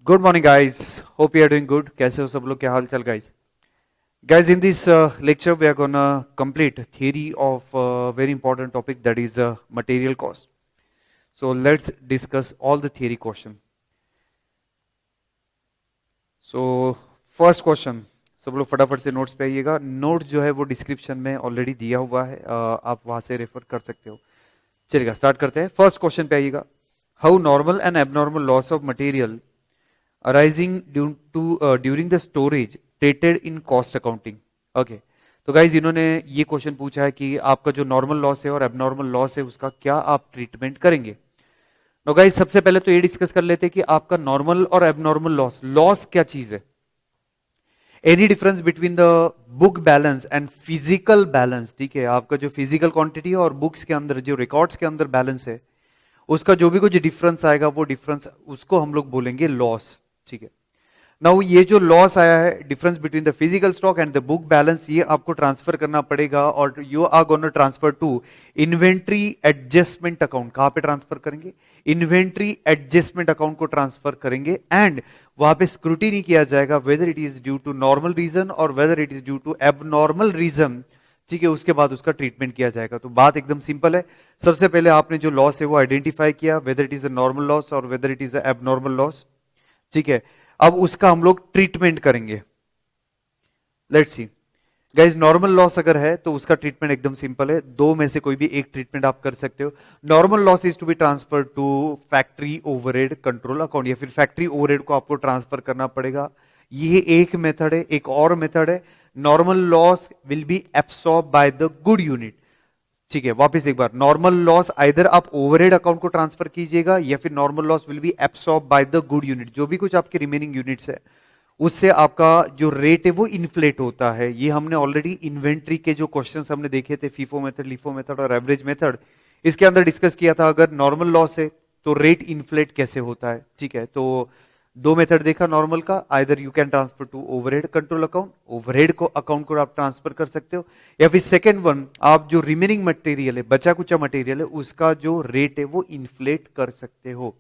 Good morning guys, hope you are doing good. कैसे हो सब लोग, क्या हाल चाल guys? Guys, in this lecture we are gonna complete theory of very important topic, that is material cost. So let's discuss all the theory question. So first question, सब लोग फटाफट से नोट्स पे आइएगा। नोट जो है वो डिस्क्रिप्शन में ऑलरेडी दिया हुआ है, आप वहां से रेफर कर सकते हो। चलिएगा स्टार्ट करते हैं। फर्स्ट क्वेश्चन पे आइएगा। How normal and abnormal loss of material arising during the storage treated in cost accounting. Okay, तो गाइज इन्होंने ये क्वेश्चन पूछा है कि आपका जो नॉर्मल लॉस है और एबनॉर्मल लॉस है उसका क्या आप ट्रीटमेंट करेंगे। नो गाइज, सबसे पहले तो ये डिस्कस कर लेते हैं कि आपका नॉर्मल और एबनॉर्मल लॉस, लॉस क्या चीज है। Any difference between the book balance and physical balance, ठीक है, आपका जो फिजिकल क्वांटिटी है और बुक्स के अंदर जो रिकॉर्ड्स के अंदर बैलेंस है उसका जो भी कुछ डिफरेंस आएगा वो डिफरेंस उसको हम लोग बोलेंगे लॉस। ठीक है, नाउ ये जो लॉस आया है difference between the physical stock and the book balance, ये आपको ट्रांसफर करना पड़ेगा और you are gonna transfer to inventory adjustment account. कहां पे ट्रांसफर करेंगे? इन्वेंट्री एडजस्टमेंट अकाउंट को ट्रांसफर करेंगे एंड वहां पे स्क्रूटिनी किया जाएगा whether it is due to normal reason और whether it is due to abnormal reason. ठीक है, उसके बाद उसका ट्रीटमेंट किया जाएगा। तो बात एकदम सिंपल है। सबसे पहले आपने जो लॉस है वो आइडेंटिफाई किया, whether it is a normal loss और whether it is a abnormal loss. ठीक है, अब उसका हम लोग ट्रीटमेंट करेंगे। Let's see guys, normal loss अगर है तो उसका ट्रीटमेंट एकदम सिंपल है। दो में से कोई भी एक ट्रीटमेंट आप कर सकते हो। Normal loss is to be transfer to factory overhead control account, या फिर फैक्ट्री ओवरहेड को आपको ट्रांसफर करना पड़ेगा। ये एक मेथड है। एक और मेथड है, normal loss will be absorb by the good unit. ठीक है, वापस एक बार, नॉर्मल लॉस आइदर आप ओवरहेड अकाउंट को ट्रांसफर कीजिएगा या फिर normal loss will be absorb by the good unit. जो भी कुछ आपके रिमेनिंग यूनिट्स है उससे आपका जो रेट है वो इन्फ्लेट होता है। ये हमने ऑलरेडी इन्वेंट्री के जो क्वेश्चंस हमने देखे थे, फीफो मेथड, लिफो मेथड और एवरेज मेथड, इसके अंदर डिस्कस किया था। अगर नॉर्मल लॉस है तो रेट इन्फ्लेट कैसे होता है। ठीक है, तो दो मेथड देखा नॉर्मल का, either you can transfer to overhead control account, overhead को अकाउंट को आप ट्रांसफर कर सकते हो, या फिर सेकेंड वन, आप जो रिमेनिंग मटेरियल है, बचा कुचा मटेरियल है, उसका जो रेट है वो इन्फ्लेट कर सकते हो।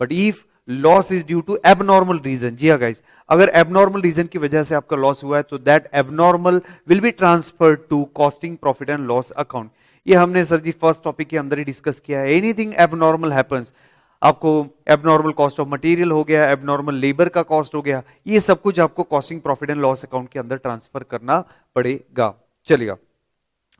But if loss is due to abnormal reason, जी हाँ गाइस, अगर एबनॉर्मल रीजन की वजह से आपका लॉस हुआ है तो that abnormal will be transfer to costing profit and loss account. ये हमने सर जी फर्स्ट टॉपिक के अंदर ही डिस्कस किया है। एनीथिंग एबनॉर्मल हैपेंस, आपको एबनॉर्मल कॉस्ट ऑफ मटेरियल हो गया, एबनॉर्मल लेबर का कॉस्ट हो गया, ये सब कुछ आपको costing profit and loss account के अंदर ट्रांसफर करना पड़ेगा। चलिएगा,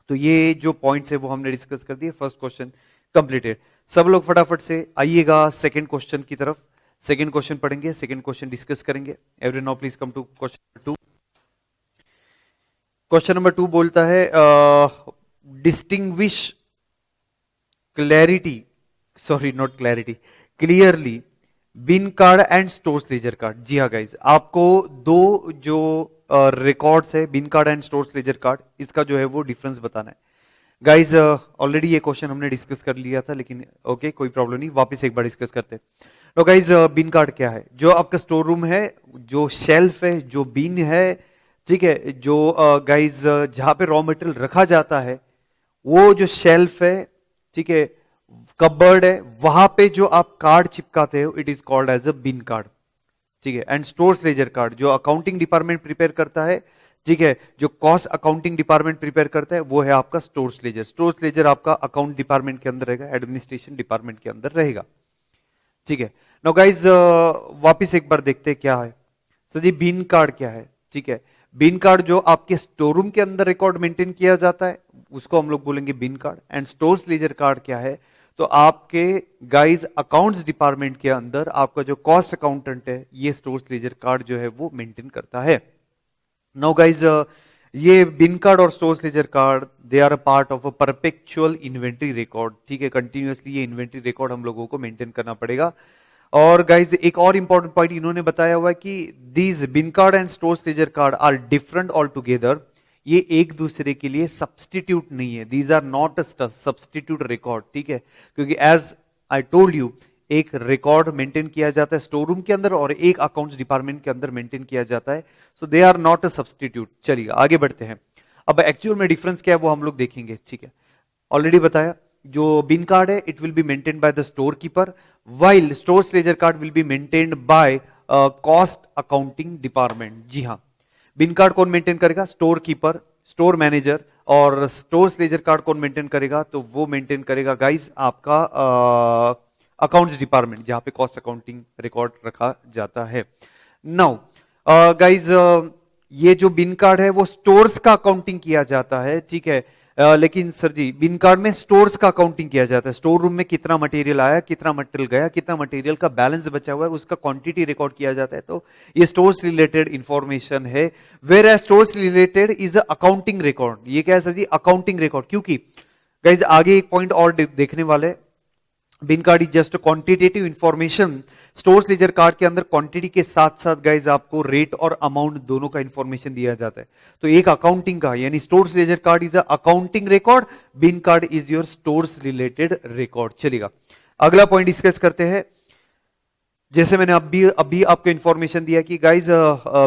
तो ये जो पॉइंट्स है वो हमने डिस्कस कर दिए। First question completed. सब लोग फटाफट से आइएगा सेकंड क्वेश्चन की तरफ। सेकंड क्वेश्चन पढ़ेंगे, सेकंड क्वेश्चन डिस्कस करेंगे। Every now please come to question 2। Question number 2 बोलता है distinguish clarity, sorry not clarity, clearly bin card and stores ledger card. जी हाँ गाइज, आपको दो जो रिकॉर्ड्स है, bin card and stores ledger card, इसका जो है वो डिफरेंस बताना है। गाइज ऑलरेडी ये क्वेश्चन हमने डिस्कस कर लिया था, लेकिन ओके कोई प्रॉब्लम नहीं, वापस एक बार डिस्कस करते हैं। तो गाइज बिन कार्ड क्या है? जो आपका स्टोर रूम है, जो शेल्फ है, जो बिन है, ठीक है, जो गाइज जहां पे रॉ मटेरियल रखा जाता है, वो जो शेल्फ है, ठीक है, कबर्ड है, वहां पे जो आप कार्ड चिपकाते हो it is called as a bin card. ठीक है, एंड स्टोर्स लेजर कार्ड जो अकाउंटिंग डिपार्टमेंट प्रिपेयर करता है, ठीक है, जो कॉस्ट अकाउंटिंग डिपार्टमेंट प्रिपेयर करता है वो है आपका स्टोर्स लेजर। स्टोर्स लेजर आपका अकाउंट डिपार्टमेंट के अंदर रहेगा, एडमिनिस्ट्रेशन डिपार्टमेंट के अंदर रहेगा। ठीक है, नाउ गाइज वापिस एक बार देखते हैं क्या है। सर जी बिन कार्ड क्या है? ठीक है, बिन कार्ड जो आपके स्टोर रूम के अंदर रिकॉर्ड मेंटेन किया जाता है उसको हम लोग बोलेंगे bin card. And stores ledger card क्या है? तो आपके गाइज अकाउंट्स डिपार्टमेंट के अंदर आपका जो कॉस्ट अकाउंटेंट है ये स्टोर्स लेजर कार्ड जो है वो मेंटेन करता है। नाउ गाइज ये बिन कार्ड और stores ledger card they are a part of a perpetual inventory record. ठीक है, कंटिन्यूअसली ये इन्वेंट्री रिकॉर्ड हम लोगों को मेंटेन करना पड़ेगा। और गाइज एक और इंपॉर्टेंट पॉइंट इन्होंने बताया हुआ है कि these bin card and stores ledger card are different all together. ये एक दूसरे के लिए सब्सटीट्यूट नहीं है, these are not a substitute record. ठीक है, क्योंकि एज आई टोल्ड यू, एक रिकॉर्ड मेंटेन किया जाता है स्टोर रूम के अंदर और एक अकाउंट्स डिपार्टमेंट के अंदर मेंटेन किया जाता है। So they are not a substitute. चलिए आगे बढ़ते हैं। अब एक्चुअल में डिफरेंस क्या है वो हम लोग देखेंगे। ठीक है, ऑलरेडी बताया, जो बिन कार्ड है it will be maintain by the store keeper, while stores ledger card will be maintained by cost accounting department. जी हाँ, बिन कार्ड कौन मेंटेन करेगा? Store keeper, store manager. और स्टोर्स लेजर कार्ड कौन maintain करेगा? तो वो मेंटेन करेगा गाइज आपका अकाउंट्स डिपार्टमेंट, जहां पे कॉस्ट अकाउंटिंग रिकॉर्ड रखा जाता है। नाउ गाइज ये जो बिन कार्ड है वो स्टोर्स का अकाउंटिंग किया जाता है, ठीक है। लेकिन सर जी, बिन कार्ड में स्टोर्स का अकाउंटिंग किया जाता है। स्टोर रूम में कितना मटेरियल आया, कितना मटेरियल गया, कितना मटेरियल का बैलेंस बचा हुआ है, उसका क्वांटिटी रिकॉर्ड किया जाता है। तो ये स्टोर्स रिलेटेड इंफॉर्मेशन है। Whereas stores related is accounting record. ये क्या है सर जी? Accounting record. क्योंकि गाइज आगे एक पॉइंट और देखने वाले, bin card is just quantitative information. Stores ledger card के अंदर क्वांटिटी के साथ साथ गाइज आपको रेट और अमाउंट दोनों का इंफॉर्मेशन दिया जाता है। तो एक अकाउंटिंग का, यानी stores ledger card is accounting record, bin card is your stores related record. चलेगा, अगला पॉइंट डिस्कस करते हैं। जैसे मैंने अभी आपको इंफॉर्मेशन दिया कि गाइज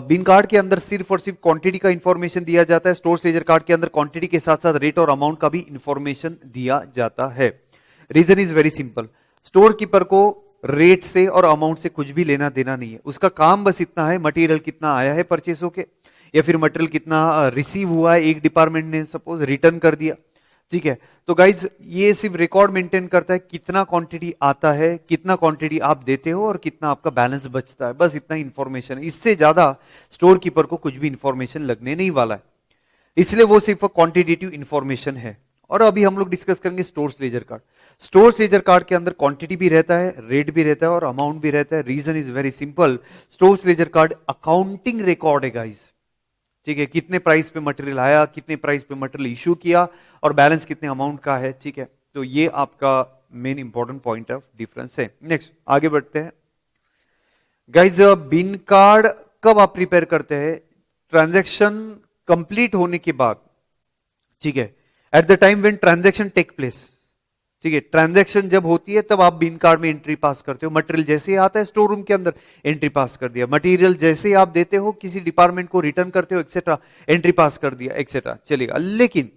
बिन कार्ड के अंदर सिर्फ और सिर्फ क्वांटिटी का इंफॉर्मेशन दिया जाता है। स्टोर्स लेजर कार्ड के अंदर क्वांटिटी के साथ साथ रेट और अमाउंट का भी इंफॉर्मेशन दिया जाता है। Reason is very simple, store keeper को रेट से और अमाउंट से कुछ भी लेना देना नहीं है। उसका काम बस इतना है, मटेरियल कितना आया है परचेस होके, या फिर मटेरियल कितना रिसीव हुआ है, एक डिपार्टमेंट ने सपोज रिटर्न कर दिया, ठीक है। तो गाइज ये सिर्फ रिकॉर्ड मेंटेन करता है, कितना क्वांटिटी आता है, कितना क्वांटिटी आप देते हो और कितना आपका बैलेंस बचता है, बस इतना इंफॉर्मेशन है। इससे ज्यादा स्टोर कीपर को कुछ भी इंफॉर्मेशन लगने नहीं वाला है, इसलिए वो सिर्फ क्वांटिटेटिव इंफॉर्मेशन है। और अभी हम लोग डिस्कस करेंगे stores ledger card. Stores ledger card के अंदर क्वांटिटी भी रहता है, रेट भी रहता है और अमाउंट भी रहता है। Reason is very simple, stores ledger card accounting record है गाइस, ठीक है। कितने प्राइस पे मटेरियल आया, कितने प्राइस पे मटेरियल इश्यू किया और बैलेंस कितने अमाउंट का है, ठीक है। तो ये आपका main important point of difference है। नेक्स्ट आगे बढ़ते हैं गाइज। बिन कार्ड कब आप प्रिपेयर करते हैं? ट्रांजैक्शन कंप्लीट होने के बाद, ठीक है। At the time when transaction take place, ठीक है। ट्रांजैक्शन जब होती है तब आप बिन कार्ड में एंट्री पास करते हो। मटेरियल जैसे ही आता है स्टोर रूम के अंदर, एंट्री पास कर दिया। मटेरियल जैसे ही आप देते हो किसी डिपार्टमेंट को, रिटर्न करते हो एक्सेट्रा, एंट्री पास कर दिया एक्सेट्रा, चलेगा। लेकिन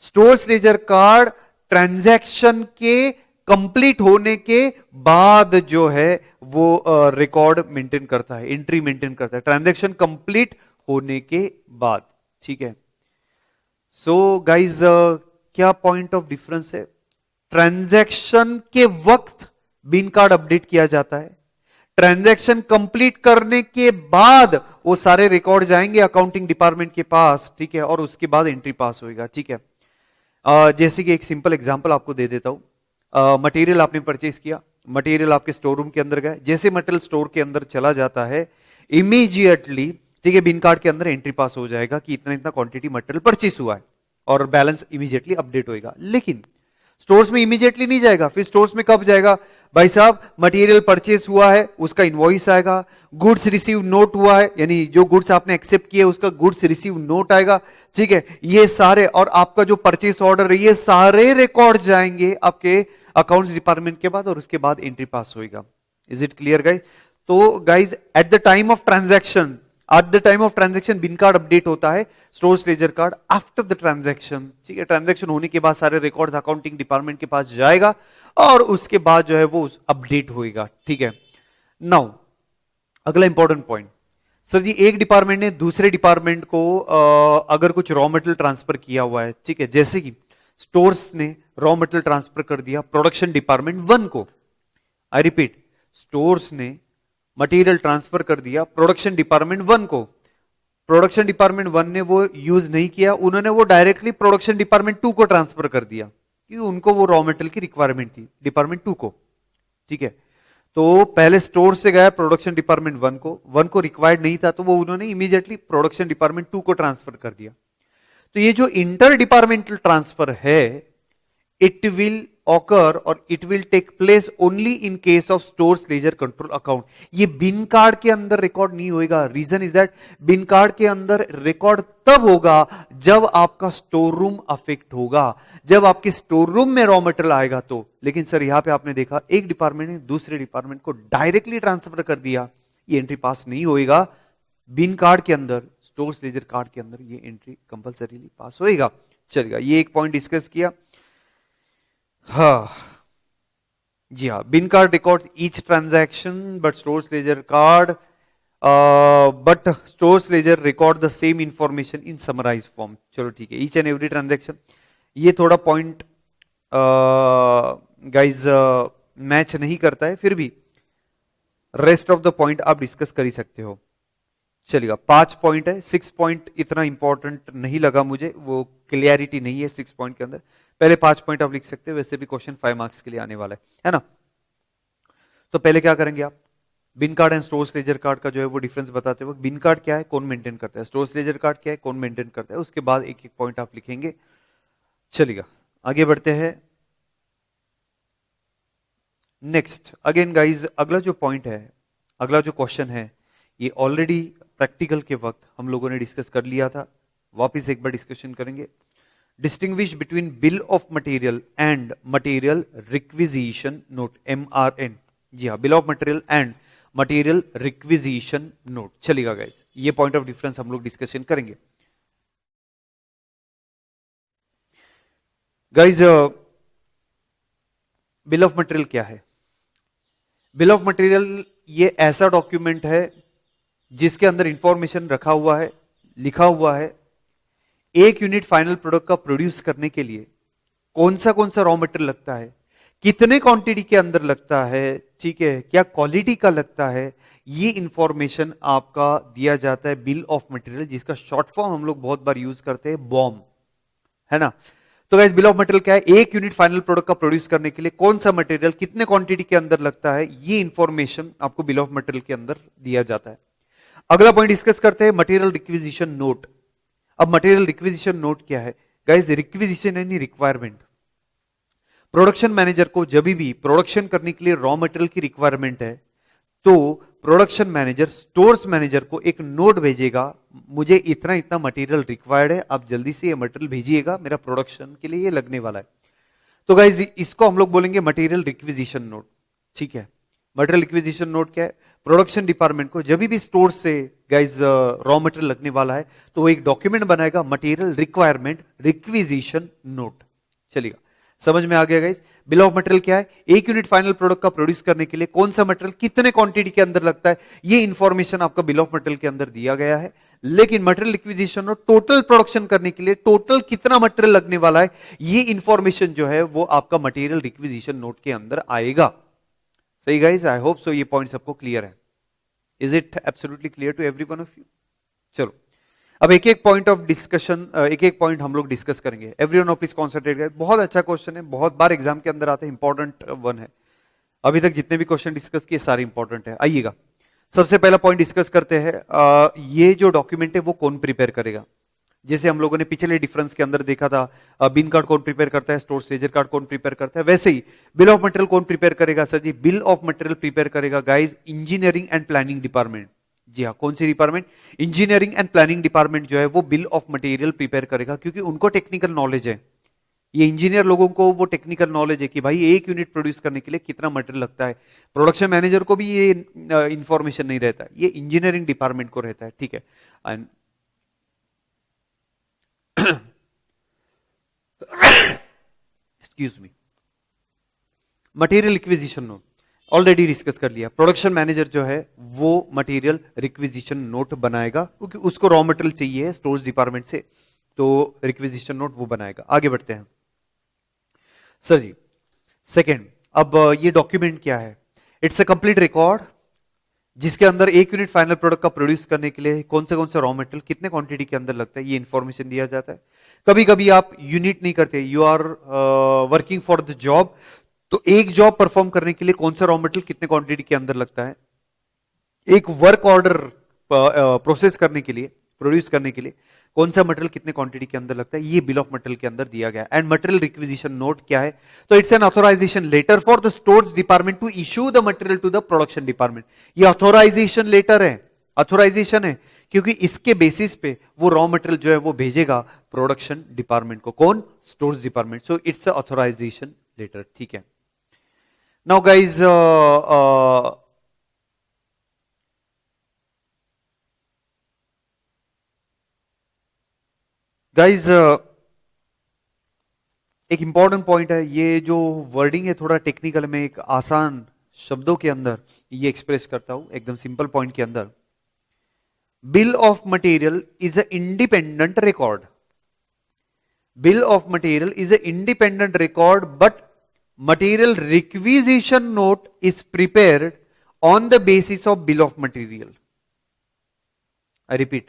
स्टोर्स लेजर कार्ड ट्रांजैक्शन के कंप्लीट होने के बाद जो है वो रिकॉर्ड मेंटेन करता है, एंट्री मेंटेन करता है, ट्रांजैक्शन कंप्लीट होने के बाद, ठीक है। सो गाइज क्या पॉइंट ऑफ डिफरेंस है? ट्रांजैक्शन के वक्त बिन कार्ड अपडेट किया जाता है, ट्रांजैक्शन कंप्लीट करने के बाद वो सारे रिकॉर्ड जाएंगे अकाउंटिंग डिपार्टमेंट के पास, ठीक है। और उसके बाद एंट्री पास होएगा, ठीक है। जैसे कि एक सिंपल एग्जांपल आपको दे देता हूं। मटेरियल आपने परचेज किया, मटेरियल आपके स्टोर रूम के अंदर गए। जैसे मटेरियल स्टोर के अंदर चला जाता है, इमीडिएटली, ठीक है, बिन कार्ड के अंदर एंट्री पास हो जाएगा कि इतना इतना क्वांटिटी मटेरियल परचेस हुआ है और बैलेंस इमीडिएटली अपडेट होएगा। लेकिन स्टोर्स में इमीडिएटली नहीं जाएगा। फिर स्टोर्स में कब जाएगा? भाई साहब मटेरियल परचेस हुआ है, उसका इनवॉइस आएगा, गुड्स रिसीव नोट हुआ है, यानी जो गुड्स आपने एक्सेप्ट किए उसका गुड्स रिसीव नोट आएगा, ठीक है। ये सारे और आपका जो परचेस ऑर्डर है, ये सारे रिकॉर्ड जाएंगे आपके अकाउंट्स डिपार्टमेंट के बाद और उसके बाद एंट्री पास होएगा। Is it clear guys? तो guys at the time of transaction, at the time of transaction bin card update होता है, stores ledger card after the transaction, ठीक है। ट्रांजैक्शन होने के बाद सारे रिकॉर्ड्स अकाउंटिंग डिपार्टमेंट के पास जाएगा और उसके बाद जो है वो अपडेट होएगा, ठीक है। नाउ अगला इंपॉर्टेंट पॉइंट, सर जी एक डिपार्टमेंट ने दूसरे डिपार्टमेंट को अगर कुछ रॉ मटेरियल ट्रांसफर किया हुआ है, ठीक है, जैसे कि स्टोर्स ने रॉ मटेरियल ट्रांसफर कर दिया प्रोडक्शन डिपार्टमेंट 1 को। आई रिपीट, स्टोर्स ने मटेरियल ट्रांसफर कर दिया प्रोडक्शन डिपार्टमेंट 1 को। प्रोडक्शन डिपार्टमेंट 1 ने वो यूज नहीं किया, उन्होंने वो डायरेक्टली प्रोडक्शन डिपार्टमेंट 2 को ट्रांसफर कर दिया क्योंकि उनको वो रॉ मटेरियल की रिक्वायरमेंट थी डिपार्टमेंट 2 को, ठीक है। तो पहले स्टोर से गया प्रोडक्शन डिपार्टमेंट 1 को रिक्वायर्ड नहीं था, तो वो उन्होंने इमीडिएटली प्रोडक्शन डिपार्टमेंट 2 को ट्रांसफर कर दिया। तो ये जो इंटर डिपार्टमेंटल ट्रांसफर है, इट विल ऑकर और it will take place only in case of stores ledger control account. ये बिन कार्ड के अंदर रिकॉर्ड नहीं होएगा। Reason is that bin card के अंदर रिकॉर्ड तब होगा जब आपका स्टोर रूम अफेक्ट होगा, जब आपके स्टोर रूम में रॉ मटेरियल आएगा तो। लेकिन सर यहां पे आपने देखा एक डिपार्टमेंट ने दूसरे डिपार्टमेंट को डायरेक्टली ट्रांसफर कर दिया, ये एंट्री पास नहीं होएगा। बिन कार्ड के अंदर, स्टोर्स लेजर कार्ड के अंदर ये एंट्री कंपलसरीली पास होएगा। चलेगा, ये एक पॉइंट डिस्कस किया। हाँ जी हाँ, bin card record each transaction but stores ledger card but stores ledger record the same information in summarise form. चलो ठीक है, ईच एंड एवरी ट्रांजेक्शन, ये थोड़ा पॉइंट गाइज मैच नहीं करता है, फिर भी रेस्ट ऑफ द पॉइंट आप डिस्कस कर ही सकते हो। चलिएगा, 5 पॉइंट है, 6 पॉइंट इतना इंपॉर्टेंट नहीं लगा मुझे, वो क्लियरिटी नहीं है 6 पॉइंट के अंदर। पहले 5 पॉइंट आप लिख सकते हो, वैसे भी क्वेश्चन 5 मार्क्स के लिए आने वाला है ना। तो पहले क्या करेंगे आप, bin card and stores ledger card का जो है वो डिफरेंस बताते वक्त, बिन कार्ड क्या है, कौन मेंटेन करता है, स्टोर्स लेजर कार्ड क्या है, कौन मेंटेन करता है, उसके बाद एक एक पॉइंट आप लिखेंगे। चलिएगा, आगे बढ़ते हैं। नेक्स्ट अगेन गाइज, अगला जो पॉइंट है, अगला जो क्वेश्चन है, ये ऑलरेडी प्रैक्टिकल के वक्त हम लोगों ने डिस्कस कर लिया था, वापस एक बार डिस्कशन करेंगे। Distinguish between bill of material and material requisition note, MRN। जी हाँ, bill of material and material requisition note. चलेगा गाइज, ये पॉइंट ऑफ डिफरेंस हम लोग डिस्कशन करेंगे। गाइज, बिल ऑफ मटेरियल क्या है? बिल ऑफ मटेरियल ये ऐसा डॉक्यूमेंट है जिसके अंदर इंफॉर्मेशन रखा हुआ है, लिखा हुआ है, एक यूनिट फाइनल प्रोडक्ट का प्रोड्यूस करने के लिए कौन सा रॉ मटेरियल लगता है, कितने क्वांटिटी के अंदर लगता है, ठीक है, क्या क्वालिटी का लगता है, ये इंफॉर्मेशन आपका दिया जाता है बिल ऑफ मटेरियल, जिसका शॉर्ट फॉर्म हम लोग बहुत बार यूज करते हैं बॉम, है ना। तो गाइस, बिल ऑफ मटेरियल क्या है? एक यूनिट फाइनल प्रोडक्ट का प्रोड्यूस करने के लिए कौन सा मटेरियल कितने क्वांटिटी के अंदर लगता है, ये इंफॉर्मेशन आपको बिल ऑफ मटेरियल के अंदर दिया जाता है। अगला पॉइंट डिस्कस करते हैं, मटेरियल रिक्विजिशन नोट। अब मटेरियल रिक्विजिशन नोट क्या है गाइस? रिक्विजिशन यानी रिक्वायरमेंट। प्रोडक्शन मैनेजर को जब भी प्रोडक्शन करने के लिए रॉ मटेरियल की रिक्वायरमेंट है, तो प्रोडक्शन मैनेजर स्टोर्स मैनेजर को एक नोट भेजेगा, मुझे इतना इतना मटेरियल रिक्वायर्ड है, आप जल्दी से ये मटेरियल भेजिएगा, मेरा प्रोडक्शन के लिए ये लगने वाला है। तो गाइज, इसको हम लोग बोलेंगे मटेरियल रिक्विजिशन नोट, ठीक है। मटेरियल रिक्विजिशन नोट क्या है? प्रोडक्शन डिपार्टमेंट को जब भी स्टोर से गाइज रॉ मटेरियल लगने वाला है, तो वो एक डॉक्यूमेंट बनाएगा, मटेरियल रिक्वायरमेंट रिक्विजिशन नोट। चलिएगा, समझ में आ गया गाइज? बिल ऑफ मटेरियल क्या है? एक यूनिट फाइनल प्रोडक्ट का प्रोड्यूस करने के लिए कौन सा मटेरियल कितने क्वांटिटी के अंदर लगता है, ये इंफॉर्मेशन आपका बिल ऑफ मटेरियल के अंदर दिया गया है। लेकिन material requisition note total production करने के लिए टोटल कितना मटेरियल लगने वाला है, ये इंफॉर्मेशन जो है वो आपका मटेरियल रिक्विजिशन नोट के अंदर आएगा। सही गाइज, आई होप सो ये पॉइंट सबको क्लियर है। Is it absolutely clear to every one of you? चलो, अब एक एक पॉइंट ऑफ डिस्कशन, एक एक पॉइंट हम लोग डिस्कस करेंगे। Everyone please concentrate. बहुत अच्छा क्वेश्चन है, बहुत बार एग्जाम के अंदर आता है, इंपॉर्टेंट वन है। अभी तक जितने भी क्वेश्चन डिस्कस किए सारे इंपॉर्टेंट है। आइएगा, सबसे पहला पॉइंट डिस्कस करते हैं, ये जो डॉक्यूमेंट है वो कौन प्रिपेयर करेगा। जैसे हम लोगों ने पिछले डिफरेंस के अंदर देखा था, बिन कार्ड कौन प्रिपेयर करता है, स्टोर लेजर कार्ड कौन प्रिपेयर करता है, वैसे ही बिल ऑफ मटेरियल कौन प्रिपेयर करेगा? Sir ji, bill of material prepare करेगा guys engineering and planning department. जी हाँ, कौन सी department? Engineering and planning department जो है वो बिल ऑफ मटेरियल प्रिपेयर करेगा, क्योंकि उनको टेक्निकल नॉलेज है। ये इंजीनियर लोगों को वो टेक्निकल नॉलेज है कि भाई एक यूनिट प्रोड्यूस करने के लिए कितना मटेरियल लगता है। प्रोडक्शन मैनेजर को भी ये इंफॉर्मेशन नहीं रहता है, ये इंजीनियरिंग डिपार्टमेंट को रहता है, ठीक है। And excuse me, material requisition note already discuss कर लिया। प्रोडक्शन मैनेजर जो है वो मटेरियल रिक्विजिशन नोट बनाएगा, क्योंकि उसको रॉ मटेरियल चाहिए स्टोर्स डिपार्टमेंट से, तो रिक्विजिशन नोट वो बनाएगा। आगे बढ़ते हैं सर जी। सेकेंड, अब ये डॉक्यूमेंट क्या है? इट्स अ कंप्लीट रिकॉर्ड जिसके अंदर एक यूनिट फाइनल प्रोडक्ट का प्रोड्यूस करने के लिए कौन से रॉ मटेरियल कितने क्वांटिटी के अंदर लगता है, ये इंफॉर्मेशन दिया जाता है। कभी कभी आप यूनिट नहीं करते, you are working for the job, तो एक जॉब परफॉर्म करने के लिए कौन सा रॉ मटेरियल कितने क्वांटिटी के अंदर लगता है, एक वर्क ऑर्डर प्रोसेस करने के लिए, प्रोड्यूस करने के लिए कौन सा मटेरियल कितने क्वांटिटी के अंदर लगता है, ये बिल ऑफ मटेरियल के अंदर दिया गया। एंड मटेरियल रिक्विजिशन नोट क्या है? तो it's an authorisation letter for the stores department to issue the material to the production department. ये ऑथोराइजेशन लेटर है, ऑथोराइजेशन है, क्योंकि इसके बेसिस पे वो रॉ मटेरियल जो है वो भेजेगा प्रोडक्शन डिपार्टमेंट को। कौन? Stores department. So it's authorisation letter, ठीक है। नाउ गाइज, गाइज एक इंपॉर्टेंट पॉइंट है, ये जो वर्डिंग है थोड़ा टेक्निकल में, एक आसान शब्दों के अंदर ये एक्सप्रेस करता हूं, एकदम सिंपल पॉइंट के अंदर। Bill of material is a independent record. Bill of material is a independent record, but material requisition note is prepared on the basis of bill of material. I repeat,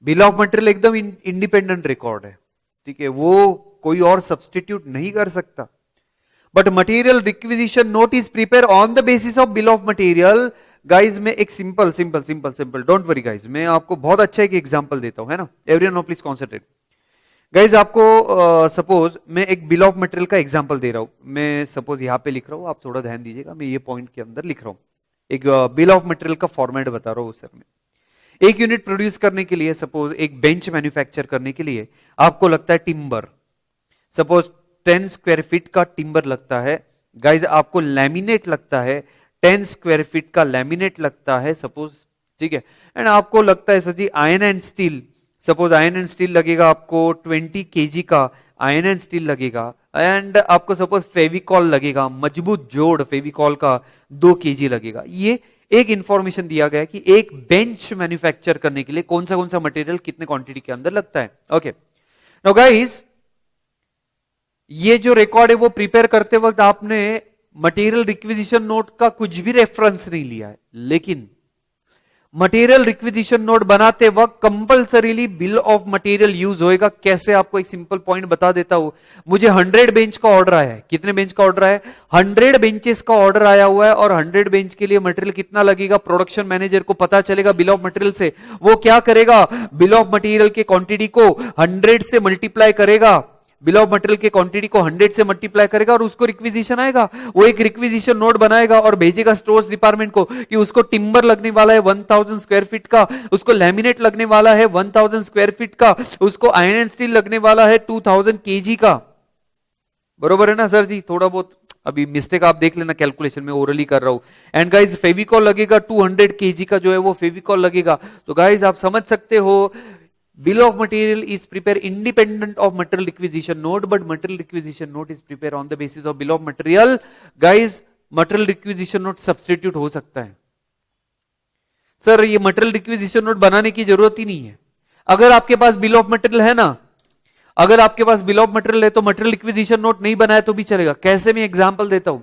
bill of material एकदम independent record है, ठीक है, वो कोई और substitute नहीं कर सकता. But material requisition note is prepare on the basis of bill of material. Guys मैं एक simple simple simple simple, don't worry guys, मैं आपको बहुत अच्छा एक एग्जांपल देता हूं, है ना. Everyone no please concentrate. Guys आपको सपोज मैं एक बिल ऑफ मटेरियल का एग्जांपल दे रहा हूं. मैं सपोज यहां पे लिख रहा हूं, आप थोड़ा ध्यान दीजिएगा, मैं ये पॉइंट के अंदर लिख रहा हूं. एक बिल ऑफ मटेरियल का फॉर्मेट बता रहा हूं सर मैं. एक यूनिट प्रोड्यूस करने के लिए, सपोज एक बेंच मैन्युफैक्चर करने के लिए आपको लगता है टिम्बर, सपोज 10 स्क्वायर फीट का टिम्बर लगता है. गाइज आपको लैमिनेट लगता है, 10 स्क्वायर फीट का लैमिनेट लगता है सपोज, ठीक है. एंड आपको लगता है sir ji iron and steel, suppose iron and steel लगेगा आपको 20 केजी का आयरन एंड स्टील लगेगा. एंड आपको सपोज फेविकॉल लगेगा, मजबूत जोड़ फेविकॉल का 2 केजी लगेगा. ये एक इंफॉर्मेशन दिया गया कि एक बेंच मैन्युफैक्चर करने के लिए कौन सा मटेरियल कितने क्वांटिटी के अंदर लगता है. ओके, नाउ गाइस ये जो रिकॉर्ड है वो प्रिपेयर करते वक्त आपने मटेरियल रिक्विजिशन नोट का कुछ भी रेफरेंस नहीं लिया है, लेकिन मटेरियल रिक्विजिशन नोट बनाते वक्त compulsorily bill of material use होएगा. कैसे, आपको एक सिंपल पॉइंट बता देता हूं. मुझे 100 बेंच का ऑर्डर आया है. कितने बेंच का ऑर्डर आया है? 100 बेंचेस का ऑर्डर आया हुआ है. और 100 बेंच के लिए मटेरियल कितना लगेगा, प्रोडक्शन मैनेजर को पता चलेगा बिल ऑफ मटेरियल से. वो क्या करेगा, बिल ऑफ मटेरियल के क्वांटिटी को 100 से मल्टीप्लाई करेगा, बिल ऑफ मटेरियल के क्वांटिटी को 100 से मल्टीप्लाई करेगा और उसको रिक्विजिशन आएगा. वो एक रिक्विजिशन नोट बनाएगा और भेजेगा स्टोर्स डिपार्टमेंट को कि उसको टिम्बर लगने वाला है 1000 स्क्वायर फीट का, उसको लैमिनेट लगने वाला है 1000 स्क्वायर फीट का, उसको आयरन एंड स्टील लगने वाला है 2000 केजी का. बरोबर है ना सर जी? थोड़ा बहुत अभी मिस्टेक आप देख लेना, कैलकुलेशन में ओरली कर रहा हूं. एंड गाइज फेविकॉल लगेगा 200 केजी का, जो है वो फेविकॉल लगेगा. तो गाइज आप समझ सकते हो, bill of material is prepared independent of material requisition note, but material requisition note is prepared on the basis of bill of material. Guys, material requisition note substitute हो सकता है. सर ये material requisition note बनाने की जरूरत ही नहीं है. अगर आपके पास bill of material है ना, अगर आपके पास bill of material है तो material requisition note नहीं बनाया तो भी चलेगा. कैसे, मैं एग्जांपल देता हूं.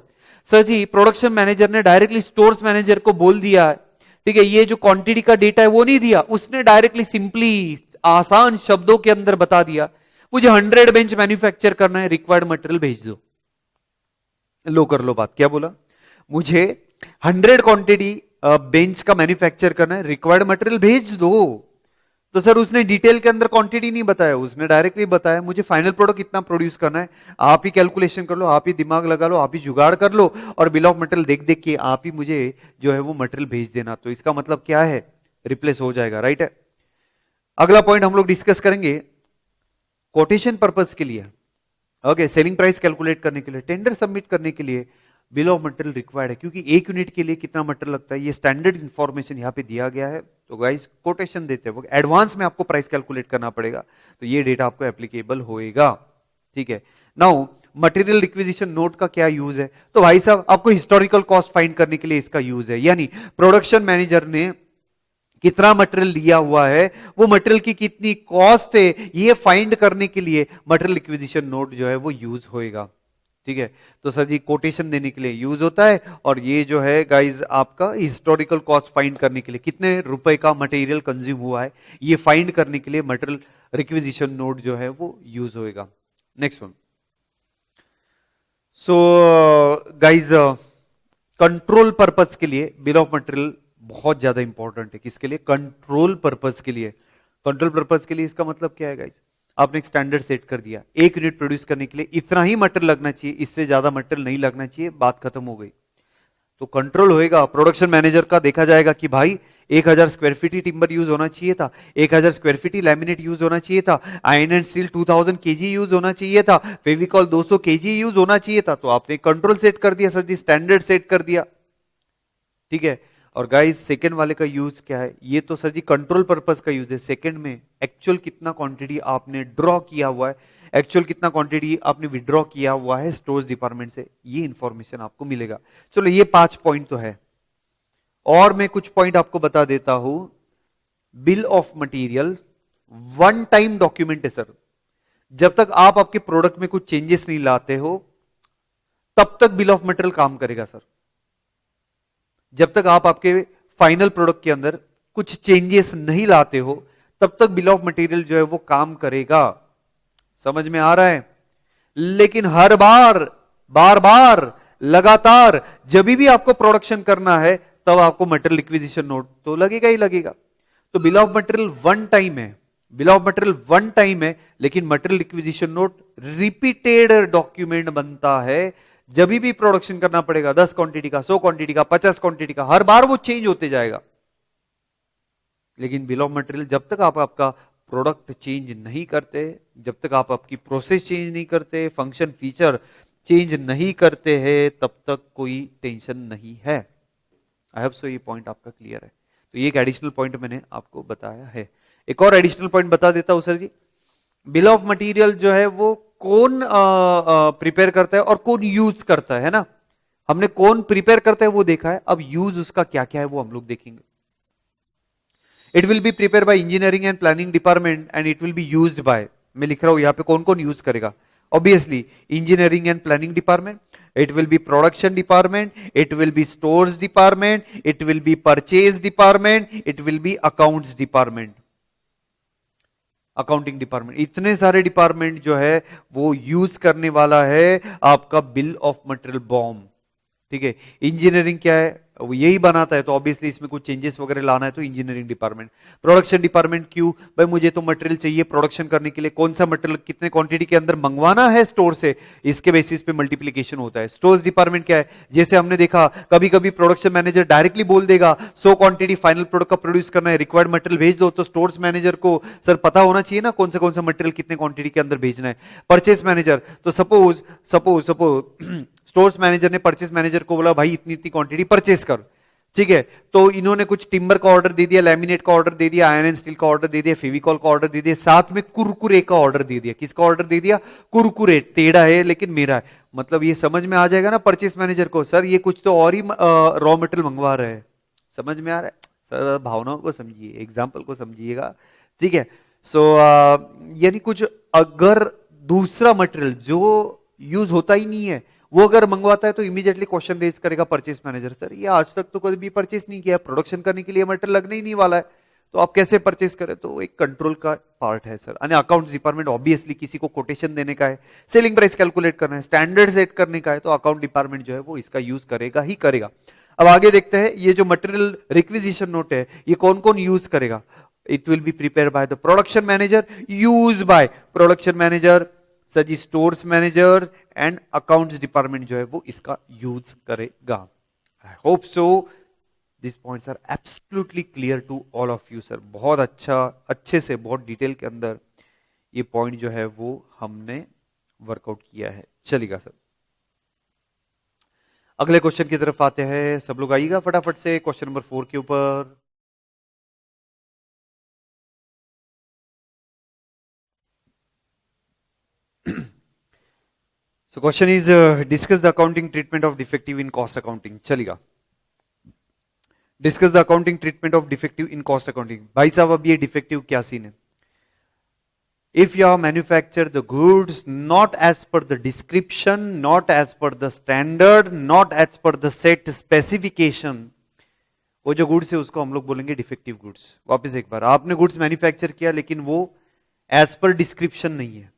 सर जी प्रोडक्शन मैनेजर ने डायरेक्टली स्टोर्स मैनेजर को बोल दिया, ठीक है, ये जो क्वांटिटी का डेटा है वो नहीं दिया, उसने डायरेक्टली सिंपली आसान शब्दों के अंदर बता दिया, मुझे 100 बेंच मैन्युफैक्चर करना है, रिक्वायर्ड मटेरियल भेज दो. लो कर लो बात. क्या बोला, मुझे 100 क्वांटिटी बेंच का मैन्युफैक्चर करना है, रिक्वायर्ड मटेरियल भेज दो. तो सर उसने डिटेल के अंदर क्वांटिटी नहीं बताया, उसने डायरेक्टली बताया मुझे फाइनल प्रोडक्ट कितना प्रोड्यूस करना है. आप ही कैलकुलेशन कर लो, आप ही दिमाग लगा लो, आप ही जुगाड़ कर लो और बिल ऑफ मटेरियल देख देख के आप ही मुझे जो है वो मटेरियल भेज देना. तो इसका मतलब क्या है, रिप्लेस हो जाएगा. राइट है. अगला पॉइंट हम लोग डिस्कस करेंगे कोटेशन पर्पस के लिए. ओके, सेलिंग प्राइस कैलकुलेट करने के लिए, टेंडर सबमिट करने के लिए बिल ऑफ मटेरियल रिक्वायर्ड है, क्योंकि एक यूनिट के लिए कितना मटेरियल लगता है ये स्टैंडर्ड इंफॉर्मेशन यहां पे दिया गया है. तो गाइस कोटेशन देते वक्त एडवांस में आपको प्राइस कैलकुलेट करना पड़ेगा, तो ये डेटा आपको एप्लीकेबल होएगा. ठीक है. नाउ मटेरियल रिक्विजिशन नोट का क्या यूज है, तो भाई साहब आपको हिस्टोरिकल कॉस्ट फाइंड करने के लिए इसका यूज है. यानी प्रोडक्शन मैनेजर ने कितना मटेरियल लिया हुआ है, वो मटेरियल की कितनी कॉस्ट है, ये फाइंड करने के लिए मटेरियल रिक्विजिशन नोट जो है वो यूज होएगा. ठीक है. तो सर जी कोटेशन देने के लिए यूज होता है, और ये जो है गाइज आपका हिस्टोरिकल कॉस्ट फाइंड करने के लिए, कितने रुपए का मटेरियल कंज्यूम हुआ है ये फाइंड करने के लिए मटेरियल रिक्विजिशन नोट जो है वो यूज होएगा. Next one. So guys control purpose के लिए बिल ऑफ मटेरियल बहुत ज्यादा इंपॉर्टेंट है. किसके लिए, कंट्रोल पर्पस के लिए. कंट्रोल पर्पस के लिए इसका मतलब क्या है गाइज, आपने एक स्टैंडर्ड सेट कर दिया, एक यूनिट प्रोड्यूस करने के लिए इतना ही मटेरियल लगना चाहिए, इससे ज्यादा मटेरियल नहीं लगना चाहिए, बात खत्म हो गई. तो कंट्रोल होएगा, प्रोडक्शन मैनेजर का देखा जाएगा कि भाई 1000 स्क्वायर फीट ही टिम्बर यूज होना चाहिए था, 1000 स्क्वायर फीट ही लैमिनेट यूज होना चाहिए था, iron and steel 2000 KG use होना चाहिए था, फेविकॉल 200 केजी यूज होना चाहिए था. तो आपने कंट्रोल सेट कर दिया सर जी, स्टैंडर्ड सेट कर दिया. ठीक है. और गाइस सेकंड वाले का यूज क्या है, ये तो सर जी कंट्रोल पर्पस का यूज है. सेकंड में एक्चुअल कितना क्वांटिटी आपने ड्रॉ किया हुआ है, एक्चुअल कितना क्वांटिटी आपने विड्रॉ किया हुआ है स्टोर्स डिपार्टमेंट से, ये इंफॉर्मेशन आपको मिलेगा. चलो ये 5 पॉइंट तो है, और मैं कुछ पॉइंट आपको बता देता हूं bill of material one time document है सर। जब तक आप आपके प्रोडक्ट में कुछ चेंजेस नहीं लाते हो तब तक बिल ऑफ मटेरियल काम करेगा सर। जब तक आप आपके फाइनल प्रोडक्ट के अंदर कुछ चेंजेस नहीं लाते हो तब तक बिल ऑफ मटेरियल जो है वो काम करेगा। समझ में आ रहा है? लेकिन हर बार, बार बार, लगातार जब भी आपको प्रोडक्शन करना है तब आपको मटेरियल रिक्विजिशन नोट तो लगेगा ही लगेगा। तो bill of material one time है, bill of material one time है, लेकिन material requisition note repeated document बनता है। जब भी प्रोडक्शन करना पड़ेगा 10 क्वांटिटी का, 100 क्वांटिटी का, 50 क्वांटिटी का, हर बार वो चेंज होते जाएगा। लेकिन बिल ऑफ मटेरियल जब तक आप आपका प्रोडक्ट चेंज नहीं करते, जब तक आप आपकी प्रोसेस चेंज नहीं करते, फंक्शन फीचर चेंज नहीं करते हैं, तब तक कोई टेंशन नहीं है। आई होप सो ये पॉइंट आपका क्लियर है। तो ये एक एडिशनल पॉइंट मैंने आपको बताया है। एक और एडिशनल पॉइंट बता देता हूं sir ji. Bill of material जो है वो कौन प्रिपेयर करता है और कौन यूज करता है ना। हमने कौन प्रिपेयर करता है वो देखा है, अब यूज उसका क्या क्या है वो हम लोग देखेंगे। It will be prepare bye engineering and planning department and it will be used by, मैं लिख रहा हूं यहां पे कौन कौन यूज करेगा। Obviously engineering and planning department, it will be production department, it will be stores department, it will be purchase department, it will be accounts department, accounting department. इतने सारे डिपार्टमेंट जो है वो यूज करने वाला है आपका बिल ऑफ मटेरियल बॉम्ब। ठीक है, इंजीनियरिंग क्या है वो यही बनाता है, तो ऑब्वियसली इसमें कुछ चेंजेस वगैरह लाना है तो इंजीनियरिंग डिपार्टमेंट। प्रोडक्शन डिपार्टमेंट क्यों भाई, मुझे तो मटेरियल चाहिए प्रोडक्शन करने के लिए, कौन सा मटेरियल कितने क्वांटिटी के अंदर मंगवाना है स्टोर से, इसके बेसिस पे मल्टीप्लीकेशन होता है। स्टोर्स डिपार्टमेंट क्या है, जैसे हमने देखा कभी कभी प्रोडक्शन मैनेजर डायरेक्टली बोल देगा 100 क्वांटिटी फाइनल प्रोडक्ट का प्रोड्यूस करना है, रिक्वायर्ड मटेरियल भेज दो, तो स्टोर्स मैनेजर को सर पता होना चाहिए ना कौन सा मटेरियल कितने क्वांटिटी के अंदर भेजना है। परचेस मैनेजर, तो सपोज स्टोर्स मैनेजर ने परचेस मैनेजर को बोला भाई इतनी इतनी क्वांटिटी परचेस कर, ठीक है, तो इन्होंने कुछ टिम्बर का ऑर्डर दे दिया, लैमिनेट का ऑर्डर दे दिया, आयरन एंड स्टील का ऑर्डर दे दिया, फेविकॉल का ऑर्डर दे दिया, साथ में कुरकुरे का ऑर्डर दे दिया। किसका ऑर्डर दे दिया? कुरकुरे। टेढ़ा है लेकिन मेरा है, मतलब ये समझ में आ जाएगा ना परचेस मैनेजर को, सर ये कुछ तो और ही रॉ मटेरियल मंगवा रहे हैं। समझ में आ रहा है सर? भावनाओं को समझिए, एग्जाम्पल को समझिएगा, ठीक है। सो यानी कुछ अगर दूसरा मटेरियल जो यूज होता ही नहीं है वो अगर मंगवाता है तो इमीडिएटली क्वेश्चन रेज करेगा परचेस मैनेजर, सर ये आज तक तो कभी भी परचेस नहीं किया, प्रोडक्शन करने के लिए मटेरियल लगने ही नहीं वाला है, तो आप कैसे परचेस करें? तो एक कंट्रोल का पार्ट है सर। यानी अकाउंट्स डिपार्टमेंट ऑब्वियसली किसी को कोटेशन देने का है, सेलिंग प्राइस कैलकुलेट करना है, स्टैंडर्ड सेट करने का है, तो अकाउंट डिपार्टमेंट जो है वो इसका यूज करेगा ही करेगा। अब आगे देखते हैं ये जो मटेरियल रिक्विजिशन नोट है ये कौन कौन यूज करेगा। It will be prepare by the production manager, use by production manager, sir ji stores manager and accounts department जो है वो इसका यूज करेगा। I hope so this points are absolutely clear to all of you sir. बहुत अच्छे से बहुत detail के अंदर ये पॉइंट जो है वो हमने वर्कआउट किया है। चलेगा सर, अगले क्वेश्चन की तरफ आते हैं। सब लोग आइएगा फटाफट से क्वेश्चन नंबर 4 के ऊपर। So question is discuss the accounting treatment of defective in cost accounting। चलेगा, discuss the accounting treatment of defective in cost accounting. भाई साहब अब ये डिफेक्टिव क्या सीन है? If you are manufacture the goods not as per the description, not as per the standard, not as per the set specification, वो जो goods है उसको हम लोग बोलेंगे डिफेक्टिव गुड्स। वापस एक बार, आपने गुड्स मैन्युफैक्चर किया लेकिन वो एज पर डिस्क्रिप्शन नहीं है,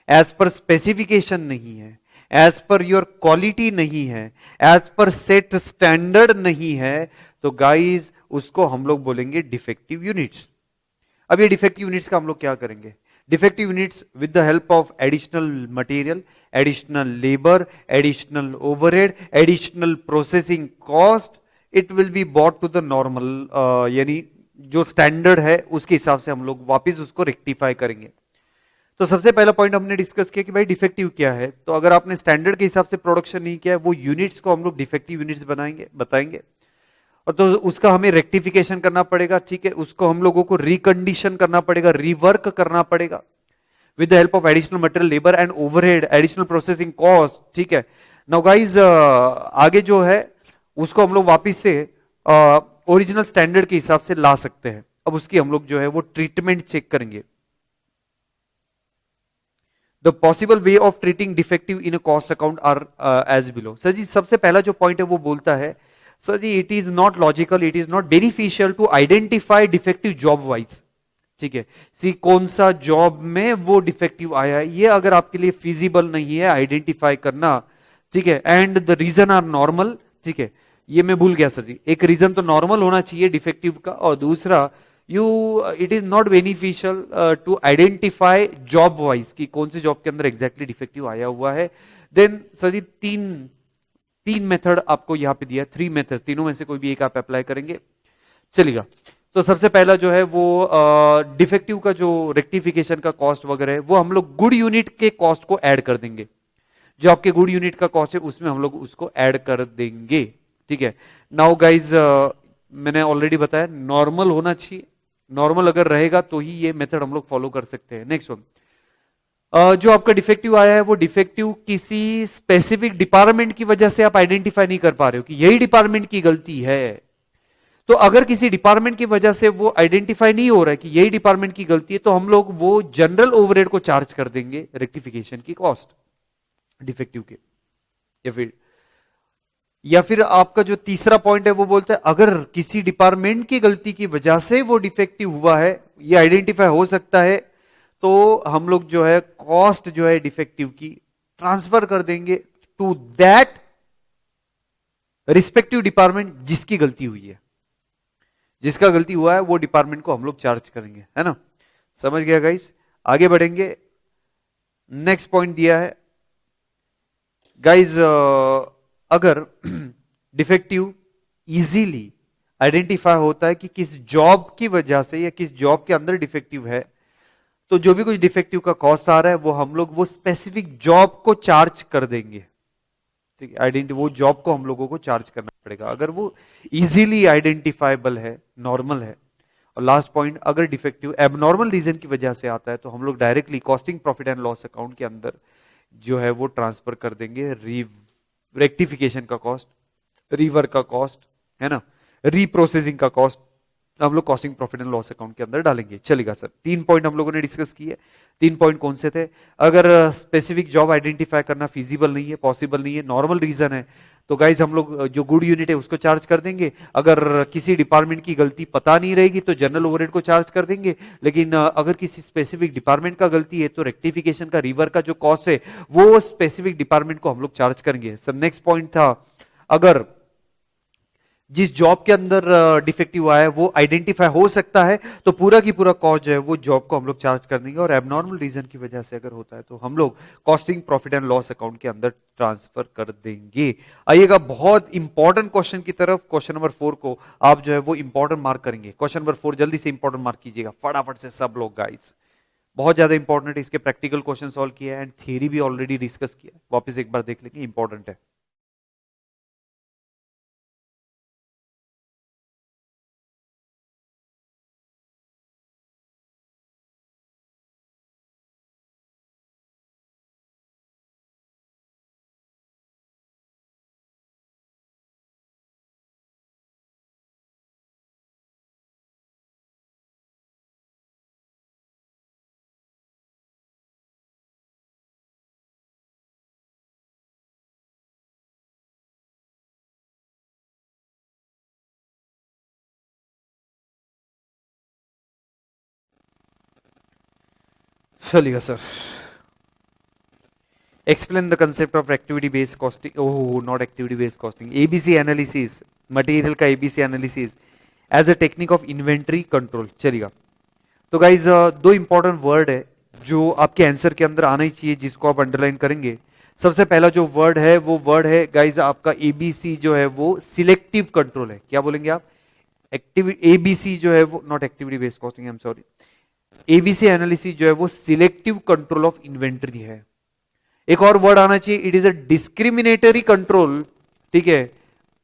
एज पर स्पेसिफिकेशन नहीं है, एज पर योर क्वालिटी नहीं है, एज पर सेट स्टैंडर्ड नहीं है, तो गाइज उसको हम लोग बोलेंगे डिफेक्टिव यूनिट्स। अब ये डिफेक्टिव यूनिट्स का हम लोग क्या करेंगे? Defective units with the help of additional material, additional labour, additional overhead, additional processing cost, it will be bought to the normal, यानी जो स्टैंडर्ड है उसके हिसाब से हम लोग वापस उसको रेक्टिफाई करेंगे। तो सबसे पहला पॉइंट हमने डिस्कस किया कि भाई डिफेक्टिव क्या है। तो अगर आपने स्टैंडर्ड के हिसाब से प्रोडक्शन नहीं किया है, वो यूनिट्स को हम लोग डिफेक्टिव यूनिट्स बताएंगे, और तो उसका हमें रेक्टिफिकेशन करना पड़ेगा, ठीक है, उसको हम लोगों को रिकंडीशन करना पड़ेगा, रिवर्क करना पड़ेगा with the help of additional material, labour and overhead, additional processing cost, ठीक है। नाउ गाइस आगे जो है उसको हम लोग वापिस से ओरिजिनल स्टैंडर्ड के हिसाब से ला सकते हैं। अब उसकी हम लोग जो है वो ट्रीटमेंट चेक करेंगे। The possible way of treating defective in a cost account are as below. Sir ji सबसे पहला जो पॉइंट है वो बोलता है, sir ji it is not logical, it is not beneficial to identify defective job wise. ठीक है, सी कौन सा जॉब में वो डिफेक्टिव आया है, ये अगर आपके लिए फिजिबल नहीं है आइडेंटिफाई करना, ठीक है, and the reason are normal. ठीक है, ये मैं भूल गया सर जी, एक रीजन तो नॉर्मल होना चाहिए डिफेक्टिव का, और दूसरा you it is not beneficial to identify job wise कि कौन से जॉब के अंदर एग्जैक्टली डिफेक्टिव आया हुआ है। देन सर जी तीन तीन मेथड आपको यहां पे दिया, थ्री मेथड, तीनों में से कोई भी एक आप अप्लाई करेंगे चलेगा। तो सबसे पहला जो है वो डिफेक्टिव का जो रेक्टिफिकेशन का कॉस्ट वगैरह है वो हम लोग गुड यूनिट के कॉस्ट को ऐड कर देंगे, जो आपके गुड यूनिट का कॉस्ट है उसमें हम लोग उसको ऐड कर देंगे। ठीक है, नाउ गाइज मैंने ऑलरेडी बताया नॉर्मल होना चाहिए, नॉर्मल अगर रहेगा तो ही ये मेथड हम लोग फॉलो कर सकते हैं। नेक्स्ट वन, जो आपका डिफेक्टिव आया है वो डिफेक्टिव किसी स्पेसिफिक डिपार्टमेंट की वजह से आप आइडेंटिफाई नहीं कर पा रहे हो कि यही डिपार्टमेंट की गलती है। तो अगर किसी डिपार्टमेंट की वजह से वो आइडेंटिफाई नहीं हो रहा है कि यही डिपार्टमेंट की गलती है, तो हम लोग वो जनरल ओवरहेड को चार्ज कर देंगे रेक्टिफिकेशन की कॉस्ट डिफेक्टिव के। या फिर आपका जो तीसरा पॉइंट है वो बोलता है अगर किसी डिपार्टमेंट की गलती की वजह से वो डिफेक्टिव हुआ है, ये आइडेंटिफाई हो सकता है, तो हम लोग जो है कॉस्ट जो है डिफेक्टिव की ट्रांसफर कर देंगे टू दैट रिस्पेक्टिव डिपार्टमेंट जिसकी गलती हुई है, जिसका गलती हुआ है वो डिपार्टमेंट को हम लोग चार्ज करेंगे, है ना। समझ गया गाइस, आगे बढ़ेंगे। नेक्स्ट पॉइंट दिया है गाइस, अगर डिफेक्टिव इजीली आइडेंटिफाई होता है कि किस जॉब की वजह से या किस जॉब के अंदर डिफेक्टिव है, तो जो भी कुछ डिफेक्टिव का कॉस्ट आ रहा है वो हम लोग वो स्पेसिफिक जॉब को चार्ज कर देंगे। ठीक है, आइडेंटिटी वो जॉब को हम लोगों को चार्ज करना पड़ेगा अगर वो इजीली आइडेंटिफाइबल है, नॉर्मल है। और लास्ट पॉइंट, अगर डिफेक्टिव एबनॉर्मल रीजन की वजह से आता है तो हम लोग directly costing profit and loss account के अंदर जो है वो ट्रांसफर कर देंगे रेक्टिफिकेशन का कॉस्ट, रिवर का कॉस्ट, है ना, रीप्रोसेसिंग का कॉस्ट हम लोग costing profit and loss account के अंदर डालेंगे। चलेगा सर, तीन पॉइंट हम लोगों ने डिस्कस किए। तीन पॉइंट कौन से थे? अगर स्पेसिफिक जॉब आइडेंटिफाई करना फिजिबल नहीं है, पॉसिबल नहीं है, नॉर्मल रीजन है, तो गाइज हम लोग जो गुड यूनिट है उसको चार्ज कर देंगे। अगर किसी डिपार्टमेंट की गलती पता नहीं रहेगी तो जनरल ओवरहेड को चार्ज कर देंगे। लेकिन अगर किसी स्पेसिफिक डिपार्टमेंट का गलती है तो रेक्टिफिकेशन का, रिवर का जो कॉस्ट है वो स्पेसिफिक डिपार्टमेंट को हम लोग चार्ज करेंगे। सर नेक्स्ट पॉइंट था, अगर जिस जॉब के अंदर डिफेक्टिव आया है वो आइडेंटिफाई हो सकता है तो पूरा की पूरा कॉस्ट जो है वो जॉब को हम लोग चार्ज कर देंगे। और एबनॉर्मल रीजन की वजह से अगर होता है तो हम लोग costing profit and loss account के अंदर ट्रांसफर कर देंगे। आइएगा बहुत इंपॉर्टेंट क्वेश्चन की तरफ, क्वेश्चन नंबर 4 को आप जो है वो इंपॉर्टेंट मार्क करेंगे। क्वेश्चन नंबर 4 जल्दी से इंपॉर्टेंट मार्क कीजिएगा फटाफट से सब लोग गाइस, बहुत ज्यादा इंपॉर्टेंट है। इसके प्रैक्टिकल क्वेश्चन सॉल्व किया है एंड थ्योरी भी ऑलरेडी डिस्कस किया, वापस एक बार देख लेंगे, इंपॉर्टेंट है। चलिएगा sir, explain the concept of activity based costing, oh not activity based costing, ABC analysis, material का ABC analysis as a technique of inventory control. चलिएगा, तो गाइज दो इंपॉर्टेंट वर्ड है जो आपके आंसर के अंदर आना ही चाहिए, जिसको आप अंडरलाइन करेंगे। सबसे पहला जो वर्ड है वो वर्ड है गाइज आपका एबीसी, जो है वो सिलेक्टिव कंट्रोल है। क्या बोलेंगे आप? एक्टिविटी, एबीसी जो है वो not activity based costing, I am sorry, ABC analysis जो है वो सिलेक्टिव कंट्रोल ऑफ इन्वेंट्री है। एक और वर्ड आना चाहिए, it is a discriminatory control, ठीक है,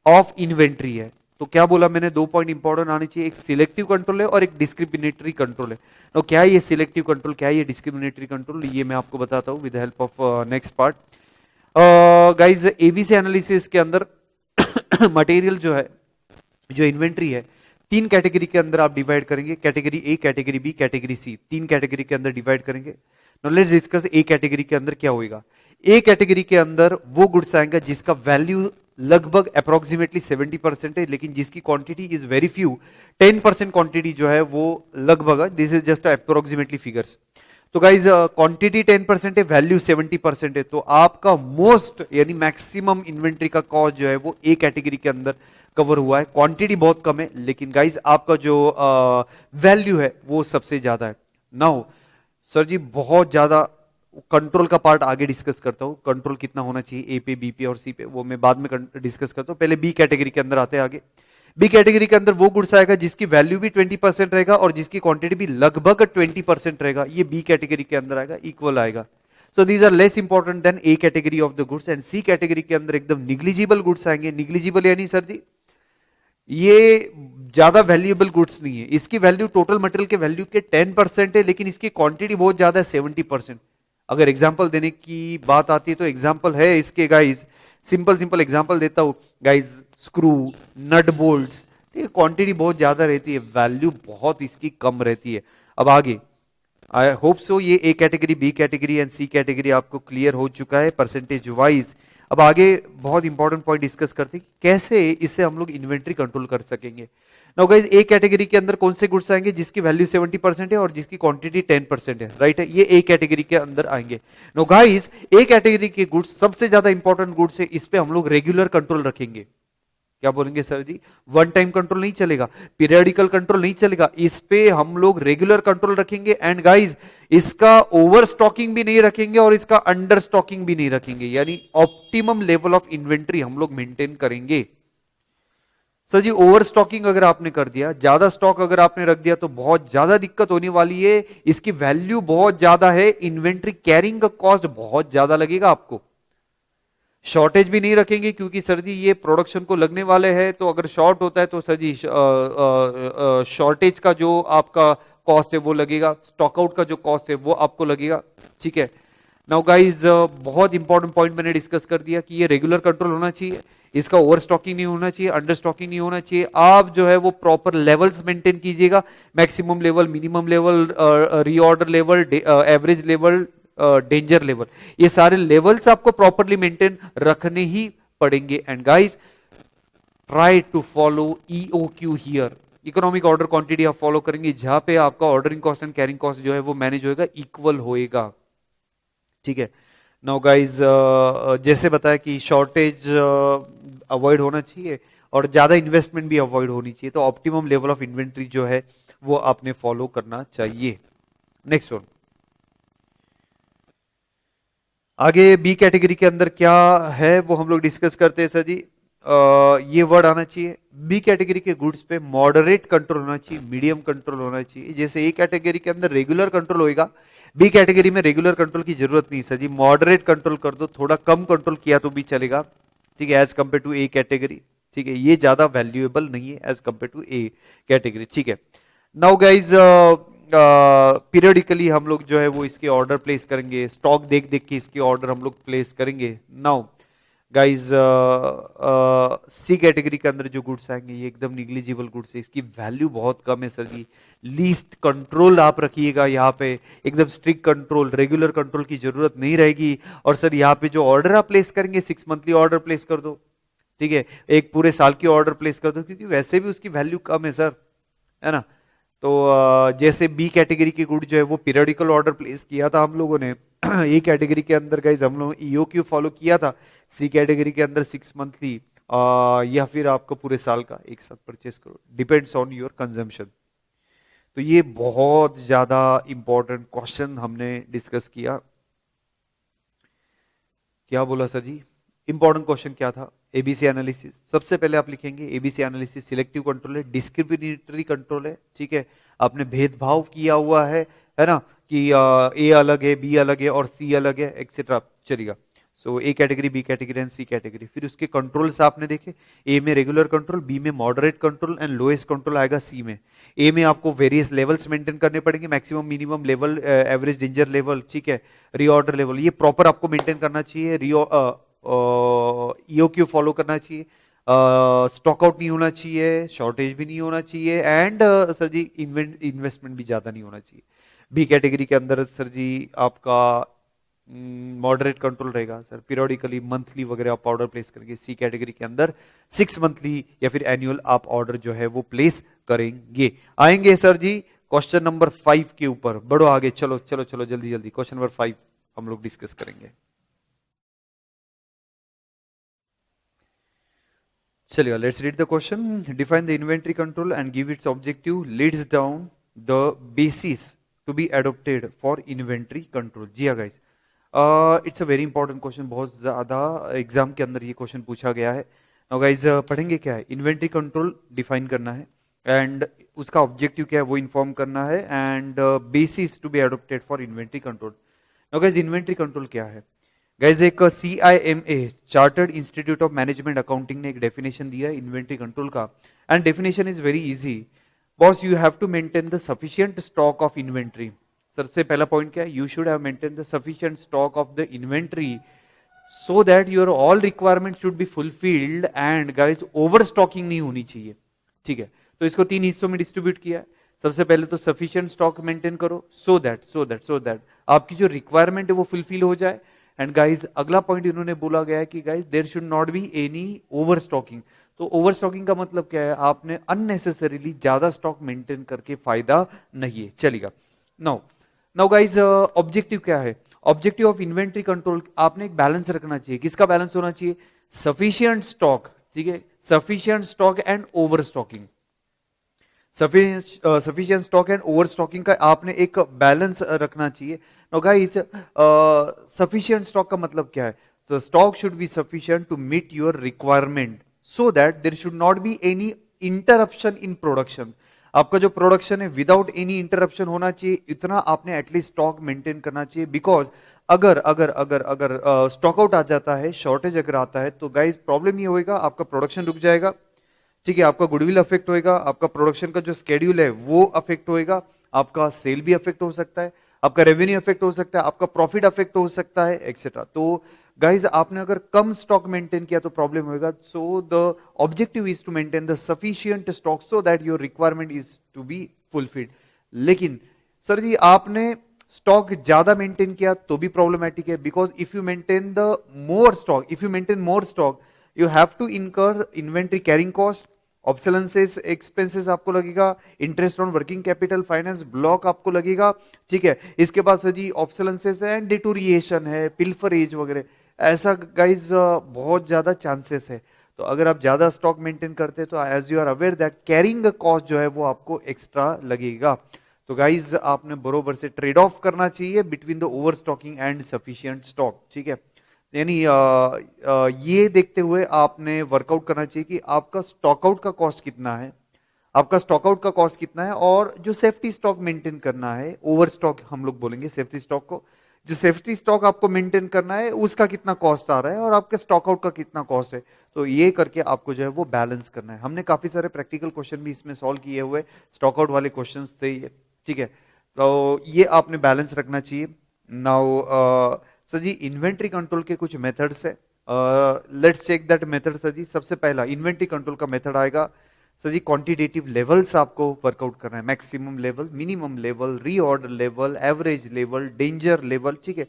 ऑफ इन्वेंट्री है। तो क्या बोला मैंने, दो पॉइंट इंपॉर्टेंट आने चाहिए, एक सिलेक्टिव कंट्रोल है और एक डिस्क्रिमिनेटरी कंट्रोल है। तो क्या है ये सिलेक्टिव कंट्रोल, क्या है ये डिस्क्रिमिनेटरी कंट्रोल, ये मैं आपको बताता हूं with help of next part. Guys ABC analysis के अंदर मटेरियल जो है, जो इन्वेंट्री है, तीन कैटेगरी के अंदर आप डिवाइड करेंगे, category A, category B, category C, तीन कैटेगरी के अंदर डिवाइड करेंगे। Now let's discuss A category के अंदर क्या होगा। ए कैटेगरी के अंदर वो गुड्स आएंगे जिसका वैल्यू लगभग अप्रोक्सीमेटली 70% है, लेकिन जिसकी quantity is very few, 10% quantity जो है वो लगभग, this is just approximately figures. तो गाइज क्वांटिटी 10% है, वैल्यू 70% है, तो आपका मोस्ट यानी मैक्सिमम इन्वेंट्री का कॉस्ट जो है वो ए कैटेगरी के अंदर कवर हुआ है। क्वांटिटी बहुत कम है, लेकिन गाइज आपका जो वैल्यू है वो सबसे ज्यादा है। नाउ सर जी बहुत ज्यादा कंट्रोल का पार्ट आगे डिस्कस करता हूं, कंट्रोल कितना होना चाहिए ए पे, बी पे और सी पे, वो मैं बाद में डिस्कस करता हूं। पहले बी कैटेगरी के अंदर आते हैं आगे। बी कैटेगरी के अंदर वो गुड्स आएगा जिसकी वैल्यू भी 20% रहेगा और जिसकी क्वांटिटी भी लगभग 20% रहेगा, ये बी कैटेगरी के अंदर आएगा, इक्वल आएगा। So these are less important than A category of the goods. And C category के अंदर एकदम निग्लिजिबल गुड्स आएंगे। निग्लिजिबल यानी सर जी ये ज्यादा वैल्यूएबल गुड्स नहीं है, इसकी वैल्यू टोटल मटेरियल के वैल्यू के 10% है, लेकिन इसकी क्वांटिटी बहुत ज्यादा है, 70%। अगर एग्जांपल देने की बात आती है तो एग्जांपल है इसके गाइज, सिंपल एग्जांपल देता हूं गाइज, स्क्रू, नट बोल्ट्स, ठीक है, क्वांटिटी बहुत ज्यादा रहती है, वैल्यू बहुत इसकी कम रहती है। अब आगे आई होप सो ये A category, B category and C category आपको क्लियर हो चुका है परसेंटेज वाइज। अब आगे बहुत इंपॉर्टेंट पॉइंट डिस्कस करते हैं कैसे इससे हम लोग इन्वेंट्री कंट्रोल कर सकेंगे। नाउ गाइस ए कैटेगरी के अंदर कौन से गुड्स आएंगे जिसकी वैल्यू 70% है और जिसकी क्वांटिटी 10% है, राइट है, ये ए कैटेगरी के अंदर आएंगे। नाउ गाइस ए कैटेगरी के गुड्स सबसे ज्यादा इंपॉर्टेंट गुड्स है, इस पे हम लोग रेगुलर कंट्रोल रखेंगे। क्या बोलेंगे सर जी, वन टाइम कंट्रोल नहीं चलेगा, पीरियडिकल कंट्रोल नहीं चलेगा, इस पे हम लोग रेगुलर कंट्रोल रखेंगे। एंड गाइस इसका ओवर स्टॉकिंग भी नहीं रखेंगे और इसका अंडर स्टॉकिंग भी नहीं रखेंगे, यानी ऑप्टिमम लेवल ऑफ इन्वेंट्री हम लोग मेंटेन करेंगे। सर जी ओवर स्टॉकिंग अगर आपने कर दिया, ज्यादा स्टॉक अगर आपने रख दिया तो बहुत ज्यादा दिक्कत होने वाली है, इसकी वैल्यू बहुत ज्यादा है, इन्वेंट्री कैरिंग का कॉस्ट बहुत ज्यादा लगेगा आपको। शॉर्टेज भी नहीं रखेंगे क्योंकि सर जी ये प्रोडक्शन को लगने वाले हैं, तो अगर शॉर्ट होता है तो सर जी शॉर्टेज का जो आपका कॉस्ट है वो लगेगा, स्टॉक आउट का जो कॉस्ट है वो आपको लगेगा, ठीक है। नाउ गाइज बहुत इंपॉर्टेंट पॉइंट मैंने डिस्कस कर दिया कि ये रेगुलर कंट्रोल होना चाहिए, इसका ओवर स्टॉकिंग नहीं होना चाहिए, अंडर स्टॉकिंग नहीं होना चाहिए। आप जो है वो प्रॉपर लेवल्स मेंटेन कीजिएगा, maximum level, minimum level, reorder level, average level, danger level, ये सारे लेवल्स आपको प्रॉपरली मेंटेन रखने ही पड़ेंगे। And guys try to follow EOQ here, economic order quantity आप फॉलो करेंगे जहां पे आपका ordering cost and carrying cost जो है वो मैनेज होएगा, इक्वल होएगा, ठीक है। नाउ गाइज जैसे बताया कि शॉर्टेज अवॉइड होना चाहिए और ज्यादा इन्वेस्टमेंट भी अवॉइड होनी चाहिए, तो ऑप्टिमम लेवल ऑफ इन्वेंट्री जो है वो आपने फॉलो करना चाहिए। नेक्स्ट वन, आगे बी कैटेगरी के अंदर क्या है वो हम लोग डिस्कस करते हैं सर जी। ये वर्ड आना चाहिए, बी कैटेगरी के गुड्स पे मॉडरेट कंट्रोल होना चाहिए, मीडियम कंट्रोल होना चाहिए। जैसे ए कैटेगरी के अंदर रेगुलर कंट्रोल होएगा, बी कैटेगरी में रेगुलर कंट्रोल की जरूरत नहीं सर जी, मॉडरेट कंट्रोल कर दो, थोड़ा कम कंट्रोल किया तो भी चलेगा, ठीक है, as compare to A category, ठीक है, ये ज्यादा वैल्यूएबल नहीं है as compare to A category, ठीक है। नाउ गाइज पीरियडिकली हम लोग जो है वो इसके ऑर्डर प्लेस करेंगे, स्टॉक देख देख के इसके ऑर्डर हम लोग प्लेस करेंगे। नाउ गाइज सी कैटेगरी के अंदर जो गुड्स आएंगे ये एकदम निग्लिजिबल गुड्स है, इसकी वैल्यू बहुत कम है सर जी, लीस्ट कंट्रोल आप रखिएगा यहाँ पे, एकदम स्ट्रिक्ट कंट्रोल, रेगुलर कंट्रोल की जरूरत नहीं रहेगी। और सर यहाँ पे जो ऑर्डर आप प्लेस करेंगे 6 मंथली ऑर्डर प्लेस कर दो, ठीक है, एक पूरे साल की ऑर्डर प्लेस कर दो, क्योंकि वैसे भी उसकी वैल्यू कम है सर, है ना। तो जैसे बी कैटेगरी की गुड जो है वो पीरियडिकल ऑर्डर प्लेस किया था हम लोगों ने, ए कैटेगरी के अंदर गाइस हम लोग ईओक्यू फॉलो किया था, सी कैटेगरी के अंदर 6 मंथली या फिर आपको पूरे साल का एक साथ परचेस करो, डिपेंड्स ऑन योर कंजम्पशन। तो ये बहुत ज्यादा इंपॉर्टेंट क्वेश्चन हमने डिस्कस किया। क्या बोला सर जी, इंपॉर्टेंट क्वेश्चन क्या था, एबीसी एनालिसिस। सबसे पहले आप लिखेंगे एबीसी एनालिसिस सिलेक्टिव कंट्रोल है, डिस्क्रिमिनेटरी कंट्रोल है, ठीक है, आपने भेदभाव किया हुआ है ना, कि ए अलग है, बी अलग है और सी अलग है, एक्सेट्रा चलेगा। So A category, B category and C category. फिर उसके कंट्रोल्स आपने देखे, ए में रेगुलर कंट्रोल, बी में moderate control and lowest control आएगा सी में। ए में आपको वेरियस लेवल्स मेंटेन करने पड़ेंगे, maximum, minimum level, average, danger level, ठीक है, रीऑर्डर लेवल, ये प्रॉपर आपको मेंटेन करना चाहिए, ईओक्यू फॉलो करना चाहिए, स्टॉक आउट नहीं होना चाहिए, शॉर्टेज भी नहीं होना चाहिए, एंड सर जी इन्वेस्टमेंट भी ज्यादा नहीं होना चाहिए। बी कैटेगरी के अंदर सर जी आपका मॉडरेट कंट्रोल रहेगा सर, पीरियोडिकली मंथली वगैरह आप ऑर्डर प्लेस करेंगे। सी कैटेगरी के अंदर 6 मंथली या फिर एनुअल आप ऑर्डर जो है वो प्लेस करेंगे। आएंगे सर जी क्वेश्चन नंबर 5 के ऊपर, बढ़ो आगे, चलो चलो चलो जल्दी जल्दी, क्वेश्चन नंबर 5 हम लोग डिस्कस करेंगे। चलिए let's read the question. Define the inventory control and give its objective, leads down the basis to be adopted for inventory control. जी हाँ guys, it's a very important question, बहुत ज्यादा exam के अंदर ये क्वेश्चन पूछा गया है। नाउ गाइस पढ़ेंगे क्या है, इन्वेंट्री कंट्रोल डिफाइन करना है एंड उसका ऑब्जेक्टिव क्या है वो इन्फॉर्म करना है, and basis to be adopted for inventory control. Now guys inventory control क्या है गाइज, एक CIMA chartered institute of management accounting ने एक डेफिनेशन दिया है इन्वेंट्री कंट्रोल का, and definition is very easy. Boss you have to maintain the sufficient stock of inventory. सबसे पहला पॉइंट क्या है, you should have maintain the sufficient stock of the inventory so that your all requirement should be fulfilled, and guys over stocking नहीं होनी चाहिए। ठीक है, तो इसको 3 हिस्सों में डिस्ट्रीब्यूट किया है। सबसे पहले तो सफिशिएंट स्टॉक मेंटेन करो सो दैट आपकी जो रिक्वायरमेंट है वो फुलफिल हो जाए। एंड गाइज अगला पॉइंट इन्होंने बोला गया है कि guys there should not be any over stocking. तो ओवर स्टॉकिंग का मतलब क्या है, आपने अननेसेसरीली ज्यादा स्टॉक मेंटेन करके फायदा नहीं है, चलेगा। नाउ नाउ गाइज ऑब्जेक्टिव क्या है, ऑब्जेक्टिव ऑफ इन्वेंट्री कंट्रोल, आपने एक बैलेंस रखना चाहिए। किसका बैलेंस होना चाहिए, सफिशियंट स्टॉक, ठीक है, sufficient stock and over stocking. Sufficient stock and over stocking का आपने एक बैलेंस रखना चाहिए। नाउ गाइस सफिशियंट स्टॉक का मतलब क्या है, so stock should be sufficient to meet your requirement so that there should not be any interruption in production। आपका जो प्रोडक्शन है विदाउट एनी इंटरप्शन होना चाहिए, इतना आपने एटलीस्ट स्टॉक मेंटेन करना चाहिए। बिकॉज अगर अगर अगर अगर स्टॉक आउट आ जाता है, शॉर्टेज अगर आता है, तो गाइस प्रॉब्लम ये होएगा, आपका प्रोडक्शन रुक जाएगा, ठीक है, आपका गुडविल अफेक्ट होएगा, आपका प्रोडक्शन का जो स्केड्यूल है वो अफेक्ट होएगा, आपका सेल भी अफेक्ट हो सकता है, आपका रेवेन्यू अफेक्ट हो सकता है, आपका प्रॉफिट अफेक्ट हो सकता है, एक्सेट्रा। तो गाइज आपने अगर कम स्टॉक मेंटेन किया तो प्रॉब्लम होएगा। So the objective is to maintain the sufficient stock so that your requirement is to be fulfilled. लेकिन सर जी आपने स्टॉक ज्यादा मेंटेन किया तो भी प्रॉब्लमैटिक है, because if you maintain the more stock, if you maintain more stock you have to incur inventory carrying cost, obsolescence expenses आपको लगेगा, interest on working capital, finance block आपको लगेगा, ठीक है। इसके बाद सर जी ऑब्सोलेंसेस है, डिटोरिएशन है, पिल्फरेज वगैरह, ऐसा गाइज बहुत ज्यादा चांसेस है। तो अगर आप ज्यादा स्टॉक मेंटेन करते हैं तो as you are aware that carrying cost जो है वो आपको एक्स्ट्रा लगेगा। तो गाइज आपने बरोबर से ट्रेड ऑफ करना चाहिए between the over stocking and sufficient stock, ठीक है। यानी ये देखते हुए आपने वर्कआउट करना चाहिए कि आपका स्टॉक आउट का कॉस्ट कितना है, आपका स्टॉक आउट का कॉस्ट कितना है, और जो सेफ्टी स्टॉक मेंटेन करना है, ओवर स्टॉक हम लोग बोलेंगे सेफ्टी स्टॉक को, जो सेफ्टी स्टॉक आपको मेंटेन करना है उसका कितना कॉस्ट आ रहा है और आपके स्टॉक आउट का कितना कॉस्ट है। तो ये करके आपको जो है वो बैलेंस करना है। हमने काफी सारे प्रैक्टिकल क्वेश्चन भी इसमें सॉल्व किए हुए, स्टॉक आउट वाले क्वेश्चन थे ये, ठीक है। तो ये आपने बैलेंस रखना चाहिए। Now sir ji inventory control के कुछ मेथड्स है, let's check that method. Sir ji सबसे पहला इन्वेंट्री कंट्रोल का मेथड आएगा सर जी, क्वांटिटेटिव लेवल्स आपको वर्कआउट करना है, maximum level, minimum level, reorder level, average level, danger level, ठीक है।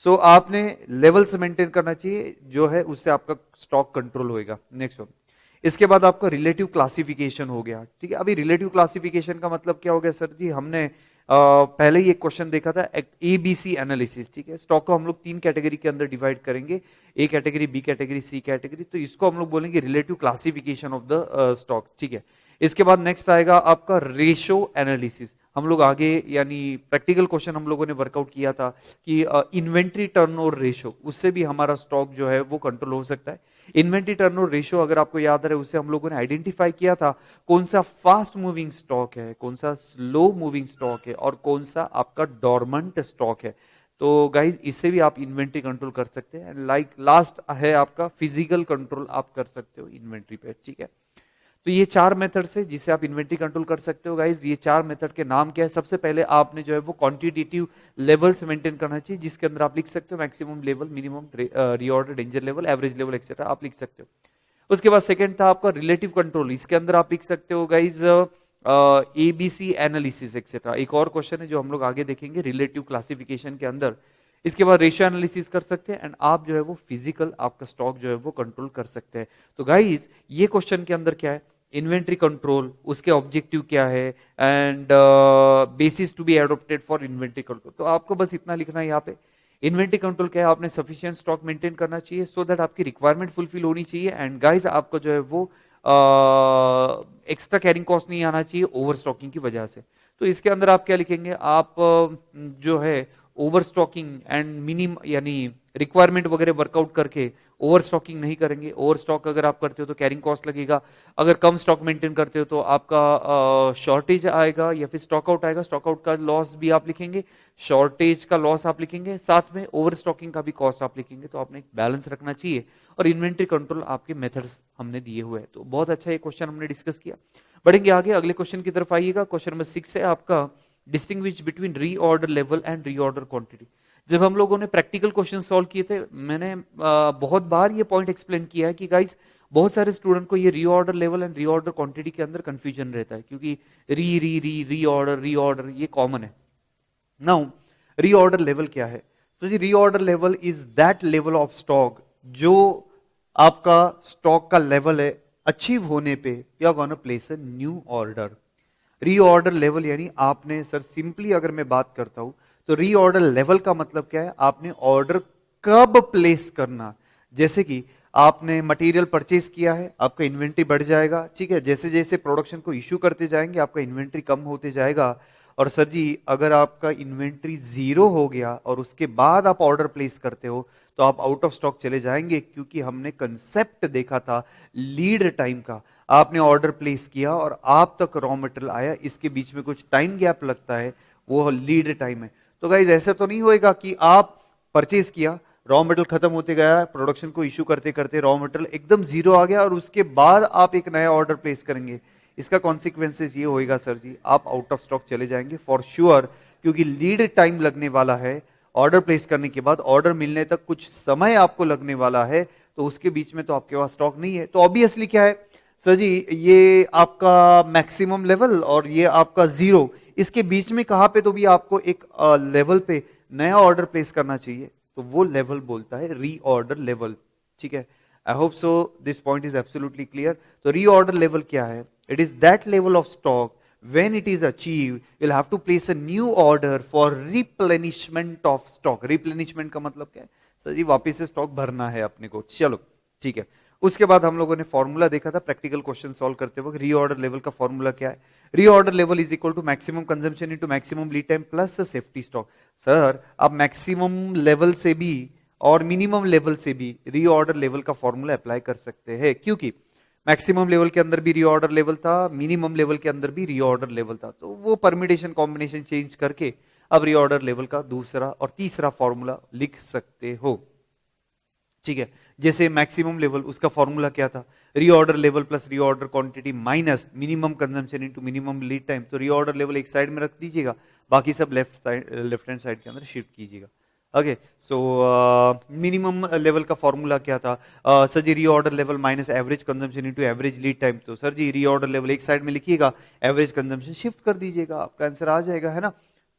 सो आपने लेवल्स मेंटेन करना चाहिए, जो है उससे आपका स्टॉक कंट्रोल होएगा। नेक्स्ट वन, इसके बाद आपका रिलेटिव क्लासिफिकेशन हो गया, ठीक है। अभी रिलेटिव क्लासिफिकेशन का मतलब क्या हो गया सर जी, हमने पहले ही एक क्वेश्चन देखा था ABC एनालिसिस, ठीक है। स्टॉक को हम लोग 3 कैटेगरी के अंदर डिवाइड करेंगे, A category, B category, C category, तो इसको हम लोग बोलेंगे relative classification of the stock, ठीक है। इसके बाद नेक्स्ट आएगा आपका रेशो एनालिसिस। हम लोग आगे यानी प्रैक्टिकल क्वेश्चन हम लोगों ने वर्कआउट किया था कि इन्वेंट्री टर्नओवर रेशो, उससे भी हमारा स्टॉक जो है वो कंट्रोल हो सकता है। इन्वेंट्री टर्नओवर रेशो अगर आपको याद रहे, उससे हम लोगों ने आइडेंटिफाई किया था कौन सा फास्ट मूविंग स्टॉक है, कौन सा स्लो मूविंग स्टॉक है, और कौन सा आपका डॉर्मेंट स्टॉक है। तो गाइज इससे भी आप इन्वेंट्री कंट्रोल कर सकते हैं। लाइक लास्ट है आपका फिजिकल कंट्रोल, आप कर सकते हो इन्वेंट्री पे, ठीक है। तो ये 4 मेथड से जिससे आप इन्वेंट्री कंट्रोल कर सकते हो गाइज। ये 4 मेथड के नाम क्या है, सबसे पहले आपने जो है वो क्वांटिटेटिव लेवल्स मेंटेन करना चाहिए, जिसके अंदर आप लिख सकते हो maximum level, minimum, reorder, danger level, average level, etcetera आप लिख सकते हो। उसके बाद सेकंड था आपका रिलेटिव कंट्रोल, इसके अंदर आप लिख सकते हो गाइज एबीसी एनालिसिस एक्सेट्रा। एक और क्वेश्चन है जो हम लोग आगे देखेंगे रिलेटिव क्लासिफिकेशन के अंदर। इसके बाद रेशियो एनालिसिस कर सकते हैं एंड आप जो है वो फिजिकल आपका स्टॉक जो है वो कंट्रोल कर सकते हैं। तो गाइज ये क्वेश्चन के अंदर क्या है, इन्वेंट्री कंट्रोल, उसके ऑब्जेक्टिव क्या है and basis to be adopted for inventory control. तो आपको बस इतना लिखना है यहाँ पे, इन्वेंट्री कंट्रोल क्या है, आपने सफिशिएंट स्टॉक मेंटेन करना चाहिए सो दैट आपकी रिक्वायरमेंट फुलफिल होनी चाहिए एंड गाइज आपको जो है वो एक्स्ट्रा कैरिंग कॉस्ट नहीं आना चाहिए ओवर स्टॉकिंग की वजह से। तो इसके अंदर आप क्या लिखेंगे, आप जो है ओवर स्टॉकिंग एंड मिनिम यानी रिक्वायरमेंट वगैरह वर्कआउट करके ओवर स्टॉकिंग नहीं करेंगे। ओवर स्टॉक अगर आप करते हो तो कैरिंग कॉस्ट लगेगा, अगर कम स्टॉक मेंटेन करते हो तो आपका शॉर्टेज आएगा या फिर स्टॉक आउट आएगा, स्टॉक आउट का लॉस भी आप लिखेंगे, शॉर्टेज का लॉस आप लिखेंगे, साथ में ओवर स्टॉकिंग का भी कॉस्ट आप लिखेंगे। तो आपने एक बैलेंस रखना चाहिए और इन्वेंट्री कंट्रोल आपके मेथड्स हमने दिए हुए हैं। तो बहुत अच्छा ये क्वेश्चन हमने डिस्कस किया। बढ़ेंगे आगे, अगले क्वेश्चन की तरफ आइएगा। क्वेश्चन नंबर 6 है आपका distinguish between reorder level and reorder quantity. जब हम लोगों ने प्रैक्टिकल क्वेश्चन सॉल्व किए थे, मैंने बहुत बार ये पॉइंट एक्सप्लेन किया है कि गाइस बहुत सारे स्टूडेंट को ये reorder level and reorder quantity के अंदर कंफ्यूजन रहता है, क्योंकि रीऑर्डर ये कॉमन है। नाउ रीऑर्डर लेवल क्या है? सो जी reorder level is that level of stock जो आपका स्टॉक का लेवल है अचीव होने पे you are gonna place a new order. Reorder level यानी आपने, सर सिंपली अगर मैं बात करता हूं तो रीऑर्डर लेवल का मतलब क्या है, आपने ऑर्डर कब प्लेस करना। जैसे कि आपने मटेरियल परचेज किया है, आपका इन्वेंट्री बढ़ जाएगा, ठीक है, जैसे जैसे प्रोडक्शन को इश्यू करते जाएंगे आपका इन्वेंट्री कम होते जाएगा। और सर जी अगर आपका इन्वेंट्री जीरो हो गया और उसके बाद आप ऑर्डर प्लेस करते हो तो आप आउट ऑफ स्टॉक चले जाएंगे, क्योंकि हमने कंसेप्ट देखा था लीड टाइम का। आपने ऑर्डर प्लेस किया और आप तक रॉ मटेरियल आया, इसके बीच में कुछ टाइम गैप लगता है, वो लीड टाइम है। तो गाइज ऐसा तो नहीं होएगा कि आप परचेज किया, रॉ मटेरियल खत्म होते गया, प्रोडक्शन को इश्यू करते करते रॉ मटेरियल एकदम जीरो आ गया और उसके बाद आप एक नया ऑर्डर प्लेस करेंगे। इसका कॉन्सिक्वेंसेज ये होएगा सर जी, आप आउट ऑफ स्टॉक चले जाएंगे फॉर श्योर, क्योंकि लीड टाइम लगने वाला है। ऑर्डर प्लेस करने के बाद ऑर्डर मिलने तक कुछ समय आपको लगने वाला है, तो उसके बीच में तो आपके पास स्टॉक नहीं है। तो ऑब्वियसली क्या है सर जी, ये आपका मैक्सिमम लेवल और ये आपका जीरो, इसके बीच में कहां पे तो भी आपको एक लेवल पे नया ऑर्डर प्लेस करना चाहिए, तो वो लेवल बोलता है रीऑर्डर लेवल। ठीक है, आई hope so this point is absolutely clear. तो रीऑर्डर लेवल क्या है? It is that level of stock when it is achieved you'll have to place a new order for replenishment of stock। replenishment का मतलब क्या है sir जी? वापिस से stock भरना है अपने को। चलो ठीक है, उसके बाद हम लोगों ने फॉर्मूला देखा था प्रैक्टिकल क्वेश्चन सॉल्व करते वक्त। रीऑर्डर लेवल का फॉर्मूला क्या है? Reorder level is equal to maximum consumption into maximum lead time plus safety stock. Sir आप मैक्सिमम लेवल से भी और मिनिमम लेवल से भी रीऑर्डर लेवल का फॉर्मूला अप्लाई कर सकते हैं, क्योंकि मैक्सिमम लेवल के अंदर भी रीऑर्डर लेवल था, मिनिमम लेवल के अंदर भी रीऑर्डर लेवल था, तो वो परमिटेशन कॉम्बिनेशन चेंज करके अब रीऑर्डर लेवल का दूसरा और तीसरा फॉर्मूला लिख सकते हो। ठीक है, जैसे मैक्सिमम लेवल उसका फॉर्मूला क्या था? Reorder level plus reorder quantity minus minimum consumption into minimum lead time. तो रीऑर्डर लेवल एक साइड में रख दीजिएगा, बाकी सब लेफ्ट हैंड साइड के अंदर शिफ्ट कीजिएगा। ओके, सो मिनिमम लेवल का फॉर्मूला क्या था? Sir ji reorder level minus average consumption into average lead time. तो सर जी रीऑर्डर लेवल एक साइड में लिखिएगा, एवरेज कंजम्पशन शिफ्ट कर दीजिएगा, आपका आंसर आ जाएगा, है ना।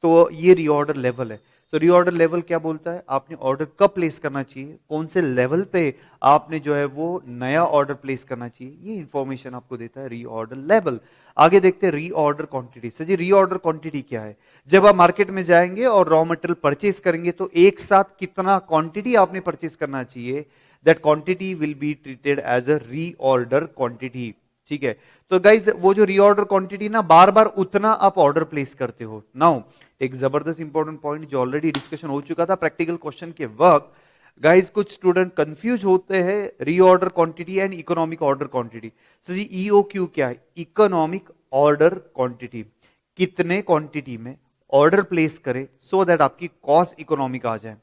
तो ये रीऑर्डर लेवल है। तो रीऑर्डर लेवल क्या बोलता है? आपने ऑर्डर कब प्लेस करना चाहिए, कौन से लेवल पे आपने जो है वो नया ऑर्डर प्लेस करना चाहिए, ये इंफॉर्मेशन आपको देता है रीऑर्डर लेवल। आगे देखते हैं reorder quantity. Sir ji reorder quantity क्या है? जब आप मार्केट में जाएंगे और रॉ मटेरियल परचेस करेंगे तो एक साथ कितना क्वांटिटी आपने परचेस करना चाहिए, that quantity will be treated as a reorder quantity. ठीक है, तो गाइज वो जो रीऑर्डर क्वांटिटी ना, बार बार उतना आप ऑर्डर प्लेस करते हो। नाउ एक जबरदस्त इंपॉर्टेंट पॉइंट जो ऑलरेडी डिस्कशन हो चुका था प्रैक्टिकल क्वेश्चन के वक्त, गाइज कुछ स्टूडेंट कंफ्यूज होते हैं reorder quantity and economic order quantity. So ji EOQ क्या है? इकोनॉमिक ऑर्डर क्वांटिटी, कितने क्वांटिटी में ऑर्डर प्लेस करे सो दैट आपकी कॉस्ट इकोनॉमिक आ जाए,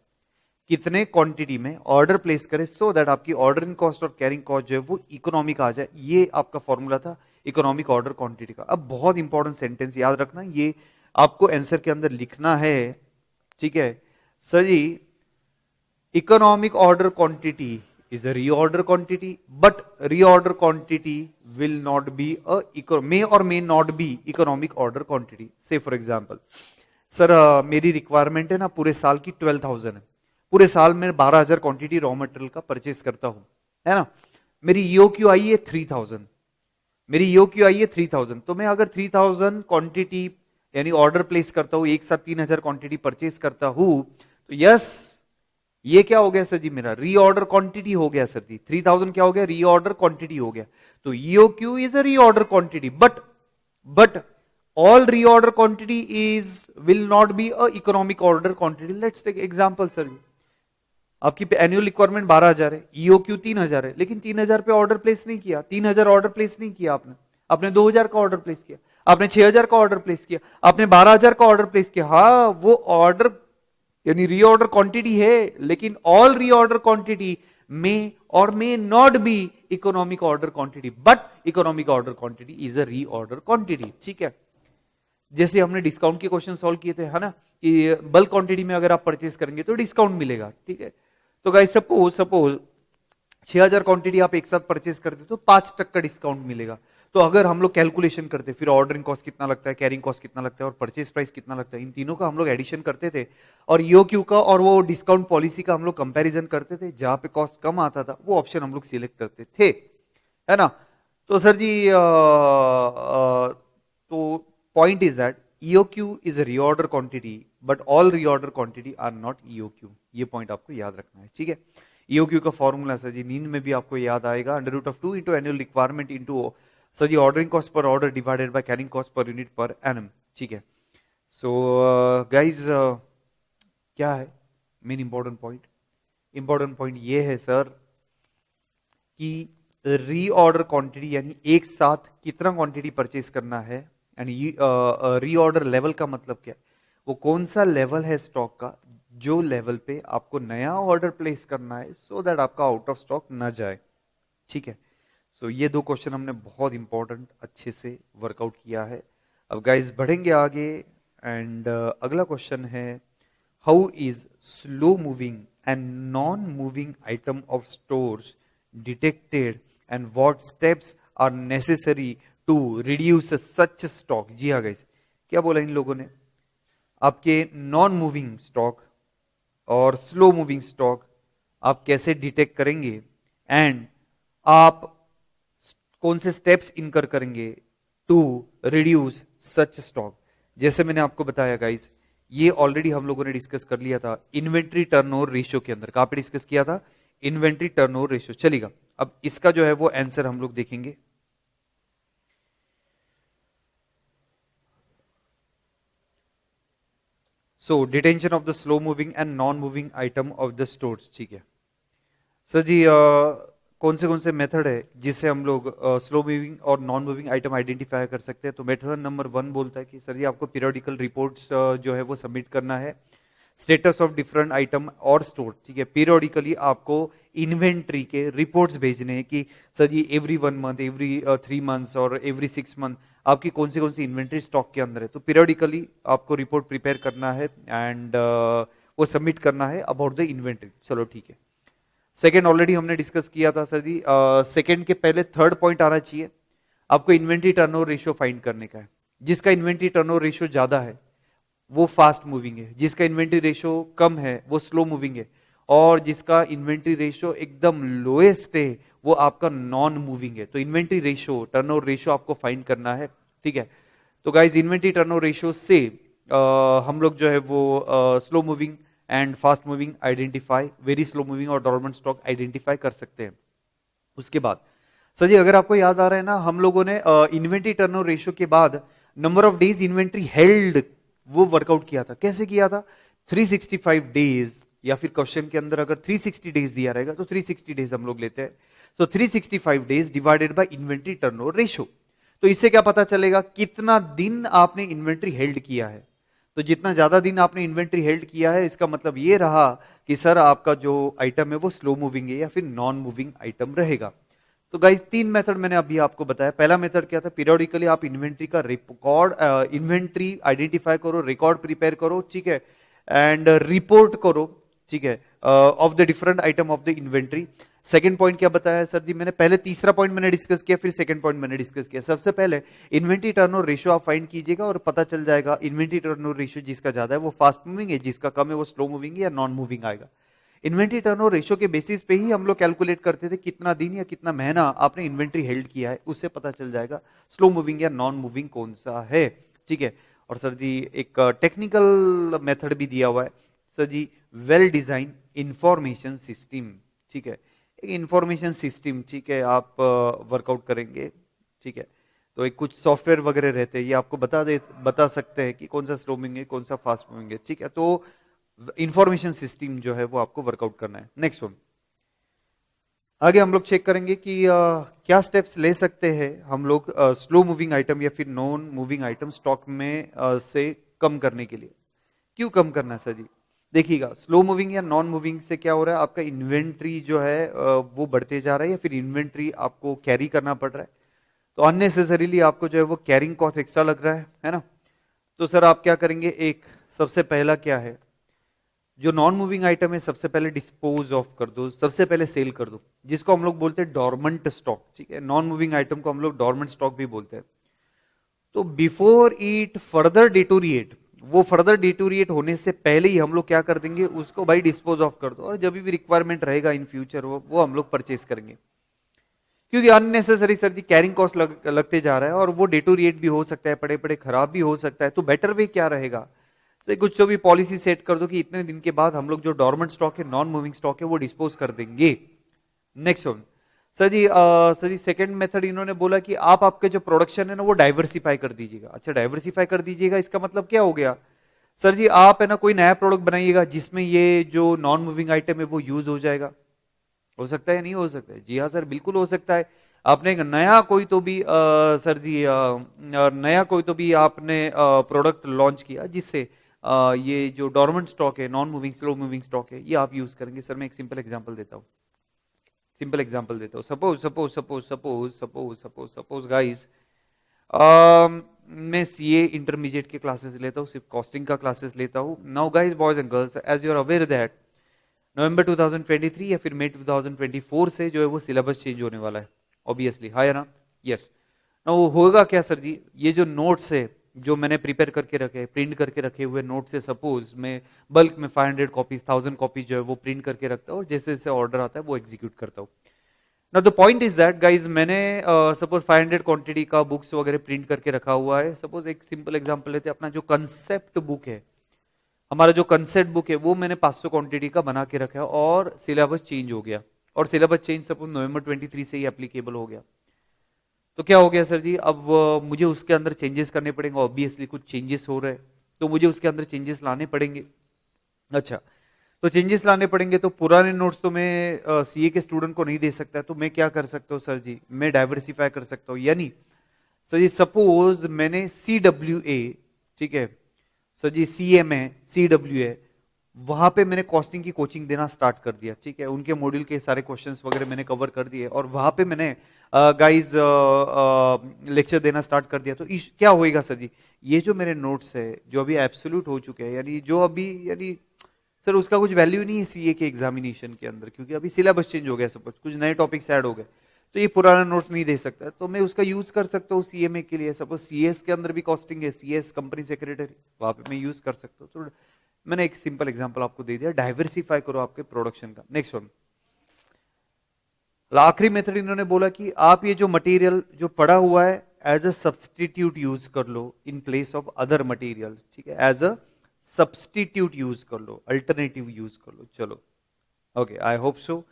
कितने क्वांटिटी में ऑर्डर प्लेस करे सो दैट आपकी ऑर्डरिंग कॉस्ट और कैरिंग कॉस्ट जो है वो इकोनॉमिक आ जाए, ये आपका फॉर्मूला था इकोनॉमिक ऑर्डर क्वांटिटी का। अब बहुत इंपॉर्टेंट सेंटेंस याद रखना, ये आपको आंसर के अंदर लिखना है। ठीक है sir ji, economic order quantity is a reorder quantity, but reorder quantity will not be may or may not be economic order quantity. Say for example, sir मेरी रिक्वायरमेंट है ना पूरे साल की 12,000 है, पूरे साल में 12,000 क्वांटिटी रॉ मटेरियल का परचेस करता हूं, है ना। मेरी ईओक्यू आई है 3,000, मेरी ईओक्यू आई है 3,000, तो मैं अगर 3,000 क्वांटिटी यानी ऑर्डर प्लेस करता हूं, एक साथ 3,000 क्वांटिटी परचेस करता हूं, तो यस ये क्या हो गया सर जी, मेरा रीऑर्डर क्वांटिटी हो गया सर जी। 3,000 क्या हो गया, रीऑर्डर क्वांटिटी हो गया। तो EOQ is a reorder quantity, but all reorder quantity is will not be a economic order quantity. Let's take example sir, आपकी एनुअल रिक्वायरमेंट 12,000 है, ईओक्यू 3,000 है, लेकिन 3,000 पे ऑर्डर प्लेस नहीं किया, 3,000 ऑर्डर प्लेस नहीं किया आपने, आपने 2,000 का ऑर्डर प्लेस किया, आपने 6,000 का ऑर्डर प्लेस किया, आपने 12,000 का ऑर्डर प्लेस किया। हाँ वो ऑर्डर यानी रीऑर्डर क्वांटिटी है, लेकिन ऑल रीऑर्डर क्वांटिटी में और may not be economic order quantity, but economic order quantity is a reorder quantity. ठीक है, जैसे हमने डिस्काउंट के क्वेश्चन सॉल्व किए थे, है ना, कि बल्क क्वांटिटी में अगर आप परचेस करेंगे तो डिस्काउंट मिलेगा। ठीक है, तो गाइस सपोज 6,000 क्वांटिटी आप एक साथ परचेस करते तो 5% डिस्काउंट मिलेगा। तो अगर हम लोग कैलकुलेशन करते, फिर ऑर्डरिंग कॉस्ट कितना लगता है, कैरिंग कॉस्ट कितना लगता है और परचेस प्राइस कितना लगता है, इन तीनों का हम लोग एडिशन करते थे और ईओक्यू का और वो डिस्काउंट पॉलिसी का हम लोग कंपैरिजन करते थे, जहां पे कॉस्ट कम आता था वो ऑप्शन हम लोग सिलेक्ट करते थे, है ना। तो सर जी तो point is that EOQ is a reorder quantity, but all reorder quantity are not EOQ. ये पॉइंट आपको याद रखना है। ठीक है, EOQ का फॉर्मूला सर जी नींद में भी आपको याद आएगा, under root of 2 into annual requirement into sir ji ordering cost per order divided by carrying cost per unit per annum. ठीक है, सो गाइज क्या है main important point, important point ये है सर कि रीऑर्डर क्वांटिटी यानी एक साथ कितना क्वांटिटी परचेस करना है, एंड रीऑर्डर लेवल का मतलब क्या है, वो कौन सा लेवल है स्टॉक का जो लेवल पे आपको नया ऑर्डर प्लेस करना है सो दैट आपका आउट ऑफ स्टॉक ना जाए। ठीक है, सो ये दो क्वेश्चन हमने बहुत इंपॉर्टेंट अच्छे से वर्कआउट किया है। अब गाइस बढ़ेंगे आगे एंड अगला क्वेश्चन है, how is slow moving and non moving item of stores detected and what steps are necessary to reduce such stock. जी हाँ गाइस, क्या बोला इन लोगों ने, आपके नॉन मूविंग स्टॉक और स्लो मूविंग स्टॉक आप कैसे डिटेक्ट करेंगे एंड आप कौन से स्टेप्स इनकर करेंगे टू रिड्यूस सच स्टॉक। जैसे मैंने आपको बताया गाइस, ये ऑलरेडी हम लोगों ने डिस्कस कर लिया था इन्वेंट्री टर्नओवर रेशियो के अंदर। कहां पे डिस्कस किया था, इन्वेंट्री टर्नओवर रेशियो। चलेगा, अब इसका जो है वो आंसर हम लोग देखेंगे। So detention of the slow moving and non moving item of the stores. ठीक है सर जी, कौन से मेथड है जिससे हम लोग स्लो मूविंग और नॉन मूविंग आइटम आइडेंटिफाई कर सकते हैं। तो मेथड नंबर 1 बोलता है कि सर जी आपको पीरियोडिकल रिपोर्ट्स जो है वो सबमिट करना है, स्टेटस ऑफ डिफरेंट आइटम और स्टोर। ठीक है, पीरियोडिकली आपको इन्वेंट्री के रिपोर्ट्स भेजने हैं कि सर जी एवरी 1 मंथ, एवरी 3 मंथ्स और एवरी 6 मंथ आपकी कौन सी इन्वेंट्री स्टॉक के अंदर है। तो पीरियोडिकली आपको रिपोर्ट प्रिपेयर करना है एंड वो सबमिट करना है अबाउट द इन्वेंट्री। चलो ठीक है, सेकेंड ऑलरेडी हमने डिस्कस किया था सर जी, सेकेंड के पहले थर्ड पॉइंट आना चाहिए, आपको इन्वेंट्री टर्नओवर रेशियो फाइंड करने का है। जिसका इन्वेंट्री टर्नओवर रेशियो ज्यादा है वो फास्ट मूविंग है, जिसका इन्वेंट्री रेशियो कम है वो स्लो मूविंग है, और जिसका इन्वेंट्री रेशियो एकदम लोएस्ट है वो आपका नॉन मूविंग है। तो इन्वेंट्री रेशियो, टर्नओवर रेशियो आपको फाइंड करना है। ठीक है, तो गाइज इन्वेंट्री टर्नओवर रेशियो से हम लोग जो है वो slow moving and fast moving identify, very slow moving और डॉर्मेंट स्टॉक आइडेंटिफाई कर सकते हैं। उसके बाद सर जी अगर आपको याद आ रहा है ना, हम लोगों ने इन्वेंट्री टर्नओवर रेशियो के बाद number of days inventory held वो वर्कआउट किया था। कैसे किया था, 365 डेज, या फिर क्वेश्चन के अंदर अगर 360 डेज दिया रहेगा तो 360 डेज हम लोग लेते हैं। तो 365 days divided by inventory turnover ratio. तो इससे क्या पता चलेगा कितना दिन आपने इन्वेंट्री हेल्ड किया है। तो जितना ज्यादा दिन आपने इन्वेंट्री हेल्ड किया है इसका मतलब ये रहा कि सर आपका जो आइटम है वो स्लो मूविंग है या फिर नॉन मूविंग आइटम रहेगा। तो गाइस 3 मेथड मैंने अभी आपको बताया। पहला मेथड क्या था, पीरियोडिकली आप इन्वेंट्री का रिकॉर्ड, इन्वेंट्री आइडेंटिफाई करो, रिकॉर्ड प्रिपेयर करो, ठीक है, एंड रिपोर्ट करो, ठीक है, of the different item of the inventory. Second point क्या बताया सर जी? मैंने पहले तीसरा पॉइंट मैंने डिस्कस किया, फिर सेकंड पॉइंट मैंने डिस्कस किया। सबसे पहले इन्वेंट्री टर्नओवर रेशियो आप फाइंड कीजिएगा और पता चल जाएगा इन्वेंट्री टर्नओवर रेशियो जिसका ज्यादा है वो फास्ट मूविंग है, जिसका कम है वो स्लो मूविंग या नॉन मूविंग आएगा। इन्वेंट्री टर्नओवर रेशियो के बेसिस पे ही हम लोग कैलकुलेट करते थे कितना दिन या कितना महीना आपने इन्वेंट्री हेल्ड किया है, उससे पता चल जाएगा स्लो मूविंग या नॉन मूविंग कौन सा है। ठीक है। और सर जी एक टेक्निकल मेथड भी दिया हुआ है सर जी, वेल डिजाइन इंफॉर्मेशन सिस्टम। ठीक है, एक इंफॉर्मेशन सिस्टम, ठीक है, आप वर्कआउट करेंगे। ठीक है, तो एक कुछ सॉफ्टवेयर वगैरह रहते हैं, ये आपको बता सकते हैं कि कौन सा स्लो मूविंग है कौन सा फास्ट मूविंग है। ठीक है, तो इंफॉर्मेशन सिस्टम जो है वो आपको वर्कआउट करना है। नेक्स्ट वन, आगे हम लोग चेक करेंगे कि क्या स्टेप्स ले सकते हैं हम लोग स्लो मूविंग आइटम या फिर नॉन मूविंग आइटम स्टॉक में से कम करने के लिए। क्यों कम करना है सर जी? देखिएगा, स्लो मूविंग या नॉन मूविंग से क्या हो रहा है, आपका इन्वेंट्री जो है वो बढ़ते जा रहा है या फिर इन्वेंट्री आपको कैरी करना पड़ रहा है, तो अननेसेसरीली आपको जो है वो कैरिंग कॉस्ट एक्स्ट्रा लग रहा है ना। तो सर आप क्या करेंगे, एक सबसे पहला क्या है, जो नॉन मूविंग आइटम है सबसे पहले डिस्पोज ऑफ कर दो, सबसे पहले सेल कर दो, जिसको हम लोग बोलते हैं डॉर्मेंट स्टॉक। ठीक है, नॉन मूविंग आइटम को हम लोग डॉर्मेंट स्टॉक भी बोलते हैं। तो बिफोर इट फर्दर डिटोरिएट, वो फर्दर डिटोरिएट होने से पहले ही हम लोग क्या कर देंगे, उसको भाई डिस्पोज ऑफ कर दो, और जब भी रिक्वायरमेंट रहेगा इन फ्यूचर वो हम लोग परचेस करेंगे। क्योंकि अननेसेसरी सर जी कैरिंग कॉस्ट लगते जा रहा है और वो डिटोरिएट भी हो सकता है, पड़े पड़े खराब भी हो सकता है। तो बेटर वे क्या रहेगा, से कुछ तो भी पॉलिसी सेट कर दो कि इतने दिन के बाद हम लोग जो डॉर्मेंट स्टॉक है, नॉन मूविंग स्टॉक है, वो डिस्पोज कर देंगे। नेक्स्ट वन सर जी सेकंड मेथड इन्होंने बोला कि आप आपके जो प्रोडक्शन है ना वो डाइवर्सिफाई कर दीजिएगा। अच्छा, डाइवर्सिफाई कर दीजिएगा, इसका मतलब क्या हो गया सर जी? आप है ना कोई नया प्रोडक्ट बनाइएगा जिसमें ये जो नॉन मूविंग आइटम है वो यूज हो जाएगा। हो सकता है, नहीं हो सकता है? जी हाँ सर, बिल्कुल हो सकता है। आपने एक नया कोई तो भी सर जी नया कोई तो भी आपने प्रोडक्ट लॉन्च किया जिससे ये जो डॉर्मेंट स्टॉक है, non moving slow moving stock है, ये आप यूज करेंगे। सर मैं एक सिंपल एग्जांपल देता हूँ, सिंपल एग्जांपल देता हूँ। Suppose suppose suppose suppose suppose suppose suppose guys, मैं सीए इंटरमीडिएट के क्लासेस लेता हूँ, सिर्फ कॉस्टिंग का क्लासेस लेता हूँ। Now guys, boys and girls, as you are aware that November 2023 या फिर मई 2024 से जो है वो सिलेबस चेंज होने वाला है, ऑब्वियसली, है ना? यस। ना वो होगा क्या सर जी, ये जो नोट्स है जो मैंने प्रिपेयर करके रखे, प्रिंट करके रखे हुए नोट्स से, सपोज मैं बल्क में 500 कॉपीज 1000 कॉपीज जो है वो प्रिंट करके रखता हूँ और जैसे जैसे ऑर्डर आता है वो एग्जीक्यूट करता हूँ। ना the point is that guys, मैंने सपोज 500 क्वांटिटी का बुक्स वगैरह प्रिंट करके रखा हुआ है। सपोज एक सिंपल एग्जांपल लेते हैं, अपना जो कंसेप्ट बुक है, हमारा जो कंसेप्ट बुक है वो मैंने 500 क्वांटिटी का बना के रखा है और सिलेबस चेंज हो गया, और सिलेबस चेंज सपोज नवंबर 23 से ही एप्लीकेबल हो गया। तो क्या हो गया सर जी, अब मुझे उसके अंदर चेंजेस करने पड़ेंगे, ऑब्वियसली कुछ चेंजेस हो रहे हैं तो मुझे उसके अंदर चेंजेस लाने पड़ेंगे। अच्छा, तो चेंजेस लाने पड़ेंगे तो पुराने नोट्स तो मैं सीए के स्टूडेंट को नहीं दे सकता, तो मैं क्या कर सकता हूँ सर जी, मैं डाइवर्सिफाई कर सकता हूँ। यानी सर जी सपोज मैंने सी डब्ल्यू ए, ठीक है सर जी, सीएम है, सी डब्ल्यू है, वहां पे मैंने कॉस्टिंग की कोचिंग देना स्टार्ट कर दिया। ठीक है, उनके मॉड्यूल के सारे क्वेश्चंस वगैरह मैंने कवर कर दिए और वहां पे मैंने गाइस लेक्चर देना स्टार्ट कर दिया। तो क्या होएगा सर जी, ये जो मेरे नोट्स है जो अभी एब्सोल्यूट हो चुके हैं, यानी जो अभी यानी सर उसका कुछ वैल्यू नहीं है सीए के एग्जामिनेशन के अंदर, क्योंकि अभी सिलेबस चेंज हो गया, सब कुछ नए टॉपिक्स ऐड हो गए, तो ये पुराना नोट्स नहीं दे सकता, तो मैं उसका यूज कर सकता हूँ सीएमए के लिए। सपोज सीएस के अंदर भी कॉस्टिंग है, सीएस कंपनी सेक्रेटरी, वहां पे मैं यूज कर सकता हूँ। तो मैंने एक सिंपल एग्जांपल आपको दे दिया, डाइवर्सिफाई करो आपके प्रोडक्शन का। नेक्स्ट वन, आखिरी मेथड इन्होंने बोला कि आप ये जो मटेरियल जो पड़ा हुआ है एज अ सब्सटीट्यूट यूज कर लो in place of other material. ठीक है, एज अ सब्सटीट्यूट यूज कर लो, अल्टरनेटिव यूज कर लो। चलो, okay, I hope so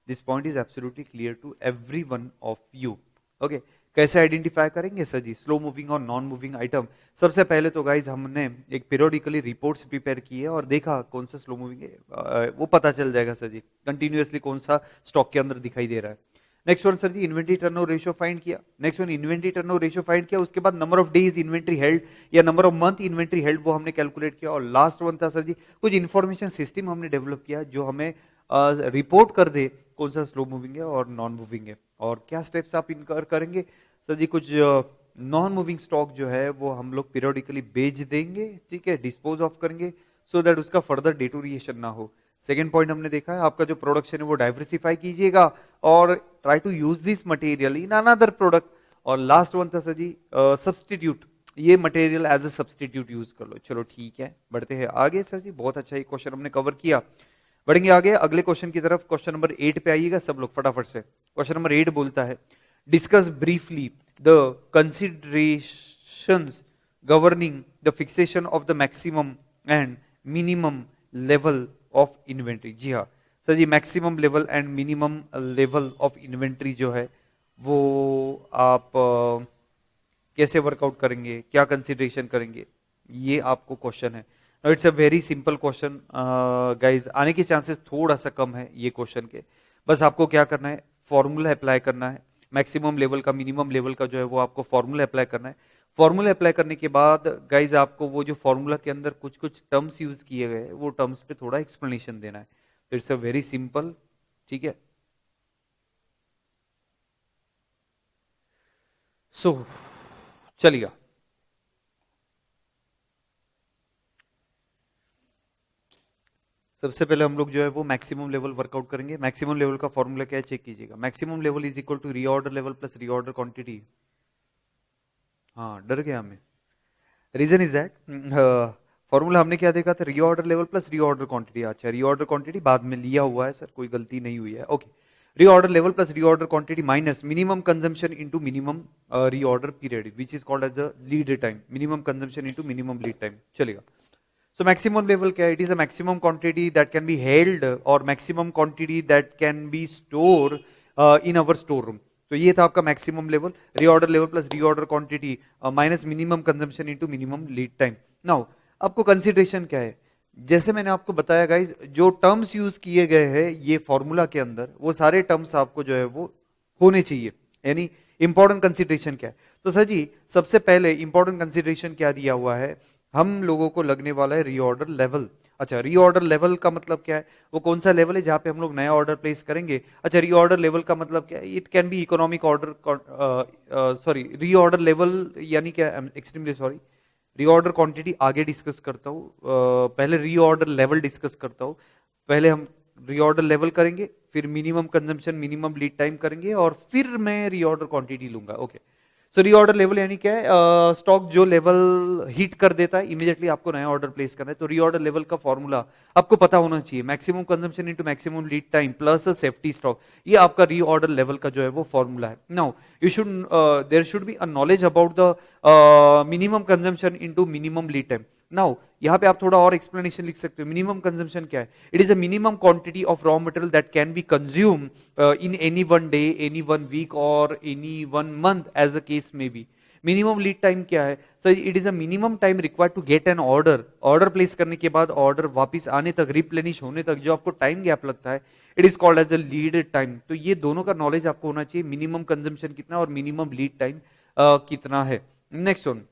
this point is absolutely clear to every one of you. Okay, कैसे आइडेंटिफाई करेंगे सर जी स्लो मूविंग और नॉन मूविंग आइटम? सबसे पहले तो गाइज हमने एक पीरियोडिकली रिपोर्ट्स प्रिपेयर की है और देखा कौन सा स्लो मूविंग है, वो पता चल जाएगा सर जी कंटिन्यूअसली कौन सा स्टॉक के अंदर दिखाई दे रहा है। Next one sir ji, inventory turnover ratio find किया। Next one, inventory turnover ratio find किया, उसके बाद number of days inventory held या number of month inventory held वो हमने कैलकुलेट किया, और लास्ट वन था सर जी कुछ इन्फॉर्मेशन सिस्टम हमने डेवलप किया जो हमें रिपोर्ट कर दे कौन सा स्लो मूविंग है और नॉन मूविंग है, और क्या स्टेप्स आप इनकर करेंगे सर जी। कुछ नॉन मूविंग स्टॉक जो है वो हम लोग पीरियोडिकली बेच देंगे, ठीक है, डिस्पोज ऑफ करेंगे, सो दैट उसका फर्दर डिटोरिएशन ना हो। सेकेंड पॉइंट हमने देखा है आपका जो प्रोडक्शन है वो डाइवर्सिफाई कीजिएगा और try to use this material in another product. और लास्ट वन था सर जी सब्सटीट्यूट, ये material as a substitute use कर लो। चलो ठीक है, बढ़ते हैं आगे सर जी, बहुत अच्छा ये क्वेश्चन हमने कवर किया। बढ़ेंगे आगे अगले क्वेश्चन की तरफ। क्वेश्चन नंबर 8 पे आइएगा सब लोग फटाफट से। क्वेश्चन नंबर 8 बोलता है discuss briefly the considerations governing the fixation of the maximum and minimum level of inventory. जी हाँ sir ji, maximum level and minimum level of inventory जो है वो आप कैसे वर्कआउट करेंगे, क्या कंसिडरेशन करेंगे, ये आपको क्वेश्चन है। It's a very simple question guys, आने के चांसेस थोड़ा सा कम है ये क्वेश्चन के। बस आपको क्या करना है, फॉर्मूला अप्लाई करना है। मैक्सिमम लेवल का मिनिमम लेवल का जो है वो आपको फॉर्मूला अप्लाई करना है। फॉर्मूला अप्लाई करने के बाद गाइज आपको वो जो फॉर्मूला के अंदर कुछ कुछ टर्म्स यूज किए गए वो टर्म्स पे थोड़ा एक्सप्लेनेशन देना है। इट्स अ वेरी सिंपल, ठीक है। सो चलिएगा, सबसे पहले हम लोग जो है वो मैक्सिमम लेवल वर्कआउट करेंगे। मैक्सिमम लेवल का फॉर्मूला क्या है चेक कीजिएगा, maximum level is equal to reorder level plus reorder quantity. हाँ डर गया मैं, रीजन इज दैट फॉर्मूला हमने क्या देखा था, reorder level plus reorder quantity. अच्छा रीऑर्डर क्वांटिटी बाद में लिया हुआ है सर, कोई गलती नहीं हुई है, okay. Reorder level plus reorder quantity minus minimum consumption into minimum reorder period which is called as a lead time, minimum consumption into minimum lead time, चलेगा। So maximum level क्या है? It is a maximum quantity that can be held or maximum quantity that can be stored in our storeroom. तो ये था आपका maximum level, reorder level plus reorder quantity minus minimum consumption into minimum lead time. Now आपको consideration क्या है, जैसे मैंने आपको बताया गाइज, जो टर्म्स यूज किए गए हैं ये फॉर्मूला के अंदर वो सारे टर्म्स आपको जो है वो होने चाहिए। यानी इंपॉर्टेंट कंसीडरेशन क्या है, तो सर जी सबसे पहले इंपॉर्टेंट कंसीडरेशन क्या दिया हुआ है, हम लोगों को लगने वाला है रीऑर्डर लेवल। अच्छा रीऑर्डर लेवल का मतलब क्या है, वो कौन सा लेवल है जहां पे हम लोग नया ऑर्डर प्लेस करेंगे। अच्छा रीऑर्डर लेवल का मतलब क्या है, it can be economic order, sorry reorder level यानी क्या, एक्सट्रीमली सॉरी, रीऑर्डर क्वांटिटी आगे डिस्कस करता हूँ, पहले रीऑर्डर लेवल डिस्कस करता हूँ। पहले हम रीऑर्डर लेवल करेंगे, फिर minimum consumption minimum lead time करेंगे और फिर मैं रीऑर्डर क्वांटिटी लूंगा, ओके। सो रीऑर्डर लेवल यानी क्या है, स्टॉक जो लेवल हिट कर देता है इमीडिएटली आपको नया ऑर्डर प्लेस करना है। तो रीऑर्डर लेवल का फॉर्मूला आपको पता होना चाहिए, maximum consumption into maximum lead time plus safety stock, ये आपका रीऑर्डर लेवल का जो है वो फॉर्मूला है। Now you should, there should be a knowledge about the minimum consumption into minimum lead time. Now यहां पे आप थोड़ा और एक्सप्लेनेशन लिख सकते हो, मिनिमम कंजम्पशन क्या है, it is a minimum quantity of raw material that can be consume in any one day, any one week और any one month as the case में बी। मिनिमम लीड टाइम क्या है sir, it is a minimum time required to get an order, order place करने के बाद order वापस आने तक, रिप्लेनिश होने तक जो आपको टाइम गैप लगता है, it is called as a lead time. तो ये दोनों का नॉलेज आपको होना चाहिए, मिनिमम कंजम्पशन कितना और मिनिमम लीड टाइम कितना है। नेक्स्ट वन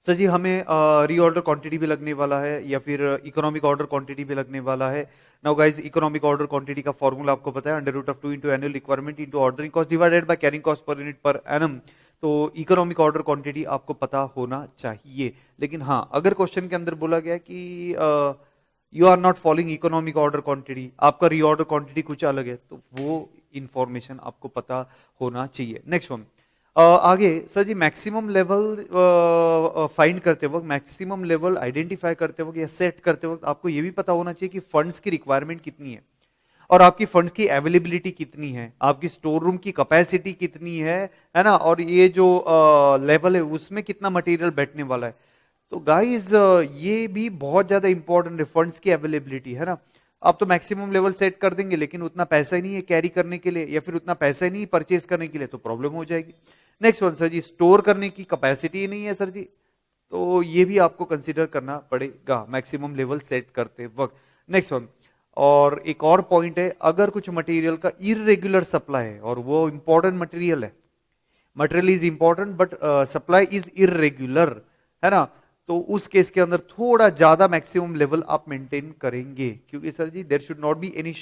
सर जी, हमें रीऑर्डर क्वांटिटी भी लगने वाला है या फिर इकोनॉमिक ऑर्डर क्वांटिटी भी लगने वाला है। Now guys economic order quantity का फॉर्मूला आपको पता है, under root of 2 into annual requirement into ordering cost divided by carrying cost per unit per annum. तो इकोनॉमिक ऑर्डर क्वांटिटी आपको पता होना चाहिए। लेकिन हाँ अगर क्वेश्चन के अंदर बोला गया कि you are not following economic order quantity, आपका रीऑर्डर क्वांटिटी कुछ अलग है, तो वो इंफॉर्मेशन आपको पता होना चाहिए। नेक्स्ट वन आगे sir ji, maximum level find करते वक्त, मैक्सिमम लेवल आइडेंटिफाई करते वक्त या सेट करते वक्त आपको यह भी पता होना चाहिए कि फंड्स की रिक्वायरमेंट कितनी है और आपकी फंड्स की अवेलेबिलिटी कितनी है, आपकी स्टोर रूम की कैपेसिटी कितनी है ना, और ये जो लेवल है उसमें कितना मटेरियल बैठने वाला है। तो गाइस ये भी बहुत ज्यादा इंपॉर्टेंट है, फंड्स की अवेलेबिलिटी, है ना। आप तो मैक्सिमम लेवल सेट कर देंगे लेकिन उतना पैसा ही नहीं है कैरी करने के लिए या फिर उतना पैसा ही नहीं परचेज करने के लिए, तो प्रॉब्लम हो जाएगी। नेक्स्ट वन सर जी, स्टोर करने की कैपेसिटी नहीं है सर जी, तो ये भी आपको कंसीडर करना पड़ेगा मैक्सिमम लेवल सेट करते वक्त। नेक्स्ट वन, और एक और पॉइंट है, अगर कुछ मटेरियल का इरेगुलर सप्लाई है और वो इंपॉर्टेंट मटेरियल है, material is important but supply is irregular, है ना, तो उस केस के अंदर थोड़ा ज्यादा मैक्सिमम लेवल आप मेंटेन करेंगे, क्योंकि sir ji there should not be any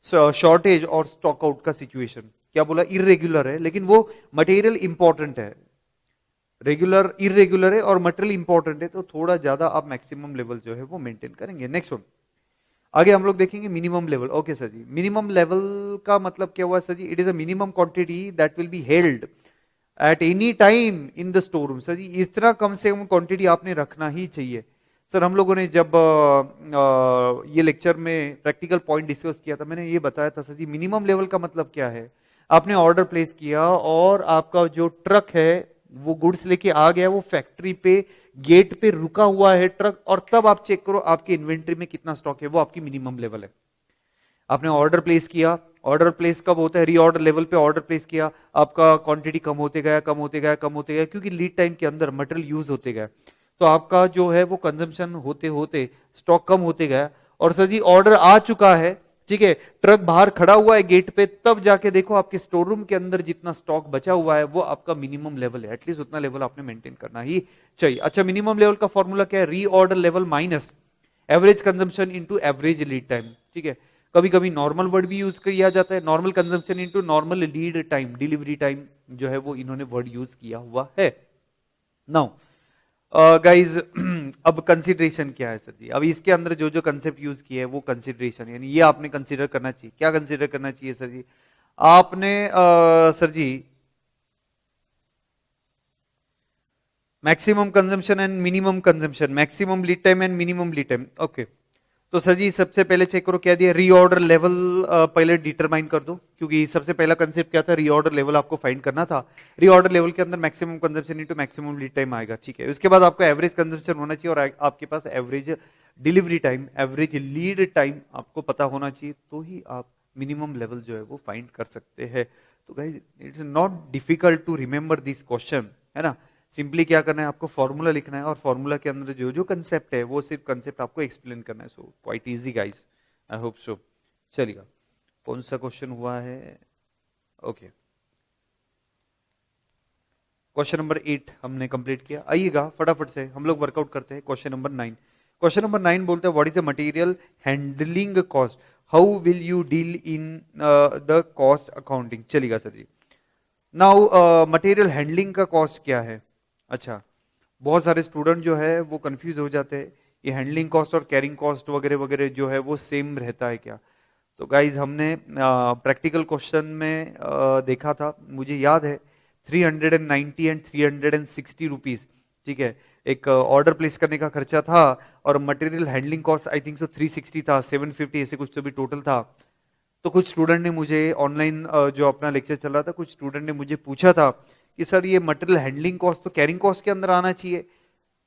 shortage और स्टॉक आउट का सिचुएशन। क्या बोला, इरेगुलर है लेकिन वो मटेरियल इंपॉर्टेंट है, रेगुलर इरेगुलर है और मटेरियल इंपॉर्टेंट है, तो थोड़ा ज्यादा आप मैक्सिमम लेवल जो है वो मेंटेन करेंगे। नेक्स्ट वन, आगे हम लोग देखेंगे minimum level. Okay sir ji, minimum level का मतलब क्या हुआ sir ji? It is a minimum quantity that will be held at any time in the store room. Sir ji इतना कम से कम क्वांटिटी आपने रखना ही चाहिए। सर हम लोगों ने जब ये लेक्चर में प्रैक्टिकल पॉइंट डिस्कस किया था, मैंने ये बताया था सर जी मिनिमम लेवल का मतलब क्या है। आपने ऑर्डर प्लेस किया और आपका जो ट्रक है वो गुड्स लेके आ गया, वो फैक्ट्री पे गेट पे रुका हुआ है ट्रक, और तब आप चेक करो आपके इन्वेंट्री में कितना स्टॉक है, वो आपकी मिनिमम लेवल है। आपने ऑर्डर प्लेस किया, ऑर्डर प्लेस कब होता है? रीऑर्डर लेवल पे ऑर्डर प्लेस किया, आपका क्वांटिटी कम होते गया, कम होते गया, कम होते गया, क्योंकि लीड टाइम के अंदर मटेरियल यूज होते गया, तो आपका जो है वो कंजम्पशन होते होते स्टॉक कम होते गया। और सर जी ऑर्डर आ चुका है, ठीक है, ट्रक बाहर खड़ा हुआ है गेट पे, तब जाके देखो आपके स्टोर रूम के अंदर जितना स्टॉक बचा हुआ है वो आपका मिनिमम लेवल है। एटलीस्ट उतना लेवल आपने मेंटेन करना ही चाहिए। अच्छा, मिनिमम लेवल का फॉर्मूला क्या है? Reorder level minus average consumption into average lead time. ठीक है, कभी कभी नॉर्मल वर्ड भी यूज किया जाता है, normal consumption into normal lead time, delivery time जो है वो इन्होंने वर्ड यूज किया हुआ है। नाउ गाइज अब कंसिडरेशन क्या है सर जी? अब इसके अंदर जो जो कंसेप्ट यूज किया है वो कंसिडरेशन, यानी ये आपने कंसिडर करना चाहिए। क्या कंसिडर करना चाहिए सर जी? आपने sir ji maximum consumption and minimum consumption, maximum lead time and minimum lead time. Okay, तो सर जी सबसे पहले चेक करो क्या दिया, रीऑर्डर लेवल पहले डिटरमाइन कर दो, क्योंकि सबसे पहला कंसेप्ट क्या था? रीऑर्डर लेवल आपको फाइंड करना था। रीऑर्डर लेवल के अंदर maximum consumption into maximum lead time आएगा, ठीक है। उसके बाद आपको एवरेज कंजम्पशन होना चाहिए और आपके पास average delivery time, average lead time आपको पता होना चाहिए, तो ही आप मिनिमम लेवल जो है वो फाइंड कर सकते हैं। तो guys it's not difficult to remember this question, है ना। सिंपली क्या करना है, आपको फॉर्मूला लिखना है और फॉर्मूला के अंदर जो जो कंसेप्ट है वो सिर्फ कंसेप्ट आपको एक्सप्लेन करना है। So quite easy guys, I hope so. चलिएगा, कौन सा क्वेश्चन हुआ है? ओके, क्वेश्चन नंबर 8 हमने कंप्लीट किया। आइएगा फटाफट से हम लोग वर्कआउट करते हैं क्वेश्चन नंबर 9। क्वेश्चन नंबर 9 बोलते हैं what is the material handling cost, how will you deal in the cost accounting. चलिएगा सर जी, नाउ मटेरियल हैंडलिंग का कॉस्ट क्या है? अच्छा, बहुत सारे स्टूडेंट जो है वो कंफ्यूज हो जाते हैं, ये हैंडलिंग कॉस्ट और कैरिंग कॉस्ट वगैरह वगैरह जो है वो सेम रहता है क्या? तो गाइज हमने प्रैक्टिकल क्वेश्चन में देखा था, मुझे याद है 390 एंड 360 रुपीज, ठीक है, एक ऑर्डर प्लेस करने का खर्चा था, और material handling cost I think so 360 था, 750 ऐसे कुछ तो भी टोटल था। तो कुछ स्टूडेंट ने मुझे ऑनलाइन जो अपना लेक्चर चल रहा था, कुछ स्टूडेंट ने मुझे पूछा था कि सर ये मटेरियल हैंडलिंग कॉस्ट तो कैरिंग कॉस्ट के अंदर आना चाहिए,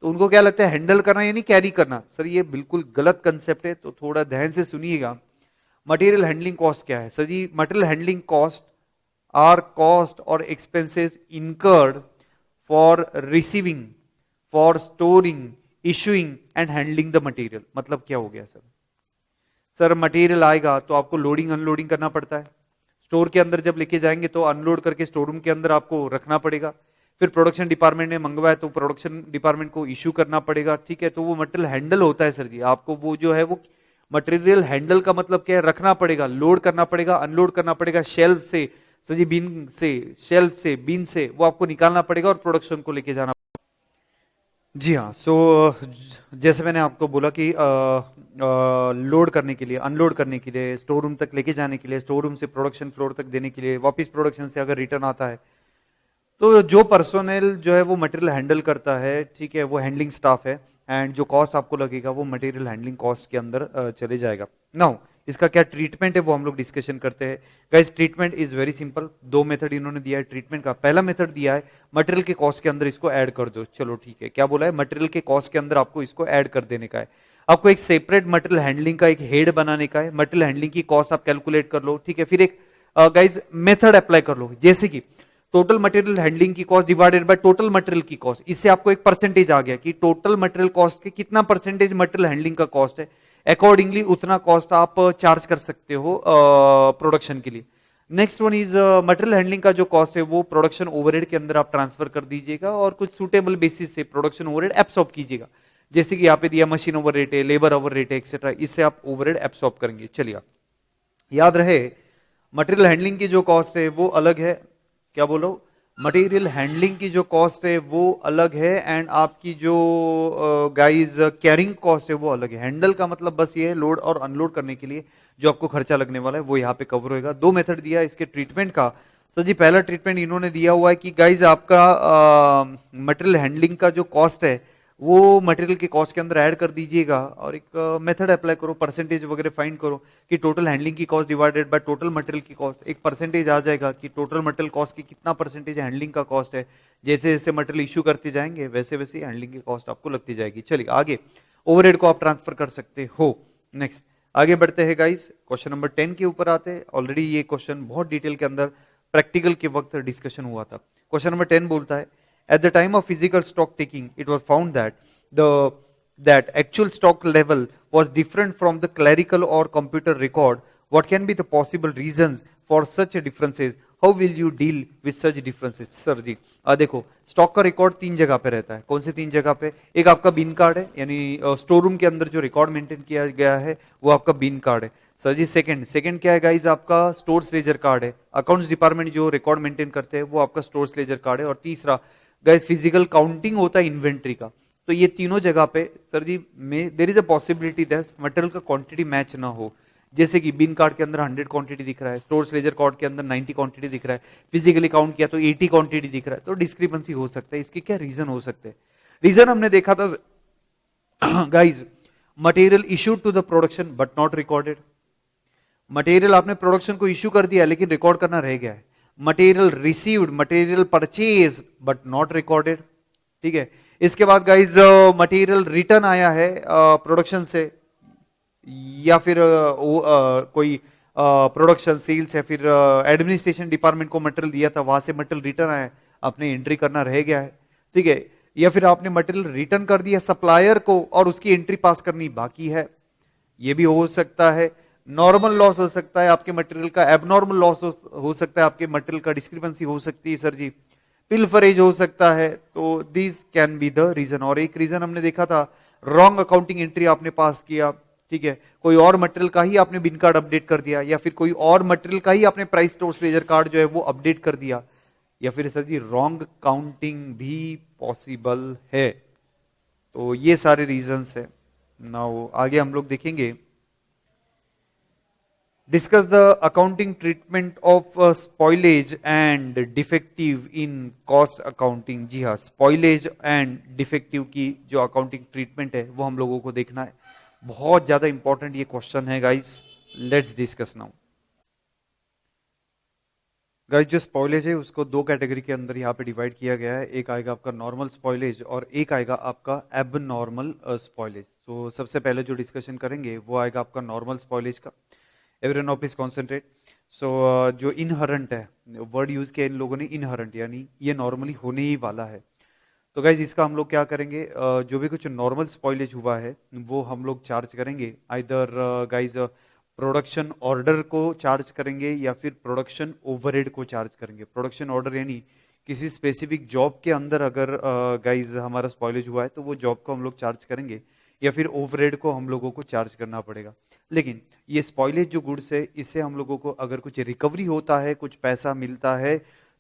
तो उनको क्या लगता है हैंडल करना यानी कैरी करना। सर ये बिल्कुल गलत कंसेप्ट है, तो थोड़ा ध्यान से सुनिएगा। मटेरियल हैंडलिंग कॉस्ट क्या है sir ji? Material handling cost are cost और expenses incurred for receiving, for storing, issuing and handling the material. मतलब क्या हो गया सर? सर मटेरियल आएगा तो आपको लोडिंग अनलोडिंग करना पड़ता है, स्टोर के अंदर जब लेके जाएंगे तो अनलोड करके स्टोर रूम के अंदर आपको रखना पड़ेगा, फिर प्रोडक्शन डिपार्टमेंट ने मंगवाया तो प्रोडक्शन डिपार्टमेंट को इशू करना पड़ेगा, ठीक है। तो वो मटेरियल हैंडल होता है सर जी, आपको वो जो है वो मटेरियल हैंडल का मतलब क्या है? रखना पड़ेगा, लोड करना पड़ेगा, अनलोड करना पड़ेगा, शेल्फ से सर जी, बीन से, शेल्फ से, बीन से वो आपको निकालना पड़ेगा और प्रोडक्शन को लेके जाना। जी हाँ, सो जैसे मैंने आपको बोला कि लोड करने के लिए, अनलोड करने के लिए, स्टोर रूम तक लेके जाने के लिए, स्टोर रूम से प्रोडक्शन फ्लोर तक देने के लिए, वापस प्रोडक्शन से अगर रिटर्न आता है, तो जो पर्सोनेल जो है वो मटेरियल हैंडल करता है, ठीक है, वो हैंडलिंग स्टाफ है, एंड जो कॉस्ट आपको लगेगा वो मटेरियल हैंडलिंग कॉस्ट के अंदर चले जाएगा। नाउ इसका क्या ट्रीटमेंट है वो हम लोग डिस्कशन करते हैं। Guys treatment is very simple, दो मेथड इन्होंने दिया है ट्रीटमेंट का। पहला मेथड दिया है मटेरियल के कॉस्ट के अंदर इसको ऐड कर दो, चलो ठीक है, क्या बोला है? मटेरियल के कॉस्ट के अंदर आपको इसको ऐड कर देने का है। आपको एक सेपरेट मटेरियल हैंडलिंग का एक हेड बनाने का है, मटेरियल हैंडलिंग की कॉस्ट आप कैलकुलेट कर लो, ठीक है। फिर एक गाइस मेथड अप्लाई कर लो, जैसे कि टोटल मटेरियल हैंडलिंग की cost divided by total material की कॉस्ट, इससे आपको एक परसेंटेज आ गया कि टोटल मटेरियल कॉस्ट के कितना परसेंटेज मटेरियल हैंडलिंग का कॉस्ट है, अकॉर्डिंगली उतना कॉस्ट आप चार्ज कर सकते हो प्रोडक्शन के लिए। Next one is material handling का जो कॉस्ट है वो प्रोडक्शन ओवरहेड के अंदर आप ट्रांसफर कर दीजिएगा और कुछ सुटेबल बेसिस से प्रोडक्शन ओवरहेड एब्सॉर्ब कीजिएगा, जैसे कि यहाँ पे दिया मशीन ओवर रेट है, लेबर ओवर रेट है, एक्सेट्रा, इससे आप ओवरहेड एब्सॉर्ब करेंगे। चलिए याद रहे मटेरियल हैंडलिंग की जो कॉस्ट है वो अलग है, क्या बोलो, मटेरियल हैंडलिंग की जो कॉस्ट है वो अलग है, एंड आपकी जो गाइस कैरिंग कॉस्ट है वो अलग है। हैंडल का मतलब बस ये है लोड और अनलोड करने के लिए जो आपको खर्चा लगने वाला है वो यहाँ पे कवर होएगा। दो मेथड दिया है इसके ट्रीटमेंट का। सर जी पहला ट्रीटमेंट इन्होंने दिया हुआ है कि गाइस आपका मटेरियल हैंडलिंग का जो कॉस्ट है वो मटेरियल के कॉस्ट के अंदर ऐड कर दीजिएगा, और एक मेथड अप्लाई करो, परसेंटेज वगैरह फाइंड करो कि टोटल हैंडलिंग की cost divided by total material की कॉस्ट, एक परसेंटेज आ जाएगा कि टोटल मटेरियल कॉस्ट की कितना परसेंटेज हैंडलिंग का कॉस्ट है। जैसे जैसे मटेरियल इश्यू करते जाएंगे वैसे वैसे हैंडलिंग की कॉस्ट आपको लगती जाएगी। चलिए आगे, ओवरहेड को आप ट्रांसफर कर सकते हो। नेक्स्ट आगे बढ़ते हैं गाइस, क्वेश्चन नंबर 10 के ऊपर आते हैं। ऑलरेडी ये क्वेश्चन बहुत डिटेल के अंदर प्रैक्टिकल के वक्त डिस्कशन हुआ था। क्वेश्चन नंबर 10 बोलता है, at the time of physical stock taking it was found that the that actual stock level was different from the clerical or computer record. What can be the possible reasons for such differences? How will you deal with such differences? Sir ji देखो, stock का record तीन जगह पे रहता है। कौन से तीन जगह पे? एक आपका बिन कार्ड है, यानी स्टोर रूम के अंदर जो रिकॉर्ड मेंटेन किया गया है वो आपका बिन कार्ड है। सर जी सेकंड क्या है गाइज? आपका स्टोर्स लेजर कार्ड है। अकाउंट्स डिपार्टमेंट जो रिकॉर्ड मेंटेन करते हैं वो आपका स्टोर्स लेजर कार्ड है। और तीसरा गाइज फिजिकल काउंटिंग होता है इन्वेंट्री का। तो ये तीनों जगह पे सर जी में there is a possibility that material का क्वांटिटी मैच ना हो। जैसे कि बिन कार्ड के अंदर 100 क्वांटिटी दिख रहा है, स्टोर्स लेजर कार्ड के अंदर 90 क्वांटिटी दिख रहा है, फिजिकली काउंट किया तो 80 क्वांटिटी दिख रहा है, तो डिस्क्रिपेंसी हो सकता है। इसके क्या रीजन हो सकते हैं? रीजन हमने देखा था guys, material issued to the production but not recorded. Material आपने प्रोडक्शन को इश्यू कर दिया लेकिन रिकॉर्ड करना रह गया है। Material received, material purchase but not recorded. ठीक है, इसके बाद गाइज मटेरियल रिटर्न आया है प्रोडक्शन से, या फिर कोई प्रोडक्शन सेल्स या फिर एडमिनिस्ट्रेशन डिपार्टमेंट को मटेरियल दिया था, वहां से मटेरियल रिटर्न आया है, आपने एंट्री करना रह गया है। ठीक है, या फिर आपने मटेरियल रिटर्न कर दिया सप्लायर को और उसकी एंट्री पास करनी बाकी है, ये भी हो सकता है। नॉर्मल लॉस हो सकता है आपके मटेरियल का, एबनॉर्मल लॉस हो सकता है आपके मटेरियल का, डिस्क्रिपेंसी हो सकती है सर जी, पिलफरेज हो सकता है। तो this can be the reason. और एक रीजन हमने देखा था, रॉन्ग अकाउंटिंग एंट्री आपने पास किया। ठीक है, कोई और मटेरियल का ही आपने बिन कार्ड अपडेट कर दिया, या फिर कोई और मटेरियल का ही आपने प्राइस स्टोर्स लेजर कार्ड जो है वो अपडेट कर दिया, या फिर सर जी रॉन्ग काउंटिंग भी पॉसिबल है। तो ये सारे रीजंस है। नाउ आगे हम लोग देखेंगे, discuss the accounting treatment of spoilage and defective in cost accounting. जी हाँ, स्पॉइलेज एंड डिफेक्टिव की जो अकाउंटिंग ट्रीटमेंट है वो हम लोगों को देखना है। बहुत ज्यादा इंपॉर्टेंट ये क्वेश्चन है guys, let's discuss now. Guys जो स्पॉइलेज है उसको दो कैटेगरी के अंदर यहाँ पे डिवाइड किया गया है। एक आएगा आपका नॉर्मल स्पॉइलेज और एक आएगा आपका एबनॉर्मल स्पॉइलेज। तो सबसे पहले जो डिस्कशन करेंगे वो आएगा आपका नॉर्मल स्पॉइलेज का। Everyone please concentrate. सो जो इनहरंट है, वर्ड यूज किया इन लोगों ने इनहरंट, यानी ये नॉर्मली होने ही वाला है। तो गाइज इसका हम लोग क्या करेंगे, जो भी कुछ नॉर्मल स्पॉइलेज हुआ है वो हम लोग चार्ज करेंगे, आइदर गाइज प्रोडक्शन ऑर्डर को चार्ज करेंगे या फिर प्रोडक्शन ओवरहेड को चार्ज करेंगे। प्रोडक्शन ऑर्डर यानी किसी स्पेसिफिक जॉब के अंदर अगर गाइज हमारा स्पॉइलेज हुआ है तो वो जॉब को हम लोग चार्ज करेंगे, या फिर ओवरहेड को हम लोगों को चार्ज करना पड़ेगा। लेकिन ये स्पॉइलेज जो गुड्स है इससे हम लोगों को अगर कुछ रिकवरी होता है, कुछ पैसा मिलता है,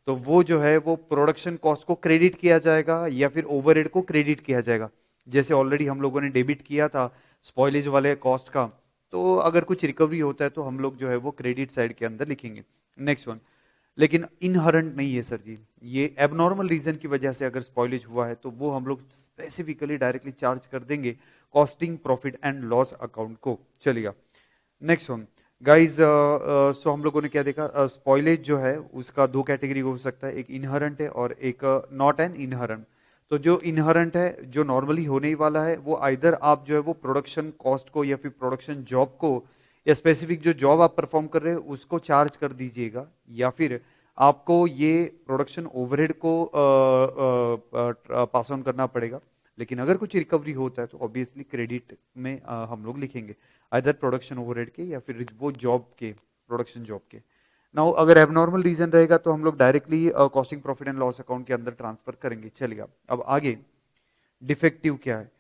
तो वो जो है वो प्रोडक्शन कॉस्ट को क्रेडिट किया जाएगा या फिर ओवरहेड को क्रेडिट किया जाएगा। जैसे ऑलरेडी हम लोगों ने डेबिट किया था स्पॉइलेज वाले कॉस्ट का, तो अगर कुछ रिकवरी होता है तो हम लोग जो है वो क्रेडिट साइड के अंदर लिखेंगे। नेक्स्ट वन, लेकिन इनहरंट नहीं है सर जी, ये एबनॉर्मल रीजन की वजह से अगर स्पॉइलेज हुआ है तो वो हम लोग स्पेसिफिकली डायरेक्टली चार्ज कर देंगे costing profit and loss account को। चलिएगा नेक्स्ट वन गाइज, सो हम लोगों ने क्या देखा, स्पॉइलेज जो है उसका दो कैटेगरी हो सकता है, एक इनहरंट है और एक नॉट एन इनहरंट। तो जो इनहरंट है, जो नॉर्मली होने ही वाला है, वो आइदर आप जो है वो प्रोडक्शन कॉस्ट को या फिर प्रोडक्शन जॉब को या स्पेसिफिक जो जॉब आप परफॉर्म कर रहे हो उसको चार्ज कर दीजिएगा, या फिर आपको ये प्रोडक्शन ओवरहेड को पास ऑन करना पड़ेगा। लेकिन अगर कुछ रिकवरी होता है तो ऑब्वियसली क्रेडिट में हम लोग लिखेंगे आइदर प्रोडक्शन ओवरहेड के या फिर वो जॉब के, प्रोडक्शन जॉब के। नाउ अगर एबनॉर्मल रीजन रहेगा तो हम लोग directly costing profit and loss account के अंदर ट्रांसफर करेंगे। चलिएगा अब आगे, डिफेक्टिव क्या है?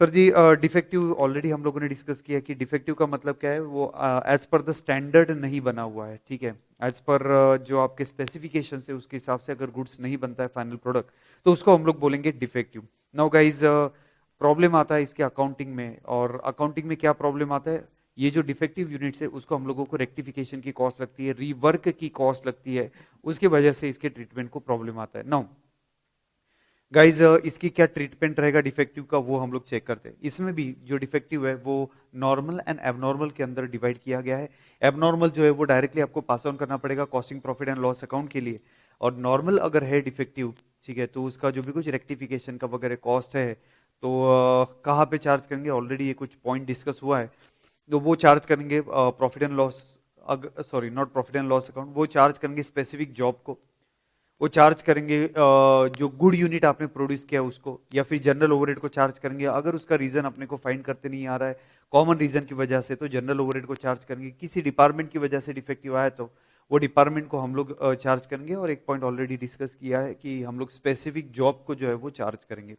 सर जी डिफेक्टिव ऑलरेडी हम लोगों ने डिस्कस किया कि डिफेक्टिव का मतलब क्या है, वो एज पर द स्टैंडर्ड नहीं बना हुआ है, ठीक है। एज पर जो आपके स्पेसिफिकेशन है उसके हिसाब से अगर गुड्स नहीं बनता है फाइनल प्रोडक्ट, तो उसको हम लोग बोलेंगे डिफेक्टिव। नाउ गाइज प्रॉब्लम आता है इसके अकाउंटिंग में, और अकाउंटिंग में क्या प्रॉब्लम आता है, ये जो डिफेक्टिव यूनिट्स है उसको हम लोगों को रेक्टिफिकेशन की कॉस्ट लगती है, रीवर्क की कॉस्ट लगती है, उसकी वजह से इसके ट्रीटमेंट को प्रॉब्लम आता है। नाउ गाइज इसकी क्या ट्रीटमेंट रहेगा डिफेक्टिव का, वो हम लोग चेक करते हैं। इसमें भी जो डिफेक्टिव है वो नॉर्मल एंड एबनॉर्मल के अंदर डिवाइड किया गया है। एबनॉर्मल जो है वो डायरेक्टली आपको पास ऑन करना पड़ेगा costing profit and loss account के लिए, और नॉर्मल अगर है डिफेक्टिव, ठीक है, तो उसका जो भी कुछ रेक्टिफिकेशन का वगैरह कॉस्ट है, तो कहाँ पे चार्ज करेंगे, ऑलरेडी ये कुछ पॉइंट डिस्कस हुआ है। तो वो चार्ज करेंगे profit and loss, sorry not profit and loss account, वो चार्ज करेंगे स्पेसिफिक जॉब को, वो चार्ज करेंगे जो गुड यूनिट आपने प्रोड्यूस किया उसको, या फिर जनरल ओवरहेड को चार्ज करेंगे अगर उसका रीजन अपने को फाइंड करते नहीं आ रहा है, कॉमन रीजन की वजह से, तो जनरल ओवरहेड को चार्ज करेंगे। किसी डिपार्टमेंट की वजह से डिफेक्टिव आया तो वो डिपार्टमेंट को हम लोग चार्ज करेंगे, और एक पॉइंट ऑलरेडी डिस्कस किया है कि हम लोग स्पेसिफिक जॉब को जो है वो चार्ज करेंगे।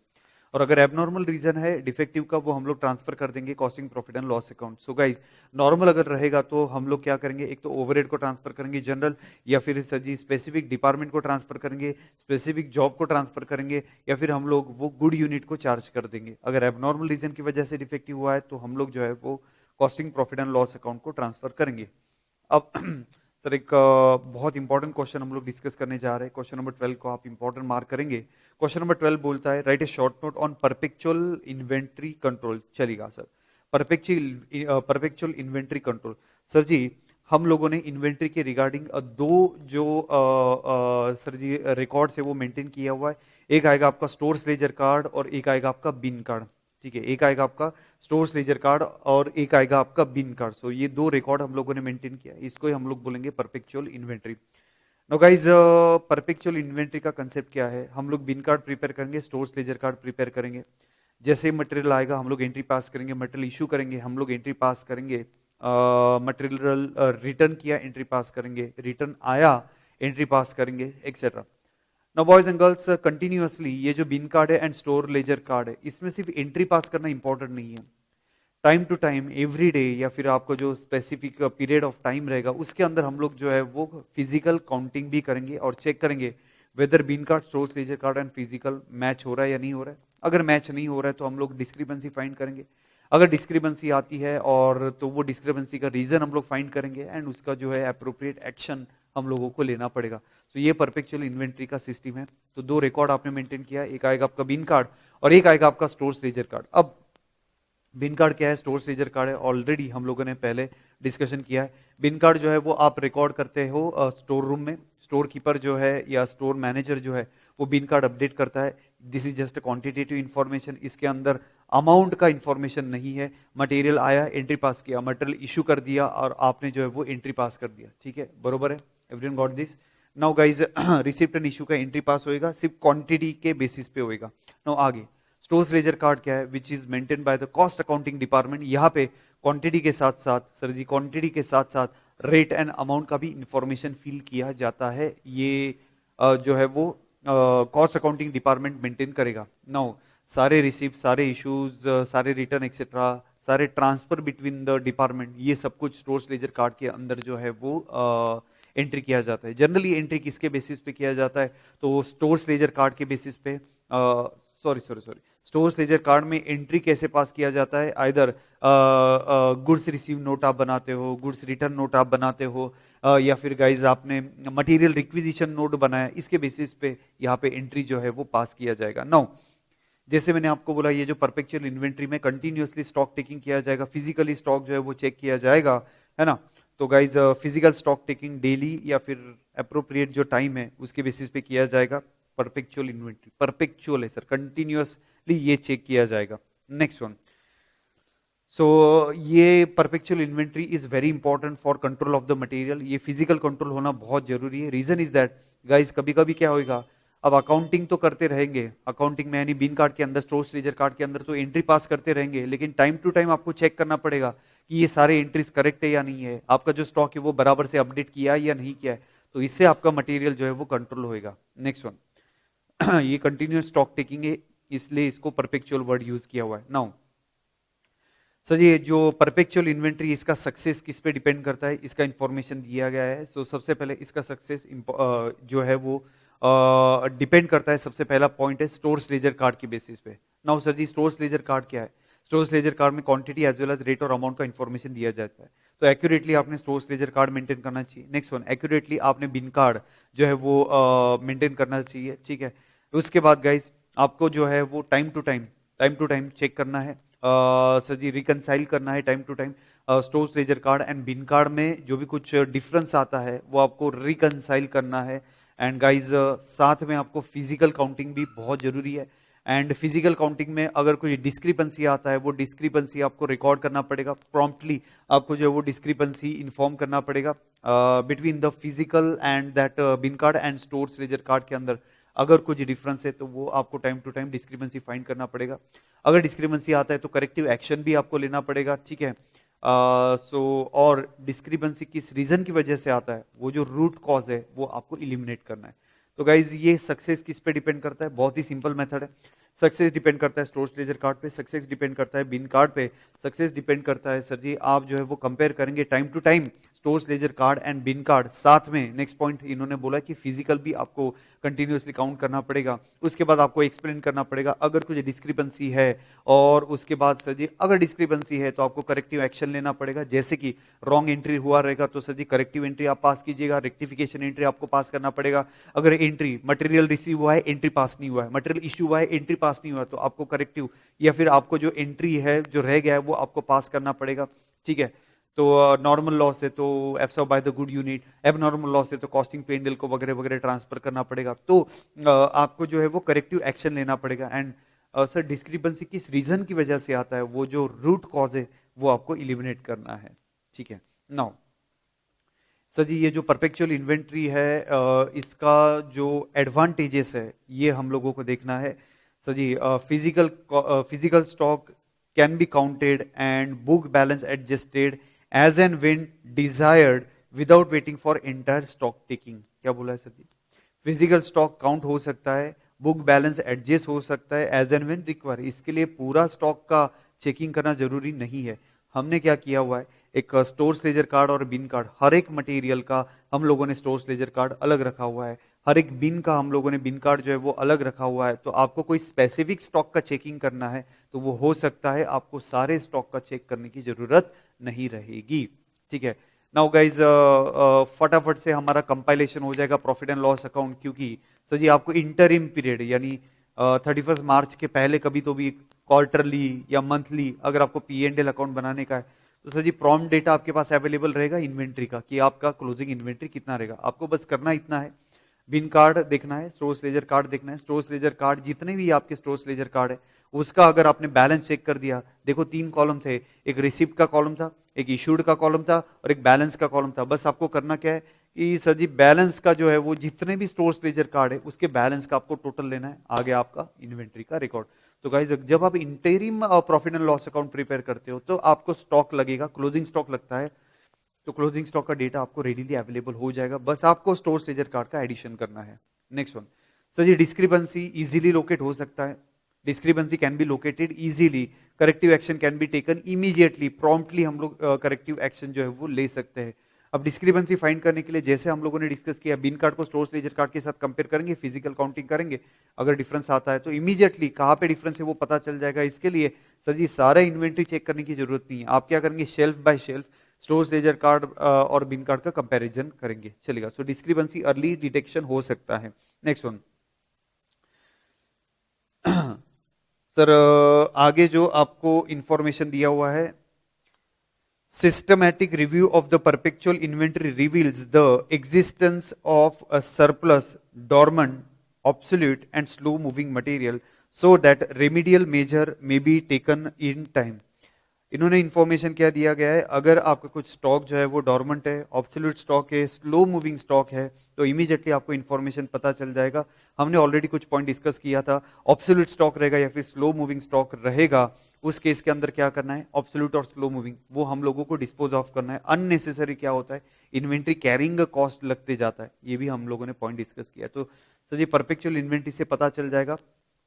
और अगर एबनॉर्मल रीजन है डिफेक्टिव का, वो हम लोग ट्रांसफर कर देंगे costing profit and loss account. So guys normal अगर रहेगा तो हम लोग क्या करेंगे, एक तो ओवरहेड को ट्रांसफर करेंगे जनरल, या फिर सर जी स्पेसिफिक डिपार्टमेंट को ट्रांसफर करेंगे, स्पेसिफिक जॉब को ट्रांसफर करेंगे, या फिर हम लोग वो गुड यूनिट को चार्ज कर देंगे। अगर एबनॉर्मल रीजन की वजह से डिफेक्टिव हुआ है तो हम लोग जो है वो costing profit and loss account को ट्रांसफर करेंगे। अब सर एक बहुत इंपॉर्टेंट क्वेश्चन हम लोग डिस्कस करने जा रहे हैं, क्वेश्चन नंबर 12 को आप इंपॉर्टेंट मार्क करेंगे। क्वेश्चन नंबर 12 बोलता है write a short note on perpetual inventory control. चलेगा sir, perpetual inventory control. Sir ji हम लोगों ने इन्वेंट्री के रिगार्डिंग दो जो सर जी रिकॉर्ड्स है वो मेंटेन किया हुआ है। एक आएगा आपका स्टोर्स लेजर कार्ड और एक आएगा आपका बिन कार्ड, ठीक है। एक आएगा आपका स्टोर्स लेजर कार्ड और एक आएगा आपका बिन कार्ड। सो ये दो रिकॉर्ड हम लोगों ने मेंटेन किया, इसको ही हम लोग बोलेंगे perpetual inventory. No guys perpetual inventory का कंसेप्ट क्या है, हम लोग बिन कार्ड प्रिपेयर करेंगे, स्टोर्स लेजर कार्ड प्रिपेयर करेंगे। जैसे ही मटेरियल आएगा हम लोग एंट्री पास करेंगे, मटेरियल इशू करेंगे हम लोग एंट्री पास करेंगे, मटेरियल रिटर्न किया एंट्री पास करेंगे, रिटर्न आया एंट्री पास करेंगे, etcetera. Now boys and girls continuously ये जो बिन कार्ड है एंड स्टोर लेजर कार्ड है, इसमें सिर्फ एंट्री पास करना इंपॉर्टेंट नहीं है, time to time every day या फिर आपको जो स्पेसिफिक पीरियड ऑफ टाइम रहेगा उसके अंदर हम लोग जो है वो फिजिकल काउंटिंग भी करेंगे और चेक करेंगे whether bin card stores ledger card and physical match हो रहा है या नहीं हो रहा है। अगर मैच नहीं हो रहा है तो हम लोग डिस्क्रिपेंसी फाइंड करेंगे। अगर डिस्क्रिपेंसी आती है और तो वो डिस्क्रिपेंसी का रीजन हम लोग फाइंड करेंगे एंड उसका जो है अप्रोप्रिएट एक्शन हम लोगों को लेना पड़ेगा। तो ये परपेचुअल इन्वेंट्री का सिस्टम है। तो दो रिकॉर्ड आपने मेंटेन किया, एक आएगा आपका बिन कार्ड और एक आएगा आपका स्टोर्स लेजर कार्ड। अब बिन कार्ड क्या है, स्टोर लेजर कार्ड है, ऑलरेडी हम लोगों ने पहले डिस्कशन किया है। बिन कार्ड जो है वो आप रिकॉर्ड करते हो स्टोर रूम में, स्टोर कीपर जो है या स्टोर मैनेजर जो है वो बिन कार्ड अपडेट करता है। This is just quantitative information, इसके अंदर अमाउंट का इंफॉर्मेशन नहीं है। मटेरियल आया एंट्री पास किया, मटेरियल इशू कर दिया और आपने जो है वो एंट्री पास कर दिया, ठीक है, बरोबर है, everyone got this. Now guys receipt and issue का एंट्री पास होएगा, सिर्फ क्वांटिटी के बेसिस पे होएगा। नाउ आगे स्टोर्स लेजर कार्ड क्या है, which is maintain by the cost accounting department. यहाँ पे क्वांटिटी के साथ साथ सर जी क्वांटिटी के साथ साथ रेट एंड अमाउंट का भी इंफॉर्मेशन फिल किया जाता है। ये जो है वो कॉस्ट अकाउंटिंग डिपार्टमेंट मेंटेन करेगा। नाउ सारे रिसिप्ट, सारे इश्यूज, सारे रिटर्न एक्सेट्रा, सारे ट्रांसफर बिटवीन द डिपार्टमेंट, ये सब कुछ स्टोर्स लेजर कार्ड के अंदर जो है वो एंट्री किया जाता है। जनरली एंट्री किसके बेसिस पे किया जाता है, तो स्टोर्स लेजर कार्ड के बेसिस पे, सॉरी स्टोर्स लेजर कार्ड में एंट्री कैसे पास किया जाता है, आइदर गुड्स रिसीव नोट आप बनाते हो, गुड्स रिटर्न नोट आप बनाते हो, या फिर गाइज आपने मटेरियल रिक्विजिशन नोट बनाया, इसके बेसिस पे यहाँ पे एंट्री जो है वो पास किया जाएगा। नाउ जैसे मैंने आपको बोला ये जो परपेचुअल इन्वेंट्री में कंटिन्यूअसली स्टॉक टेकिंग किया जाएगा, फिजिकली स्टॉक जो है वो चेक किया जाएगा, है ना। तो guys physical stock taking daily या फिर अप्रोप्रिएट जो टाइम है उसके बेसिस पे किया जाएगा। परपेचुअल इन्वेंट्री परपेचुअल है सर, कंटिन्यूअसली ये चेक किया जाएगा। नेक्स्ट वन, सो ये perpetual inventory is very important for control of the material. ये फिजिकल कंट्रोल होना बहुत जरूरी है। रीजन इज दैट गाइज कभी कभी क्या होगा, अब अकाउंटिंग तो करते रहेंगे, अकाउंटिंग में यानी बिन कार्ड के अंदर स्टोर्स लेजर कार्ड के अंदर तो एंट्री पास करते रहेंगे, लेकिन टाइम टू टाइम आपको चेक करना पड़ेगा कि ये सारे एंट्रीज करेक्ट है या नहीं है, आपका जो स्टॉक है वो बराबर से अपडेट किया है या नहीं किया है। तो इससे आपका मटेरियल जो है वो कंट्रोल होएगा। नेक्स्ट वन ये कंटिन्यूस स्टॉक टेकिंग है, इसलिए इसको परपेचुअल वर्ड यूज किया हुआ है। नाउ सर ये जो परपेचुअल इन्वेंट्री, इसका सक्सेस किस पे डिपेंड करता है, इसका इंफॉर्मेशन दिया गया है। सो सबसे पहले इसका सक्सेस जो है वो डिपेंड करता है, सबसे पहला पॉइंट है स्टोर्स लेजर कार्ड की बेसिस पे। Now sir ji stores ledger card क्या है? स्टोर्स लेजर कार्ड में quantity as well as rate और अमाउंट का इंफॉर्मेशन दिया जाता है। तो एक्यूरेटली आपने स्टोर्स लेजर कार्ड मेंटेन करना चाहिए। नेक्स्ट वन, एक्यूरेटली आपने बिन कार्ड जो है वो मेंटेन करना चाहिए, ठीक है। उसके बाद गाइज आपको जो है वो टाइम टू टाइम चेक करना है, सर जी रिकनसाइल करना है time to time. Stores ledger card and bin card में जो भी कुछ डिफरेंस आता है वो आपको रिकनसाइल करना है। एंड गाइज साथ में आपको फिजिकल काउंटिंग भी बहुत जरूरी है। एंड फिजिकल काउंटिंग में अगर कोई डिस्क्रिपेंसी आता है, वो डिस्क्रिपेंसी आपको रिकॉर्ड करना पड़ेगा प्रॉम्प्टली। आपको जो है वो डिस्क्रिपेंसी इन्फॉर्म करना पड़ेगा between the physical and that bin card and stores ledger card के अंदर। अगर कुछ डिफरेंस है तो वो आपको time to time discrepancy find करना पड़ेगा। अगर डिस्क्रिपेंसी आता है तो करेक्टिव एक्शन भी आपको लेना पड़ेगा, ठीक है। और डिस्क्रिपेंसी किस रीजन की वजह से आता है, वो जो रूट कॉज है वो आपको इलिमिनेट करना है। तो गाइज ये सक्सेस किस पे डिपेंड करता है? बहुत ही सिंपल मेथड है। सक्सेस डिपेंड करता है स्टोर्स लेजर कार्ड पे, सक्सेस डिपेंड करता है बिन कार्ड पे, सक्सेस डिपेंड करता है सर जी आप जो है वो कंपेयर करेंगे time to time stores ledger card and bin card साथ में। नेक्स्ट पॉइंट इन्होंने बोला कि फिजिकल भी आपको कंटिन्यूअसली काउंट करना पड़ेगा। उसके बाद आपको एक्सप्लेन करना पड़ेगा अगर कुछ डिस्क्रिपेंसी है, और उसके बाद सर जी अगर डिस्क्रिपेंसी है तो आपको करेक्टिव एक्शन लेना पड़ेगा। जैसे कि रॉन्ग एंट्री हुआ रहेगा तो सर जी करेक्टिव एंट्री आप पास कीजिएगा, रेक्टिफिकेशन एंट्री आपको पास करना पड़ेगा। अगर एंट्री मटेरियल रिसीव हुआ है, एंट्री पास नहीं हुआ है, मटेरियल इश्यू हुआ है, एंट्री पास नहीं हुआ है, तो आपको करेक्टिव या फिर आपको जो एंट्री है जो रह गया है वो आपको पास करना पड़ेगा, ठीक है। तो नॉर्मल लॉस है तो absorb by the good unit, abnormal loss है तो कॉस्टिंग पेंडल को वगैरह वगैरह ट्रांसफर करना पड़ेगा। तो आपको जो है वो करेक्टिव एक्शन लेना पड़ेगा। एंड सर डिस्क्रिपेंसी किस रीजन की वजह से आता है, वो जो रूट कॉज है वो आपको इलिमिनेट करना है, ठीक है। नाउ सर जी ये जो परपेचुअल इन्वेंट्री है इसका जो एडवांटेजेस है ये हम लोगों को देखना है। Sir ji physical stock can be counted and book balance adjusted as and when desired without waiting for entire stock taking. क्या बोला है sir ji? Physical stock count हो सकता है, बुक बैलेंस एडजस्ट हो सकता है एज एंड व्हेन रिक्वायर। इसके लिए पूरा स्टॉक का चेकिंग करना जरूरी नहीं है। हमने क्या किया हुआ है, एक स्टोर्स लेजर कार्ड और बिन कार्ड, हर एक मटेरियल का हम लोगों ने स्टोर्स लेजर कार्ड अलग रखा हुआ है, हर एक बिन का हम लोगों ने बिन कार्ड जो है वो अलग रखा हुआ है। तो आपको कोई स्पेसिफिक स्टॉक का चेकिंग करना है तो वो हो सकता है, आपको सारे स्टॉक का चेक करने की जरूरत नहीं रहेगी, ठीक है। नाउ गाइज फटाफट से हमारा कंपाइलेशन हो जाएगा प्रॉफिट एंड लॉस अकाउंट, क्योंकि सर जी आपको इंटरिम पीरियड यानी 31 मार्च के पहले कभी तो भी क्वार्टरली या मंथली अगर आपको पी एंड एल अकाउंट बनाने का है तो सर जी प्रॉम्प्ट डेटा आपके पास अवेलेबल रहेगा इन्वेंट्री का, कि आपका क्लोजिंग इन्वेंट्री कितना रहेगा। आपको बस करना इतना है, बिन कार्ड देखना है, स्टोर्स लेजर कार्ड देखना है। स्टोर्स लेजर कार्ड जितने भी आपके स्टोर्स लेजर कार्ड है उसका अगर आपने बैलेंस चेक कर दिया, देखो 3 कॉलम थे, एक रिसिप्ट का कॉलम था, एक इशूड का कॉलम था और एक बैलेंस का कॉलम था। बस आपको करना क्या है कि सर जी बैलेंस का जो है वो जितने भी स्टोर्स लेजर कार्ड है उसके बैलेंस का आपको टोटल लेना है, आगे आपका इन्वेंट्री का रिकॉर्ड। तो गाइज जब आप interim profit and loss account prepare करते हो तो आपको स्टॉक लगेगा, क्लोजिंग स्टॉक लगता है, तो क्लोजिंग स्टॉक का डेटा आपको रेडीली अवेलेबल हो जाएगा, बस आपको स्टोर्स लेजर कार्ड का एडिशन करना है। नेक्स्ट वन सर जी डिस्क्रिपेंसी इजीली लोकेट हो सकता है, discrepancy can be located easily, corrective action can be taken immediately, promptly हम लोग करेक्टिव एक्शन जो है वो ले सकते हैं। अब डिस्क्रिपेंसी फाइंड करने के लिए जैसे हम लोगों ने डिस्कस किया, बिन कार्ड को स्टोर्स लेजर कार्ड के साथ कंपेयर करेंगे, फिजिकल काउंटिंग करेंगे, अगर डिफरेंस आता है तो इमीडिएटली कहाँ पे डिफरेंस है वो पता चल जाएगा। इसके लिए सर जी सारा इन्वेंट्री चेक करने की जरूरत नहीं है, आप क्या करेंगे shelf by shelf stores ledger card और बिन कार्ड का कंपैरिजन करेंगे, चलेगा। सो डिस्क्रिपेंसी अर्ली डिटेक्शन हो सकता है। नेक्स्ट वन सर आगे जो आपको इंफॉर्मेशन दिया हुआ है, systematic review of the perpetual inventory reveals the existence of a surplus, dormant, obsolete and slow moving material so that remedial measure may be taken in time। इन्होंने information क्या दिया गया है, अगर आपका कुछ स्टॉक जो है वो डॉर्मेंट है, ऑब्सोल्यूट स्टॉक है, स्लो मूविंग स्टॉक है, तो इमीडिएटली आपको इंफॉर्मेशन पता चल जाएगा। हमने ऑलरेडी कुछ पॉइंट डिस्कस किया था, ऑब्सोल्यूट स्टॉक रहेगा या फिर स्लो मूविंग स्टॉक रहेगा, उस केस के अंदर क्या करना है, ऑब्सोल्यूट और स्लो मूविंग वो हम लोगों को डिस्पोज ऑफ करना है। अननेसेसरी क्या होता है, इन्वेंट्री कैरिंग कॉस्ट लगते जाता है, ये भी हम लोगों ने पॉइंट डिस्कस किया। तो सर ये परपेचुअल इन्वेंट्री से पता चल जाएगा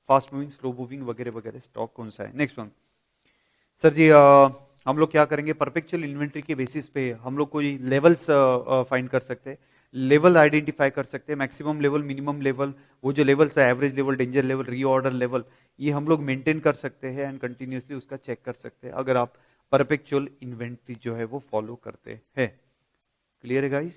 फास्ट मूविंग, स्लो मूविंग वगैरह वगैरह स्टॉक कौन सा है। नेक्स्ट वन सर जी, हम लोग क्या करेंगे, परपेचुअल इन्वेंट्री के बेसिस पे हम लोग कोई लेवल्स फाइंड कर सकते हैं, लेवल आइडेंटिफाई कर सकते हैं, मैक्सिमम लेवल, मिनिमम लेवल, वो जो लेवल्स है, average level, danger level, reorder level, ये हम लोग मेंटेन कर सकते हैं एंड कंटिन्यूसली उसका चेक कर सकते हैं अगर आप परपेचुअल इन्वेंट्री जो है वो फॉलो करते हैं। क्लियर है गाइस?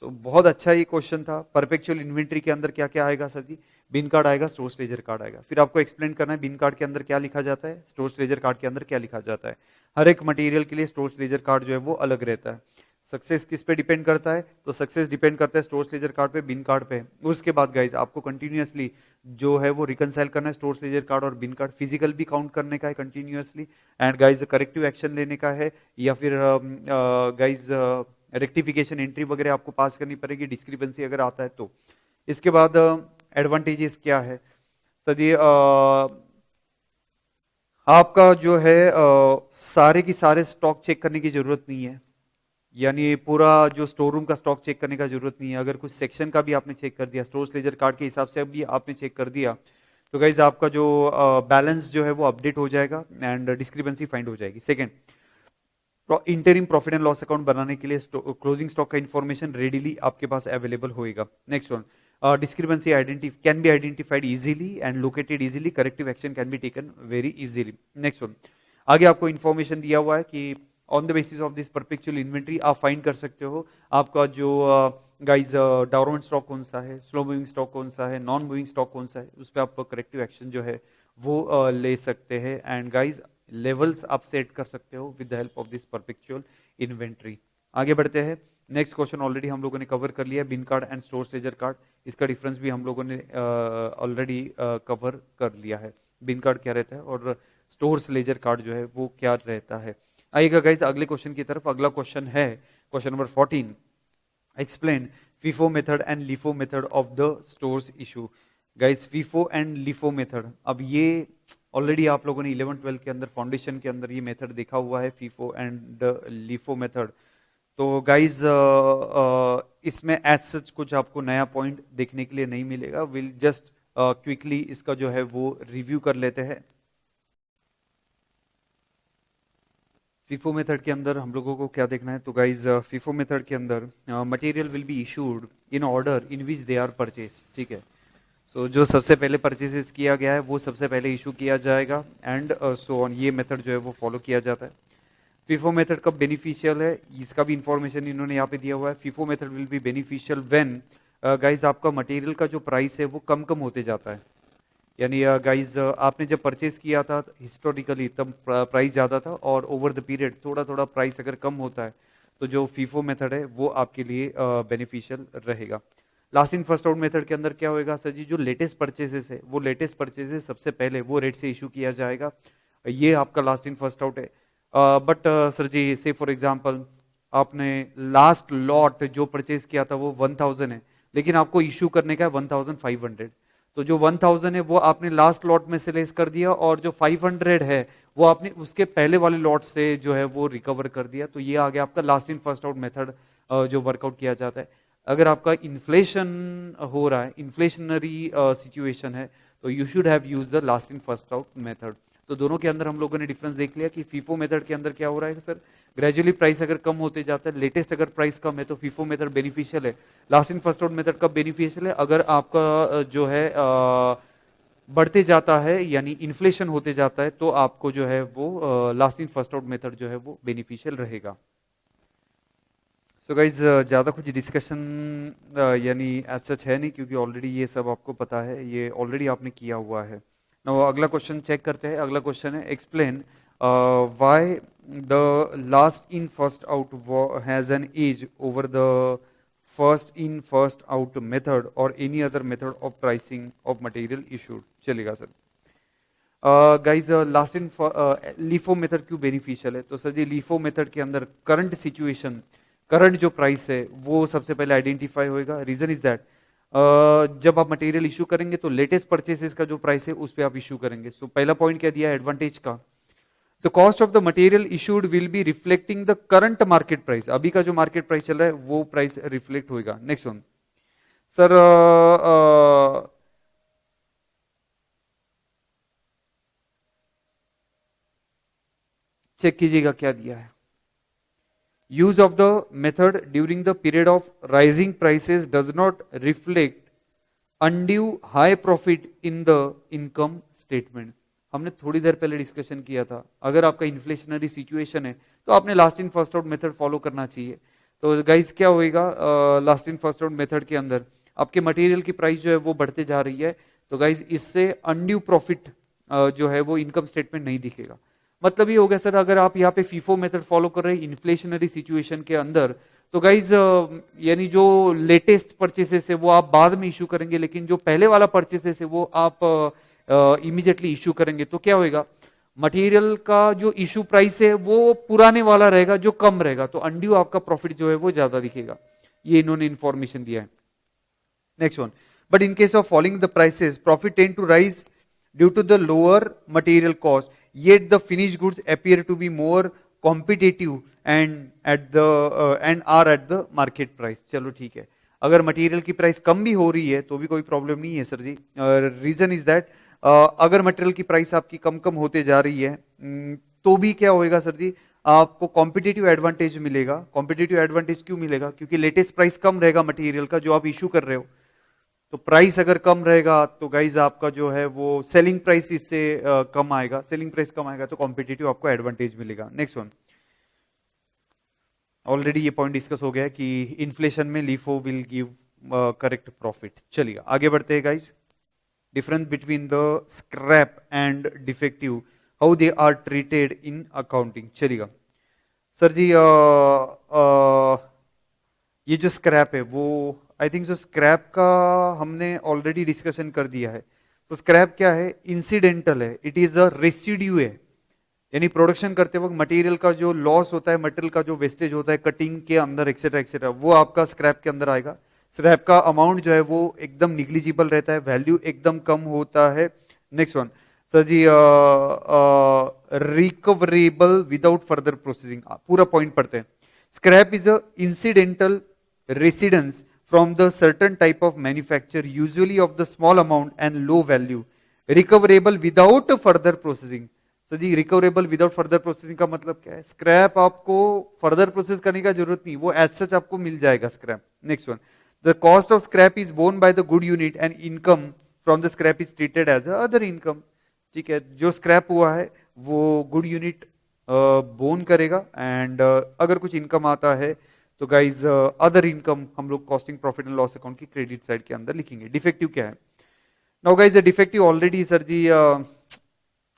सो बहुत अच्छा ये क्वेश्चन था। परपेचुअल इन्वेंट्री के अंदर क्या क्या आएगा सर जी? बिन कार्ड आएगा, स्टोर्स लेजर कार्ड आएगा। फिर आपको एक्सप्लेन करना है बिन कार्ड के अंदर क्या लिखा जाता है, स्टोर्स लेजर कार्ड के अंदर क्या लिखा जाता है। हर एक मटेरियल के लिए स्टोर्स लेजर कार्ड जो है वो अलग रहता है। सक्सेस किस पे डिपेंड करता है? तो सक्सेस डिपेंड करता है स्टोर्स लेजर कार्ड पे, बिन कार्ड पे। उसके बाद गाइज आपको कंटिन्यूअसली जो है वो रिकनसाइल करना है स्टोर्स लेजर कार्ड और बिन कार्ड, फिजिकल भी काउंट करने का है continuously, and guys corrective action लेने का है, या फिर गाइज रेक्टिफिकेशन एंट्री वगैरह आपको पास करनी पड़ेगी डिस्क्रिपेंसी अगर आता है तो। इसके बाद एडवांटेजेस क्या है सर जी? आपका जो है सारे की सारे स्टॉक चेक करने की जरूरत नहीं है, यानी पूरा जो स्टोर रूम का स्टॉक चेक करने का जरूरत नहीं है। अगर कुछ सेक्शन का भी आपने चेक कर दिया, स्टोर्स लेजर कार्ड के हिसाब से अभी आपने चेक कर दिया, तो गाइज आपका जो बैलेंस जो है वो अपडेट हो जाएगा एंड डिस्क्रिपेंसी फाइंड हो जाएगी। Second, interim profit and loss account बनाने के लिए क्लोजिंग स्टॉक का इंफॉर्मेशन रेडीली आपके पास अवेलेबल होएगा। Next one, discrepancy can be identified easily and located easily, corrective action can be taken very easily. Next one, आगे आपको इंफॉर्मेशन दिया हुआ है कि on the basis of this perpetual inventory आप फाइंड कर सकते हो आपका जो गाइज डोरमेंट स्टॉक कौन सा है, स्लो मूविंग स्टॉक कौन सा है, नॉन मूविंग स्टॉक कौन सा है, उस पर आप करेक्टिव एक्शन जो है वो ले सकते हैं एंड गाइज लेवल्स आप सेट कर सकते हो with the help of this perpetual inventory. आगे बढ़ते हैं। नेक्स्ट क्वेश्चन ऑलरेडी हम लोगों ने कवर कर लिया, bin card and stores ledger card. इसका डिफरेंस भी हम लोगों ने ऑलरेडी कवर कर लिया है, बिन कार्ड क्या रहता है और स्टोर्स लेजर कार्ड जो है वो क्या रहता है। आइएगा गाइज अगले क्वेश्चन की तरफ। अगला क्वेश्चन है question number 14, explain FIFO method and LIFO method of the stores issue. Guys FIFO and LIFO method, अब ये ऑलरेडी आप लोगों ने 11-12 के अंदर फाउंडेशन के अंदर ये मेथड देखा हुआ है, FIFO एंड LIFO मेथड। तो गाइज इसमें एज सच कुछ आपको नया पॉइंट देखने के लिए नहीं मिलेगा। विल जस्ट क्विकली इसका जो है वो रिव्यू कर लेते हैं। FIFO मेथड के अंदर हम लोगों को क्या देखना है, तो गाइज FIFO मेथड के अंदर material will be issued in order in which they are purchase. ठीक है, सो जो सबसे पहले परचेजेस किया गया है वो सबसे पहले इशू किया जाएगा एंड सो ऑन। ये मेथड जो है वो फॉलो किया जाता है। FIFO मेथड कब बेनिफिशियल है, इसका भी इंफॉर्मेशन इन्होंने यहाँ पे दिया हुआ है। FIFO method will be beneficial when guys आपका मटेरियल का जो प्राइस है वो कम कम होते जाता है। यानी गाइज आपने जब परचेज किया था हिस्टोरिकली तब प्राइस ज़्यादा था, और ओवर द पीरियड थोड़ा थोड़ा प्राइस अगर कम होता है तो जो FIFO मेथड है वो आपके लिए बेनिफिशियल रहेगा। Last in first out method के अंदर क्या होएगा सर जी, जो लेटेस्ट परचेजेस है वो लेटेस्ट परचेजेस सबसे पहले वो रेट से इशू किया जाएगा। ये आपका लास्ट इन फर्स्ट आउट है। बट सर जी से फॉर एग्जांपल आपने लास्ट लॉट जो परचेज किया था वो 1000 है, लेकिन आपको इशू करने का है 1500, तो जो 1000 है वो आपने लास्ट लॉट में से लेस कर दिया, और जो 500 है वो आपने उसके पहले वाले लॉट से जो है वो रिकवर कर दिया। तो ये आ गया आपका last in first out method जो वर्कआउट किया जाता है। अगर आपका इन्फ्लेशन हो रहा है, इन्फ्लेशनरी सिचुएशन है, तो you should have use the last in first out method. तो दोनों के अंदर हम लोगों ने डिफरेंस देख लिया कि FIFO मेथड के अंदर क्या हो रहा है सर, ग्रेजुअली प्राइस अगर कम होते जाता है, लेटेस्ट अगर प्राइस कम है तो FIFO मेथड बेनिफिशियल है। Last in first out method कब बेनिफिशियल है, अगर आपका जो है बढ़ते जाता है यानी इन्फ्लेशन होते जाता है, तो आपको जो है वो last in first out method जो है वो बेनिफिशियल रहेगा। सो गाइज ज़्यादा कुछ डिस्कशन यानी एज सच है नहीं, क्योंकि ऑलरेडी ये सब आपको पता है, ये ऑलरेडी आपने किया हुआ है। नाउ अगला क्वेश्चन चेक करते हैं। अगला क्वेश्चन है explain why the last in first out has an edge over the first in first out method और any other method of pricing of material issued. चलेगा sir. Guys last in LIFO method क्यों beneficial है, तो sir ji LIFO method के अंदर current situation, current जो price है वो सबसे पहले आइडेंटिफाई होएगा। रीजन इज दैट जब आप मटेरियल इशू करेंगे तो लेटेस्ट परचेसेस का जो प्राइस है उस पर आप इशू करेंगे। सो पहला पॉइंट क्या दिया है एडवांटेज का, the cost of the material issued will be reflecting the current market price. अभी का जो मार्केट प्राइस चल रहा है वो प्राइस रिफ्लेक्ट होएगा। नेक्स्ट वन सर, चेक कीजिएगा क्या दिया है। Use of the method during the period of rising prices does not reflect undue high profit in the income statement. हमने थोड़ी देर पहले डिस्कशन किया था, अगर आपका इन्फ्लेशनरी सिचुएशन है तो आपने last in first out method follow करना चाहिए। तो गाइस क्या होएगा, last in first out method के अंदर आपके मटेरियल की प्राइस जो है वो बढ़ते जा रही है, तो गाइस इससे अनड्यू प्रॉफिट जो है वो इनकम स्टेटमेंट नहीं दिखेगा। मतलब ये हो गया सर, अगर आप यहाँ पे फीफो मेथड फॉलो कर रहे हैं इन्फ्लेशनरी सिचुएशन के अंदर, तो गाइज यानी जो लेटेस्ट परचेसेस है वो आप बाद में इशू करेंगे, लेकिन जो पहले वाला परचेसेस है वो आप इमीडिएटली इशू करेंगे, तो क्या होएगा, मटेरियल का जो इशू प्राइस है वो पुराने वाला रहेगा जो कम रहेगा, तो अनड्यू आपका प्रॉफिट जो है वो ज्यादा दिखेगा। ये इन्होंने इंफॉर्मेशन दिया है। Next one, but in case of falling the prices profit tend to rise due to the lower material cost, yet the finished goods appear to be more competitive and are at the market price। चलो ठीक है, अगर material की price कम भी हो रही है तो भी कोई प्रॉब्लम नहीं है sir ji. Reason is that अगर मटेरियल की प्राइस आपकी कम कम होते जा रही है तो भी क्या होएगा सर जी, आपको कॉम्पिटिटिव एडवांटेज मिलेगा। कॉम्पिटिटिव एडवांटेज क्यों मिलेगा, क्योंकि लेटेस्ट प्राइस कम रहेगा मटेरियल का जो आप इशू कर रहे हो, तो प्राइस अगर कम रहेगा तो गाइज आपका जो है वो सेलिंग प्राइस इससे कम आएगा, सेलिंग प्राइस कम आएगा तो कॉम्पिटिटिव आपको एडवांटेज मिलेगा। नेक्स्ट वन, ऑलरेडी ये पॉइंट डिस्कस हो गया कि इन्फ्लेशन में LIFO will give correct profit. चलिए आगे बढ़ते हैं guys. Difference between the scrap and defective, how they are treated in accounting. चलिएगा सर जी, ये जो स्क्रैप है वो आई थिंक जो स्क्रैप का हमने ऑलरेडी डिस्कशन कर दिया है। तो स्क्रैप क्या है, इंसिडेंटल है, इट इज अ रेसिड्यू है, यानी प्रोडक्शन करते वक्त मटेरियल का जो लॉस होता है, मटेरियल का जो वेस्टेज होता है कटिंग के अंदर एक्सेट्रा एक्सेट्रा, वो आपका स्क्रैप के अंदर आएगा। स्क्रैप का अमाउंट जो है वो एकदम निग्लिजिबल रहता है, वैल्यू एकदम कम होता है। Next one sir ji, recoverable without further processing, पूरा पॉइंट पढ़ते हैं। Scrap is a incidental residence from the certain type of manufacture, usually of the small amount and low value, recoverable without further processing। Sir ji recoverable without further processing का मतलब क्या है, scrap आपको further process करने का जरूरत नहीं, वो एज सच आपको मिल जाएगा scrap. Next one, the cost of scrap is borne by the good unit and income from the scrap is treated as other income. ठीक है, जो स्क्रैप हुआ है वो गुड यूनिट बोन करेगा, एंड अगर कुछ इनकम आता है तो गाइज अदर इनकम हम लोग costing profit and loss account की क्रेडिट साइड के अंदर लिखेंगे। डिफेक्टिव क्या है, now guys defective already sir ji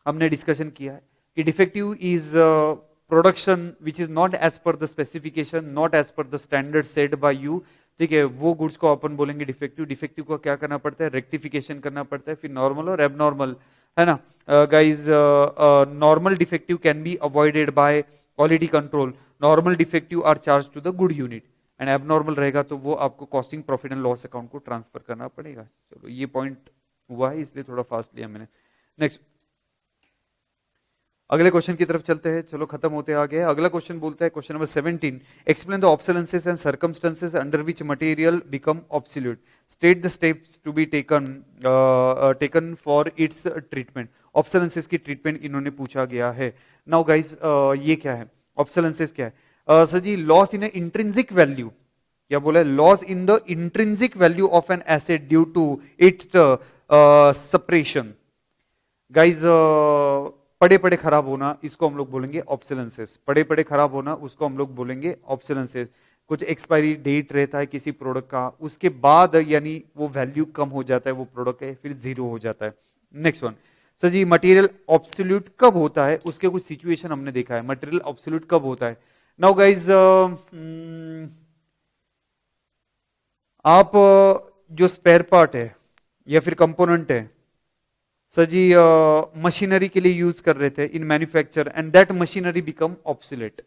हमने डिस्कशन किया है कि defective is production which is not as per the specification, not as per the standard set by you. ठीक है, वो गुड्स को अपन बोलेंगे डिफेक्टिव। डिफेक्टिव को क्या करना पड़ता है, रेक्टिफिकेशन करना पड़ता है, फिर नॉर्मल और एबनॉर्मल, है ना guys. Normal defective can be avoided by quality control, normal defective are charge to the good unit, and abnormal रहेगा तो वो आपको costing profit and loss account को ट्रांसफर करना पड़ेगा। चलो ये पॉइंट हुआ है इसलिए थोड़ा फास्ट लिया मैंने। नेक्स्ट अगले क्वेश्चन की तरफ चलते हैं, चलो खत्म होते आ गए। अगला क्वेश्चन बोलता है, question number 17, explain the obsolescence and circumstances under which material become obsolete, state the steps to be taken for its treatment. Obsolescence की ट्रीटमेंट इन्होंने पूछा गया है। नाउ गाइस ये क्या है, ऑब्सोलेंसेस क्या है sir ji, loss in intrinsic value, क्या बोला है, loss in the intrinsic value of an asset due to its separation. Guys पड़े पड़े खराब होना, इसको हम लोग बोलेंगे ऑब्सोलेंसेस। पड़े पड़े खराब होना उसको हम लोग बोलेंगे ऑब्सोलेंसेस। कुछ एक्सपायरी डेट रहता है किसी प्रोडक्ट का, उसके बाद यानी वो वैल्यू कम हो जाता है वो प्रोडक्ट है, फिर जीरो हो जाता है। Next one sir ji, material absolute कब होता है, उसके कुछ सिचुएशन हमने देखा है। मटेरियल ऑब्सोल्यूट कब होता है, नाउ गाइज आप जो स्पेयर पार्ट है या फिर कंपोनेंट है सर जी मशीनरी के लिए यूज कर रहे थे इन manufacture, and that machinery become obsolete.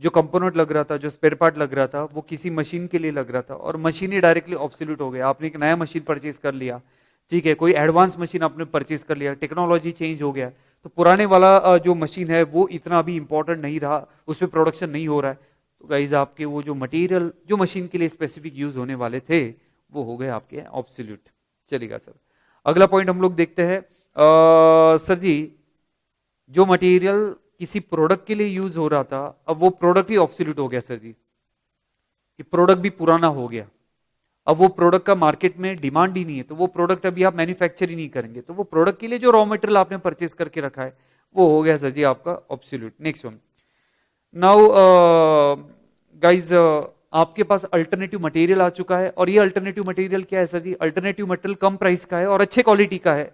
जो कंपोनेंट लग रहा था, जो स्पेयर पार्ट लग रहा था, वो किसी मशीन के लिए लग रहा था और मशीन ही डायरेक्टली ऑब्सोल्यूट हो गया। आपने एक नया मशीन परचेज कर लिया, ठीक है, कोई एडवांस मशीन आपने परचेज कर लिया, टेक्नोलॉजी चेंज हो गया, तो पुराने वाला जो मशीन है वो इतना अभी इंपॉर्टेंट नहीं रहा, उस पर प्रोडक्शन नहीं हो रहा है, तो गाइज आपके वो जो मटेरियल जो मशीन के लिए स्पेसिफिक यूज होने वाले थे वो हो गए आपके ऑब्सोल्यूट। चलेगा सर, अगला पॉइंट हम लोग देखते हैं। सर जी जो मटेरियल किसी प्रोडक्ट के लिए यूज हो रहा था, अब वो प्रोडक्ट ही ऑब्सोल्यूट हो गया सर जी, कि प्रोडक्ट भी पुराना हो गया, अब वो प्रोडक्ट का मार्केट में डिमांड ही नहीं है, तो वो प्रोडक्ट अभी आप मैन्युफैक्चर ही नहीं करेंगे, तो वो प्रोडक्ट के लिए जो रॉ मटेरियल आपने परचेस करके रखा है वो हो गया सर जी आपका absolute. Next one, now guys आपके पास अल्टरनेटिव मटेरियल आ चुका है, और ये अल्टरनेटिव मटेरियल क्या है सर जी, अल्टरनेटिव मटेरियल कम प्राइस का है और अच्छे क्वालिटी का है।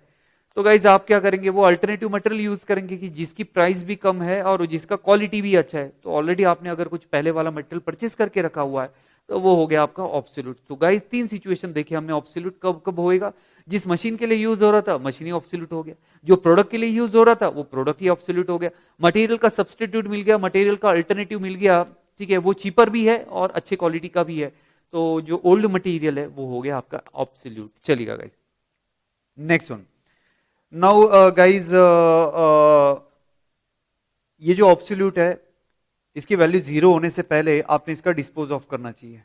तो गाइज आप क्या करेंगे, वो अल्टरनेटिव मटेरियल यूज करेंगे कि जिसकी प्राइस भी कम है और जिसका क्वालिटी भी अच्छा है। तो ऑलरेडी आपने अगर कुछ पहले वाला मटेरियल परचेस करके रखा हुआ है तो वो हो गया आपका ऑब्सोल्यूट। तो गाइज तीन सिचुएशन देखिए हमने, ऑब्सोल्यूट कब कब होएगा, जिस मशीन के लिए यूज हो रहा था मशीन ही ऑब्सोल्यूट हो गया, जो प्रोडक्ट के लिए यूज हो रहा था वो प्रोडक्ट ही ऑब्सोल्यूट हो गया, मटेरियल का सब्स्टिट्यूट मिल गया, मटेरियल का अल्टरनेटिव मिल गया, ठीक है, वो चीपर भी है और अच्छे क्वालिटी का भी है, तो जो ओल्ड मटेरियल है वो हो गया आपका ऑब्सोल्यूट। चलिएगा guys next one, now guys ये जो ऑब्सोल्यूट है इसकी वैल्यू जीरो होने से पहले आपने इसका डिस्पोज ऑफ करना चाहिए,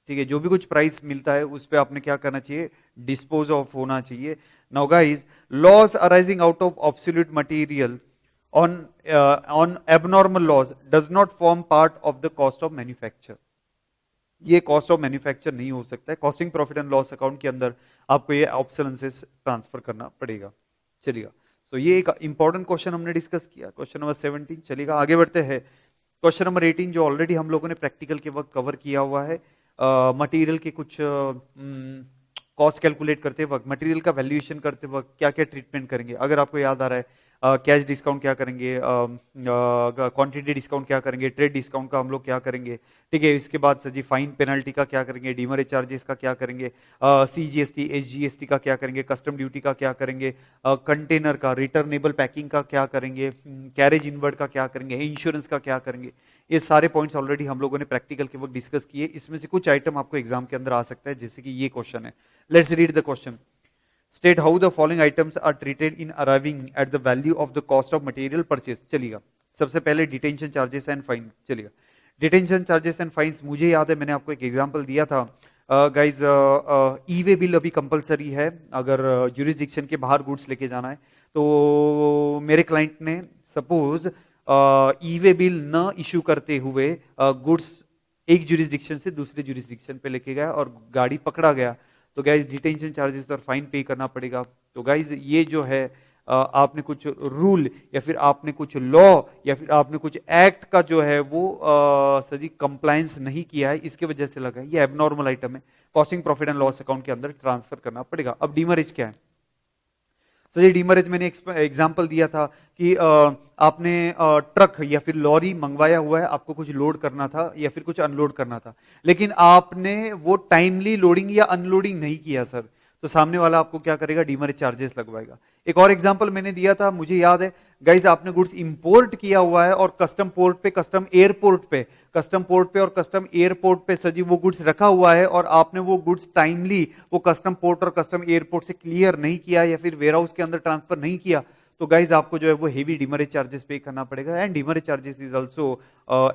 ठीक है, जो भी कुछ प्राइस मिलता है उस पे आपने क्या करना चाहिए, डिस्पोज ऑफ होना चाहिए। Now guys loss arising out of absolute material on abnormal laws does not form part of the cost of manufacture। ये कॉस्ट ऑफ मैन्युफैक्चर नहीं हो सकता है, costing profit and loss account के अंदर आपको ये ऑब्सोलेंसेस ट्रांसफर करना पड़ेगा। चलिएगा, तो ये एक इंपॉर्टेंट क्वेश्चन हमने डिस्कस किया, क्वेश्चन नंबर 17। चलिएगा आगे बढ़ते हैं, क्वेश्चन नंबर 18 जो ऑलरेडी हम लोगों ने प्रैक्टिकल के वक्त कवर किया हुआ है। मटेरियल के कुछ कॉस्ट कैलकुलेट करते वक्त, मटेरियल का वैल्यूएशन करते वक्त क्या क्या ट्रीटमेंट करेंगे, अगर आपको याद आ रहा है कैश डिस्काउंट क्या करेंगे, क्वांटिटी डिस्काउंट क्या करेंगे, ट्रेड डिस्काउंट का हम लोग क्या करेंगे, ठीक है, इसके बाद सर जी फाइन पेनल्टी का क्या करेंगे, डीमरेज चार्जेस का क्या करेंगे, सीजीएसटी एसजीएसटी का क्या करेंगे, कस्टम ड्यूटी का क्या करेंगे, कंटेनर का रिटर्नेबल पैकिंग का क्या करेंगे, कैरेज इनवर्ड का क्या करेंगे, इंश्योरेंस का क्या करेंगे। ये सारे पॉइंट्स ऑलरेडी हम लोगों ने प्रैक्टिकल के वक्त डिस्कस किए, इसमें से कुछ आइटम आपको एग्जाम के अंदर आ सकता है, जैसे कि ये क्वेश्चन है। Let's read the question. State how the following items are treated in arriving at the value of the cost of material purchase। चलिएगा, सबसे पहले डिटेंशन चार्जेस एंड फाइन। चलिएगा, डिटेंशन चार्जेस एंड फाइन्स, मुझे याद है मैंने आपको एक एग्जांपल दिया था गाइज, ई वे बिल अभी कंपलसरी है अगर ज्यूरिसडिक्शन के बाहर गुड्स लेके जाना है। तो मेरे क्लाइंट ने सपोज ई वे बिल न इशू करते हुए गुड्स एक ज्यूरिसडिक्शन से दूसरे ज्यूरिसडिक्शन पे लेके गया और गाड़ी पकड़ा गया, तो गाइज डिटेंशन चार्जेस और फाइन पे करना पड़ेगा। तो गाइज ये जो है आपने कुछ रूल या फिर आपने कुछ लॉ या फिर आपने कुछ एक्ट का जो है वो सही कंप्लायंस नहीं किया है, इसके वजह से लगा है, ये एबनॉर्मल आइटम है, costing profit and loss account के अंदर ट्रांसफर करना पड़ेगा। अब डीमरेज क्या है सर जी, डीमरेज मैंने एग्जांपल दिया था कि आपने ट्रक या फिर लॉरी मंगवाया हुआ है, आपको कुछ लोड करना था या फिर कुछ अनलोड करना था, लेकिन आपने वो टाइमली लोडिंग या अनलोडिंग नहीं किया सर, तो सामने वाला आपको क्या करेगा, डीमरेज चार्जेस लगवाएगा। एक और एग्जांपल मैंने दिया था, मुझे याद है गाइस, आपने गुड्स इंपोर्ट किया हुआ है और कस्टम पोर्ट पे, कस्टम एयरपोर्ट पे, कस्टम पोर्ट पे और कस्टम एयरपोर्ट पे सर जी वो गुड्स रखा हुआ है और आपने वो गुड्स टाइमली वो कस्टम पोर्ट और कस्टम एयरपोर्ट से क्लियर नहीं किया या फिर वेयर हाउस के अंदर ट्रांसफर नहीं किया, तो गाइज आपको जो है वो हेवी डीमरेज चार्जेस पे करना पड़ेगा। And demurrage charges is also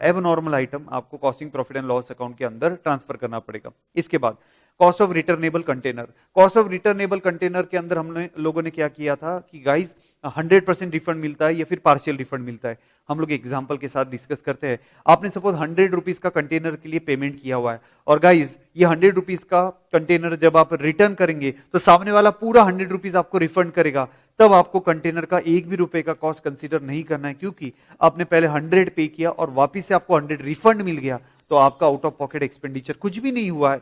abnormal item, आपको costing profit and loss account के अंदर ट्रांसफर करना पड़ेगा। इसके बाद cost of returnable container, cost of returnable container के अंदर हमने लोगों ने क्या किया था कि गाइज 100% रिफंड मिलता है या फिर पार्शियल रिफंड मिलता है, हम लोग एग्जांपल के साथ डिस्कस करते हैं। आपने सपोज 100 रुपीज का कंटेनर के लिए पेमेंट किया हुआ है और गाइज ये 100 रुपीज का कंटेनर जब आप रिटर्न करेंगे तो सामने वाला पूरा 100 रुपीज आपको रिफंड करेगा, तब आपको कंटेनर का एक भी रुपए का कॉस्ट कंसीडर नहीं करना है, क्योंकि आपने पहले 100 पे किया और वापिस से आपको 100 रिफंड मिल गया, तो आपका आउट ऑफ पॉकेट एक्सपेंडिचर कुछ भी नहीं हुआ है,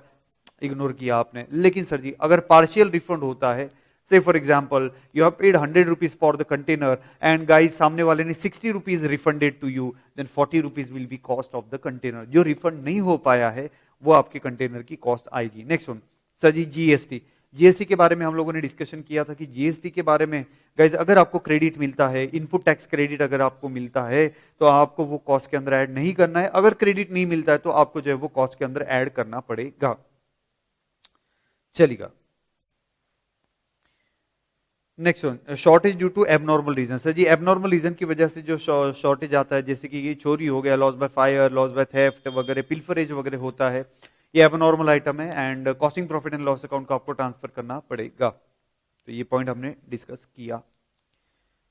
इग्नोर किया आपने। लेकिन सर जी अगर पार्शियल रिफंड होता है, say for example you have paid 100 rupees for the container and guys सामने वाले ने 60 rupees refunded to you, then 40 rupees will be cost of the container, जो रिफंड नहीं हो पाया है वो आपके कंटेनर की कॉस्ट आएगी। नेक्स्ट वन सर जी जीएसटी, जीएसटी के बारे में हम लोगों ने डिस्कशन किया था कि जीएसटी के बारे में गाइज अगर आपको क्रेडिट मिलता है, इनपुट टैक्स क्रेडिट अगर आपको मिलता है तो आपको वो कॉस्ट के अंदर ऐड नहीं करना है, अगर क्रेडिट नहीं मिलता है तो आपको जो है वो कॉस्ट के अंदर ऐड करना पड़ेगा। चलिएगा next one, shortage due to abnormal reason. Sir ji abnormal reason की वजह से जो शॉर्टेज आता है, जैसे कि ये चोरी हो गया, loss by fire, loss by theft वगैरह, पिल्फरेज वगैरह होता है, ये एबनॉर्मल आइटम है and costing profit and loss account को आपको ट्रांसफर करना पड़ेगा। तो ये पॉइंट हमने डिस्कस किया।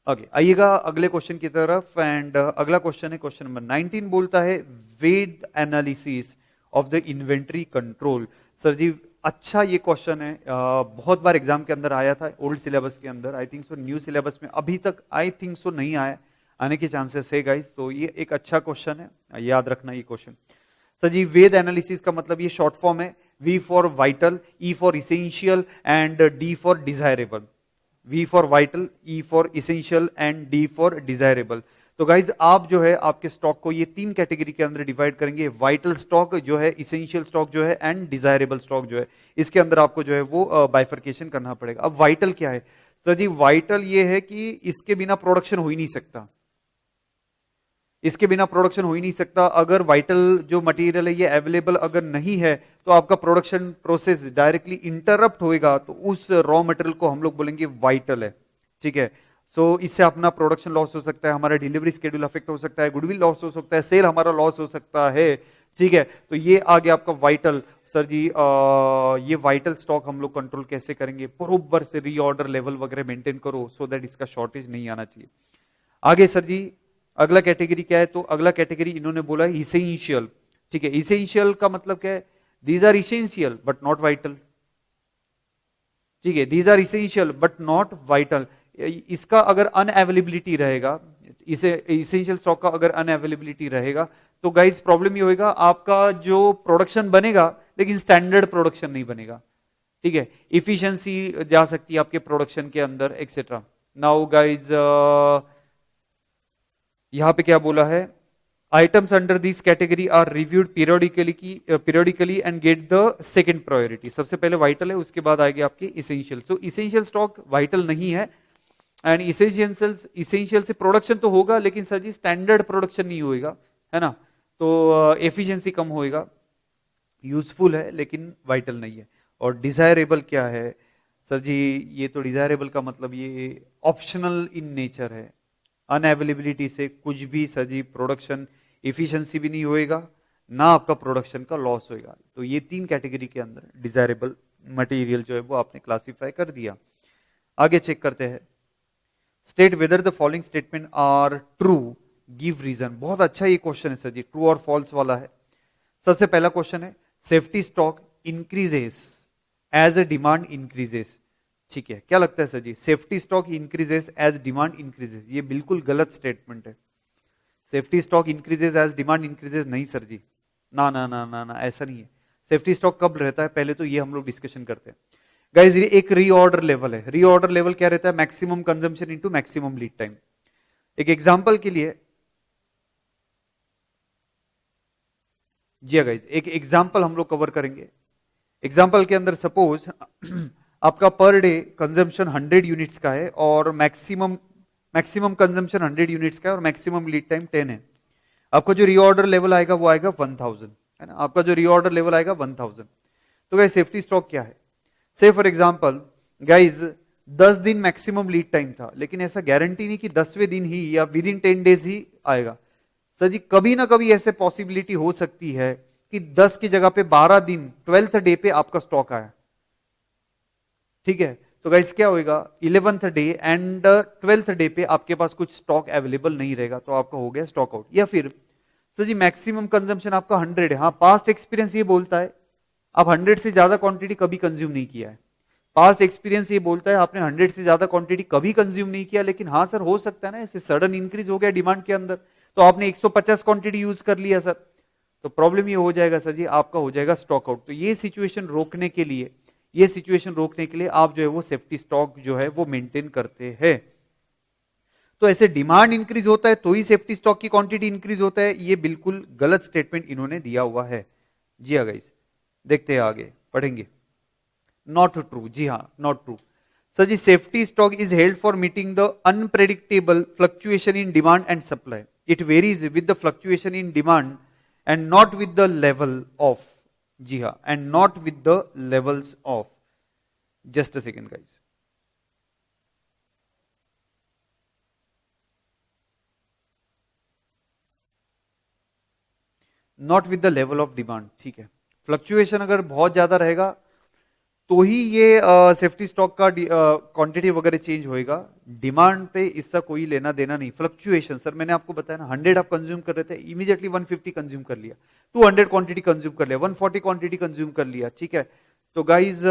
ओके, आइएगा अगले क्वेश्चन की तरफ। एंड अगला क्वेश्चन है क्वेश्चन नंबर 19, बोलता है VED analysis of the inventory control. Sir ji, अच्छा ये क्वेश्चन है, बहुत बार एग्जाम के अंदर आया था, ओल्ड सिलेबस के अंदर। I think so new syllabus में अभी तक आई थिंक सो नहीं आया, आने के चांसेस है गाइस। तो ये एक अच्छा क्वेश्चन है, याद रखना ये question. Sir ji, VED analysis का मतलब ये शॉर्ट फॉर्म है, V for vital, E for essential and D for desirable. V for vital, E for essential and D for desirable. तो गाइज आप जो है आपके स्टॉक को ये तीन कैटेगरी के अंदर डिवाइड करेंगे, वाइटल स्टॉक जो है, इसेंशियल स्टॉक जो है, एंड डिजायरेबल स्टॉक जो है। इसके अंदर आपको जो है वो बाइफर्केशन करना पड़ेगा। अब वाइटल क्या है सर जी? वाइटल ये है कि इसके बिना प्रोडक्शन हो ही नहीं सकता, इसके बिना प्रोडक्शन हो ही नहीं सकता। अगर वाइटल जो मटेरियल है ये अवेलेबल अगर नहीं है तो आपका प्रोडक्शन प्रोसेस डायरेक्टली इंटरप्ट होएगा, तो उस रॉ मटेरियल को हम लोग बोलेंगे वाइटल है। ठीक है, सो इससे अपना प्रोडक्शन लॉस हो सकता है, हमारा डिलीवरी स्केड्यूल अफेक्ट हो सकता है, गुडविल लॉस हो सकता है, सेल हमारा लॉस हो सकता है। ठीक है, तो ये आ गया आपका वाइटल। सर जी ये वाइटल स्टॉक हम लोग कंट्रोल कैसे करेंगे? बरोबर से रीऑर्डर लेवल वगैरह मेंटेन करो, सो दैट इसका शॉर्टेज नहीं आना चाहिए। आगे सर जी अगला कैटेगरी क्या है? तो अगला कैटेगरी इन्होंने बोला है इसेंशियल। ठीक है, इसेंशियल का मतलब क्या है? These are essential but not vital. ठीक है, these are essential but not vital. इसका अगर अनअवेलेबिलिटी रहेगा, इसे इसेंशियल स्टॉक का अगर अनअवेलेबिलिटी रहेगा, तो गाइस प्रॉब्लम ये होएगा, आपका जो प्रोडक्शन बनेगा लेकिन स्टैंडर्ड प्रोडक्शन नहीं बनेगा। ठीक है, इफिशियंसी जा सकती है आपके प्रोडक्शन के अंदर, एक्सेट्रा। नाउ गाइज यहां पे क्या बोला है? Items under this category are reviewed periodically and get the second priority. सबसे पहले वाइटल है, उसके बाद आएगी आपकी essential. So essential stock vital नहीं है, एंड इसेंशियल से प्रोडक्शन तो होगा लेकिन सर जी स्टैंडर्ड प्रोडक्शन नहीं होएगा, है ना? तो एफिशिएंसी कम होएगा, यूजफुल है लेकिन वाइटल नहीं है। और डिजायरेबल क्या है सर जी? ये तो डिजायरेबल का मतलब ये ऑप्शनल इन नेचर है, अनअवेलेबिलिटी से कुछ भी सर जी प्रोडक्शन इफिशिएंसी भी नहीं होएगा, ना आपका प्रोडक्शन का लॉस होएगा। तो ये तीन कैटेगरी के अंदर डिजायरेबल मटेरियल जो है वो आपने क्लासिफाई कर दिया। आगे चेक करते हैं, state whether the following statement are true, give reason. बहुत अच्छा ये क्वेश्चन है सर जी, ट्रू और फॉल्स वाला है। सबसे पहला क्वेश्चन है, safety stock increases as a demand increases. ठीक है, क्या लगता है sir ji? Safety stock increases as demand increases, ये बिल्कुल गलत स्टेटमेंट है। Safety stock increases as demand increases नहीं सर जी, ना ना ना ना ना, ऐसा नहीं है। सेफ्टी स्टॉक कब रहता है पहले तो ये हम लोग डिस्कशन करते हैं। गाइज एक रीऑर्डर लेवल है, रीऑर्डर लेवल क्या रहता है? Maximum consumption into maximum lead time. एक एग्जांपल के लिए, जी गाइज एक एग्जांपल हम लोग कवर करेंगे। एग्जाम्पल के अंदर सपोज आपका पर डे कंजम्पशन 100 यूनिट्स का है और मैक्सिमम मैक्सिमम कंजम्पशन 100 यूनिट्स का है और मैक्सिमम लीड टाइम 10 है। आपका जो रीऑर्डर लेवल आएगा वो आएगा 1000, है ना? आपका जो रीऑर्डर लेवल आएगा 1000। तो गाइस सेफ्टी स्टॉक क्या है? से फॉर एग्जांपल गाइज 10 दिन मैक्सिमम लीड टाइम था, लेकिन ऐसा गारंटी नहीं कि 10वें दिन ही या विद इन 10 डेज ही आएगा। सर जी कभी ना कभी ऐसे पॉसिबिलिटी हो सकती है कि 10 की जगह पे 12 दिन 12th डे पे आपका स्टॉक आया। ठीक है, तो गाइस क्या होएगा? 11th day and 12th day पे आपके पास कुछ स्टॉक अवेलेबल नहीं रहेगा, तो आपका हो गया स्टॉक आउट। या फिर सर जी मैक्सिमम कंजम्पशन आपका 100 है, हाँ पास्ट एक्सपीरियंस ये बोलता है आप 100 से ज्यादा क्वांटिटी कभी कंज्यूम नहीं किया है। पास्ट एक्सपीरियंस ये बोलता है आपने 100 से ज्यादा क्वांटिटी कभी कंज्यूम नहीं किया, लेकिन हाँ सर हो सकता है ना ऐसे सडन इंक्रीज हो गया डिमांड के अंदर, तो आपने 150 क्वांटिटी यूज कर लिया सर, तो प्रॉब्लम ये हो जाएगा सर जी, आपका हो जाएगा स्टॉक आउट। तो ये सिचुएशन रोकने के लिए, ये सिचुएशन रोकने के लिए आप जो है वो सेफ्टी स्टॉक जो है वो मेंटेन करते हैं। तो ऐसे डिमांड इंक्रीज होता है तो ही सेफ्टी स्टॉक की क्वांटिटी इंक्रीज होता है, ये बिल्कुल गलत स्टेटमेंट इन्होंने दिया हुआ है। जी हाँ गाइस, देखते हैं आगे पढ़ेंगे। नॉट ट्रू, जी हाँ not true. Sir ji safety stock is held for meeting the unpredictable fluctuation in demand and supply. It varies with the fluctuation in demand and not with the level of, जी हाँ, and not with the levels of. Just a second guys, not with the level of demand. ठीक है, fluctuation अगर बहुत ज्यादा रहेगा तो ही ये सेफ्टी स्टॉक का क्वांटिटी वगैरह चेंज होएगा। डिमांड पे इसका कोई लेना देना नहीं। फ्लक्चुएशन, सर मैंने आपको बताया ना, 100 आप कंज्यूम कर रहे थे, इमीडिएटली 150 कंज्यूम कर लिया, 200 क्वांटिटी कंज्यूम कर लिया, 140 क्वांटिटी कंज्यूम कर लिया, ठीक है। तो गाइज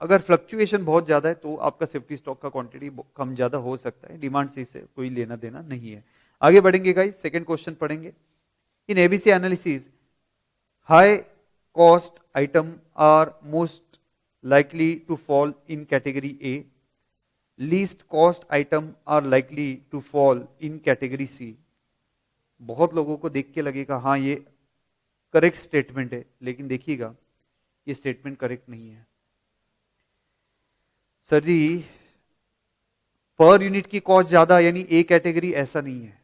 अगर फ्लक्चुएशन बहुत ज्यादा है तो आपका सेफ्टी स्टॉक का क्वांटिटी कम ज्यादा हो सकता है, डिमांड से इससे कोई लेना देना नहीं है। आगे बढ़ेंगे गाइज, सेकेंड क्वेश्चन पढ़ेंगे। इन ABC analysis, high cost item are most likely to fall in category A, least cost item are likely to fall in category C। बहुत लोगों को देख के लगेगा हाँ ये करेक्ट स्टेटमेंट है, लेकिन देखिएगा ये स्टेटमेंट करेक्ट नहीं है। सर जी पर यूनिट की कॉस्ट ज्यादा यानी ए कैटेगरी, ऐसा नहीं है।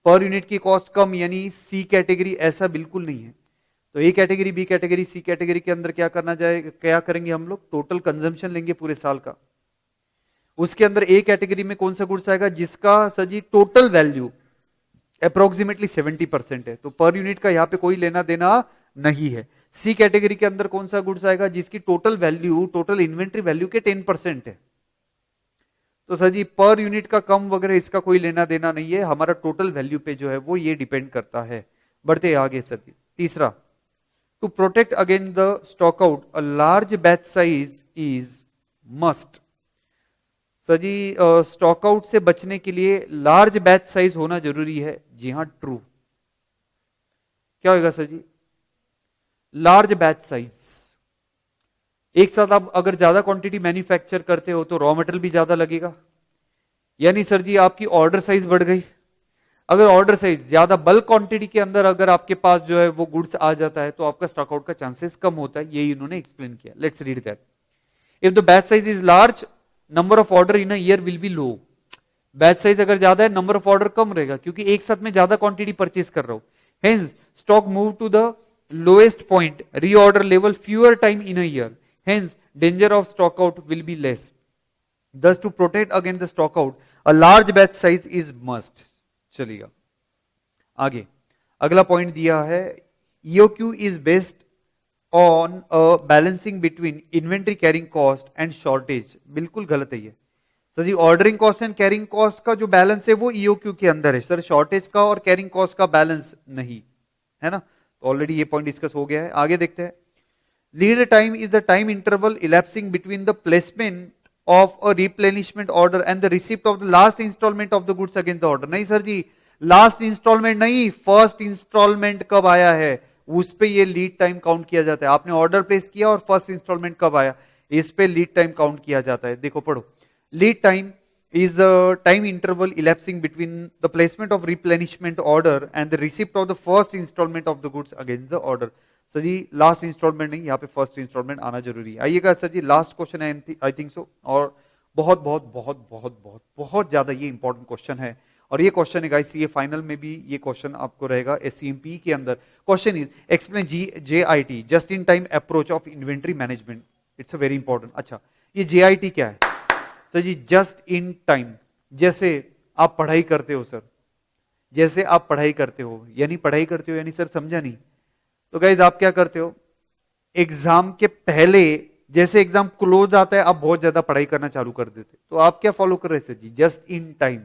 पर यूनिट की कॉस्ट कम यानी सी कैटेगरी, ऐसा बिल्कुल नहीं है। तो A category, B category, C category के अंदर क्या करना जाएगा, क्या करेंगे हम लोग, टोटल कंजम्पशन लेंगे पूरे साल का। उसके अंदर ए कैटेगरी में कौन सा गुड्स आएगा जिसका सर जी टोटल वैल्यू अप्रोक्सीमेटली 70% है, तो पर यूनिट का यहां पे कोई लेना देना नहीं है। सी कैटेगरी के अंदर कौन सा गुड्स आएगा जिसकी total value, total inventory value के 10% है। तो सर जी पर यूनिट का कम वगैरह इसका कोई लेना देना नहीं है, हमारा टोटल वैल्यू पे जो है वो ये डिपेंड करता है। बढ़ते आगे सर जी, तीसरा, to protect against the stock out a large batch size is must. Sir ji stock out से बचने के लिए लार्ज बैच साइज होना जरूरी है, जी हां ट्रू। क्या होगा सर जी, लार्ज बैच साइज, एक साथ आप अगर ज्यादा क्वांटिटी मैन्युफैक्चर करते हो तो रॉ मटेरियल भी ज्यादा लगेगा, यानी सर जी आपकी ऑर्डर साइज बढ़ गई। अगर ऑर्डर साइज ज्यादा बल्क क्वांटिटी के अंदर अगर आपके पास जो है वो गुड्स आ जाता है तो आपका स्टॉक आउट का चांसेस कम होता है, यही इन्होंने एक्सप्लेन किया। Let's read that. If the batch size is large, number of order in a year will be low. Batch size अगर ज्यादा है, नंबर ऑफ ऑर्डर कम रहेगा क्योंकि एक साथ में ज्यादा क्वांटिटी परचेज कर रहा हूं। Hence stock move to the lowest point, reorder level fewer time in a year, hence danger of stock out will be less. Thus to protect against the stock out, a large batch size is must। चलिएगा आगे, अगला point दिया है, EOQ is based on a balancing between inventory carrying cost and shortage। बिल्कुल गलत है ये sir ji. Ordering cost and carrying cost का जो बैलेंस है वो EOQ के अंदर है सर, शॉर्टेज का और कैरिंग कॉस्ट का बैलेंस नहीं है ना। तो ऑलरेडी ये पॉइंट डिस्कस हो गया है। आगे देखते हैं, lead time is the time interval elapsing between the placement of a replenishment order and the receipt of the last installment of the goods against the order। नहीं सर जी, लास्ट इंस्टॉलमेंट नहीं, first instalment कब आया है उस पे ये lead time count किया जाता है। आपने ऑर्डर प्लेस किया और फर्स्ट इंस्टॉलमेंट कब आया, इस पे लीड टाइम काउंट किया जाता है। देखो पढ़ो, lead time is a time interval elapsing between the placement of replenishment order and the receipt of the first installment of the goods against the order। Sir ji last installment नहीं, यहाँ पे first instalment आना जरूरी है। आइएगा sir ji, last question है I think so, और बहुत बहुत बहुत बहुत बहुत बहुत ज्यादा ये इंपॉर्टेंट क्वेश्चन है। और ये क्वेश्चन है गाइस, ये फाइनल में भी ये क्वेश्चन आपको रहेगा SCMP के अंदर। Question is explain JIT, just in time approach of inventory management. It's a very important. अच्छा ये JIT क्या है sir ji, just in time. जैसे आप पढ़ाई करते हो सर, जैसे आप पढ़ाई करते हो यानी पढ़ाई करते हो यानी सर समझा नहीं, तो गाइज आप क्या करते हो, एग्जाम के पहले जैसे एग्जाम क्लोज आता है आप बहुत ज्यादा पढ़ाई करना चालू कर देते, तो आप क्या फॉलो कर रहे थे जी, जस्ट इन टाइम।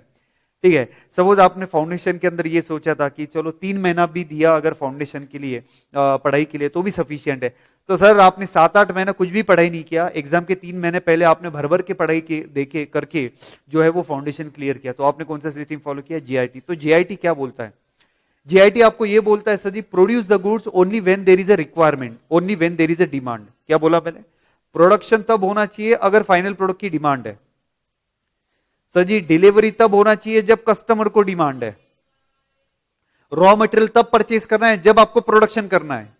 ठीक है, सपोज आपने फाउंडेशन के अंदर ये सोचा था कि चलो 3 महीना भी दिया अगर फाउंडेशन के लिए पढ़ाई के लिए तो भी सफिशियंट है, तो सर आपने 7-8 महीना कुछ भी पढ़ाई नहीं किया, एग्जाम के 3 महीने पहले आपने भर भर के पढ़ाई के देखे करके जो है वो फाउंडेशन क्लियर किया, तो आपने कौन सा सिस्टम फॉलो किया, JIT। तो JIT क्या बोलता है, JIT आपको ये बोलता है sir ji, produce the goods only when there is a requirement, only when there is a demand. क्या बोला मैंने, प्रोडक्शन तब होना चाहिए अगर फाइनल प्रोडक्ट की डिमांड है। सर जी डिलीवरी तब होना चाहिए जब कस्टमर को डिमांड है। रॉ मटेरियल तब परचेज करना है जब आपको प्रोडक्शन करना है।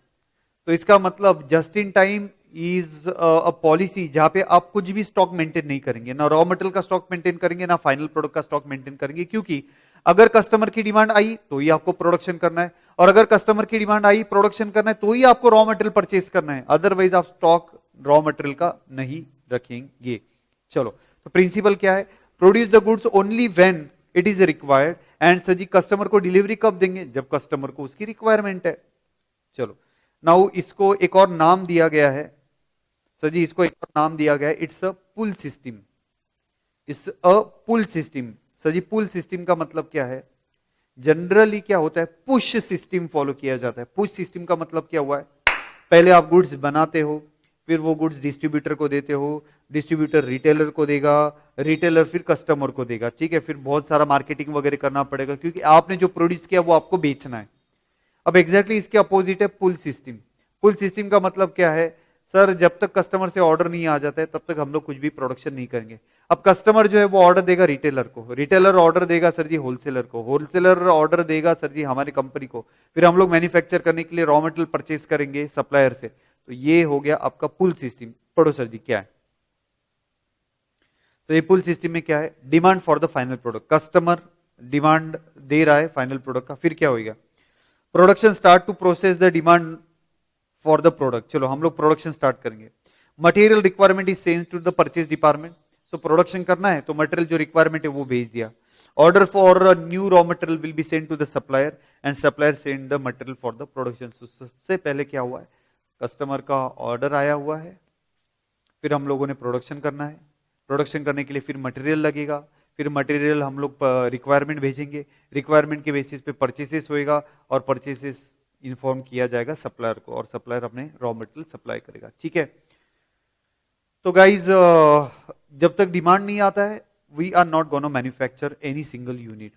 तो इसका मतलब just in time is a policy जहां पे आप कुछ भी स्टॉक मेंटेन नहीं करेंगे, ना रॉ मटेरियल का स्टॉक मेंटेन करेंगे ना फाइनल प्रोडक्ट का स्टॉक मेंटेन करेंगे, क्योंकि अगर कस्टमर की डिमांड आई तो ही आपको प्रोडक्शन करना है, और अगर कस्टमर की डिमांड आई प्रोडक्शन करना है तो ही आपको रॉ मटेरियल परचेज करना है, अदरवाइज आप स्टॉक रॉ मटेरियल का नहीं रखेंगे। चलो तो प्रिंसिपल क्या है, produce the goods only when it is required, and sir ji customer को डिलीवरी कब देंगे, जब कस्टमर को उसकी रिक्वायरमेंट है। चलो नाउ इसको एक और नाम दिया गया है, सर जी इसको एक और नाम दिया गया है, it's a pull system. It's a pull system. Sir ji pull system का मतलब क्या है? जनरली क्या होता है, पुश सिस्टम फॉलो किया जाता है। पुश सिस्टम का मतलब क्या हुआ है, पहले आप गुड्स बनाते हो, फिर वो गुड्स डिस्ट्रीब्यूटर को देते हो, डिस्ट्रीब्यूटर रिटेलर को देगा, रिटेलर फिर कस्टमर को देगा, ठीक है, फिर बहुत सारा मार्केटिंग वगैरह करना पड़ेगा क्योंकि आपने जो प्रोड्यूस किया वो आपको बेचना है। अब एग्जैक्टली इसके अपोजिट है पुल सिस्टम। पुल सिस्टम का मतलब क्या है, सर जब तक कस्टमर से ऑर्डर नहीं आ जाता है तब तक हम लोग कुछ भी प्रोडक्शन नहीं करेंगे। अब कस्टमर जो है वो ऑर्डर देगा रिटेलर को, रिटेलर ऑर्डर देगा सर जी होलसेलर को, होलसेलर ऑर्डर देगा सर जी हमारी कंपनी को, फिर हम लोग मैन्युफैक्चर करने के लिए रॉ मटेरियल परचेज करेंगे सप्लायर से। तो ये हो गया आपका पुल सिस्टम। पढ़ो सर जी क्या है। तो ये पुल सिस्टम में क्या है, demand for the final product, customer demand दे रहा है फाइनल प्रोडक्ट का, फिर क्या होगा, production start to process the demand for the product. चलो हम लोग प्रोडक्शन स्टार्ट करेंगे। Material requirement is send to the purchase department. So production करना है तो मटेरियल जो रिक्वायरमेंट है वो भेज दिया। Order for new raw material will be send to the supplier and supplier send the material for the production. सबसे पहले क्या हुआ है, कस्टमर का ऑर्डर आया हुआ है, फिर हम लोगों ने प्रोडक्शन करना है, प्रोडक्शन करने के लिए फिर मटेरियल लगेगा, फिर मटेरियल हम लोग रिक्वायरमेंट भेजेंगे, रिक्वायरमेंट के बेसिस पे परचेसेस होएगा और परचेसेस इन्फॉर्म किया जाएगा सप्लायर को और सप्लायर अपने रॉ मटेरियल सप्लाई करेगा, ठीक है। तो गाइज जब तक डिमांड नहीं आता है we are not gonna manufacture any single unit.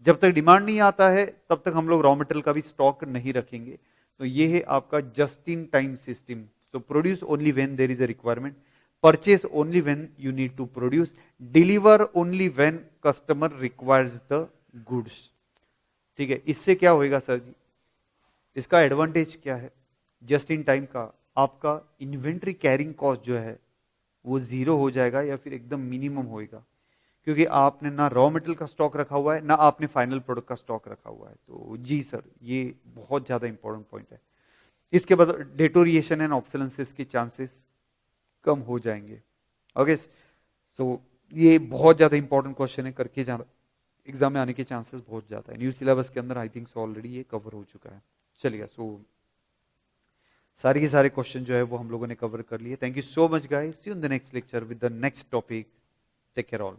जब तक डिमांड नहीं आता है तब तक हम लोग रॉ मटेरियल का भी स्टॉक नहीं रखेंगे। तो ये है आपका just in time system. So produce only when there is a requirement, purchase only when you need to produce, deliver only when customer requires the goods, ठीक है। इससे क्या होएगा सर जी, इसका एडवांटेज क्या है, जस्ट इन टाइम का आपका इन्वेंट्री कैरिंग कॉस्ट जो है वो जीरो हो जाएगा या फिर एकदम मिनिमम होएगा, क्योंकि आपने ना रॉ मटेरियल का स्टॉक रखा हुआ है ना आपने फाइनल प्रोडक्ट का स्टॉक रखा हुआ है। तो जी सर ये बहुत ज्यादा इंपॉर्टेंट पॉइंट है। इसके बाद डेटोरिएशन एंड ऑब्सोलेंसेस के चांसेस कम हो जाएंगे। ओके सो ये बहुत ज्यादा इंपॉर्टेंट क्वेश्चन है, करके जाना, एग्जाम में आने के चांसेस बहुत ज्यादा है। न्यू सिलेबस के अंदर आई थिंक सो ऑलरेडी ये कवर हो चुका है। चलिए सो सारे के सारे क्वेश्चन जो है वो हम लोगों ने कवर कर लिए। Thank you so much guys, see you in the next lecture with the next topic. Take care all.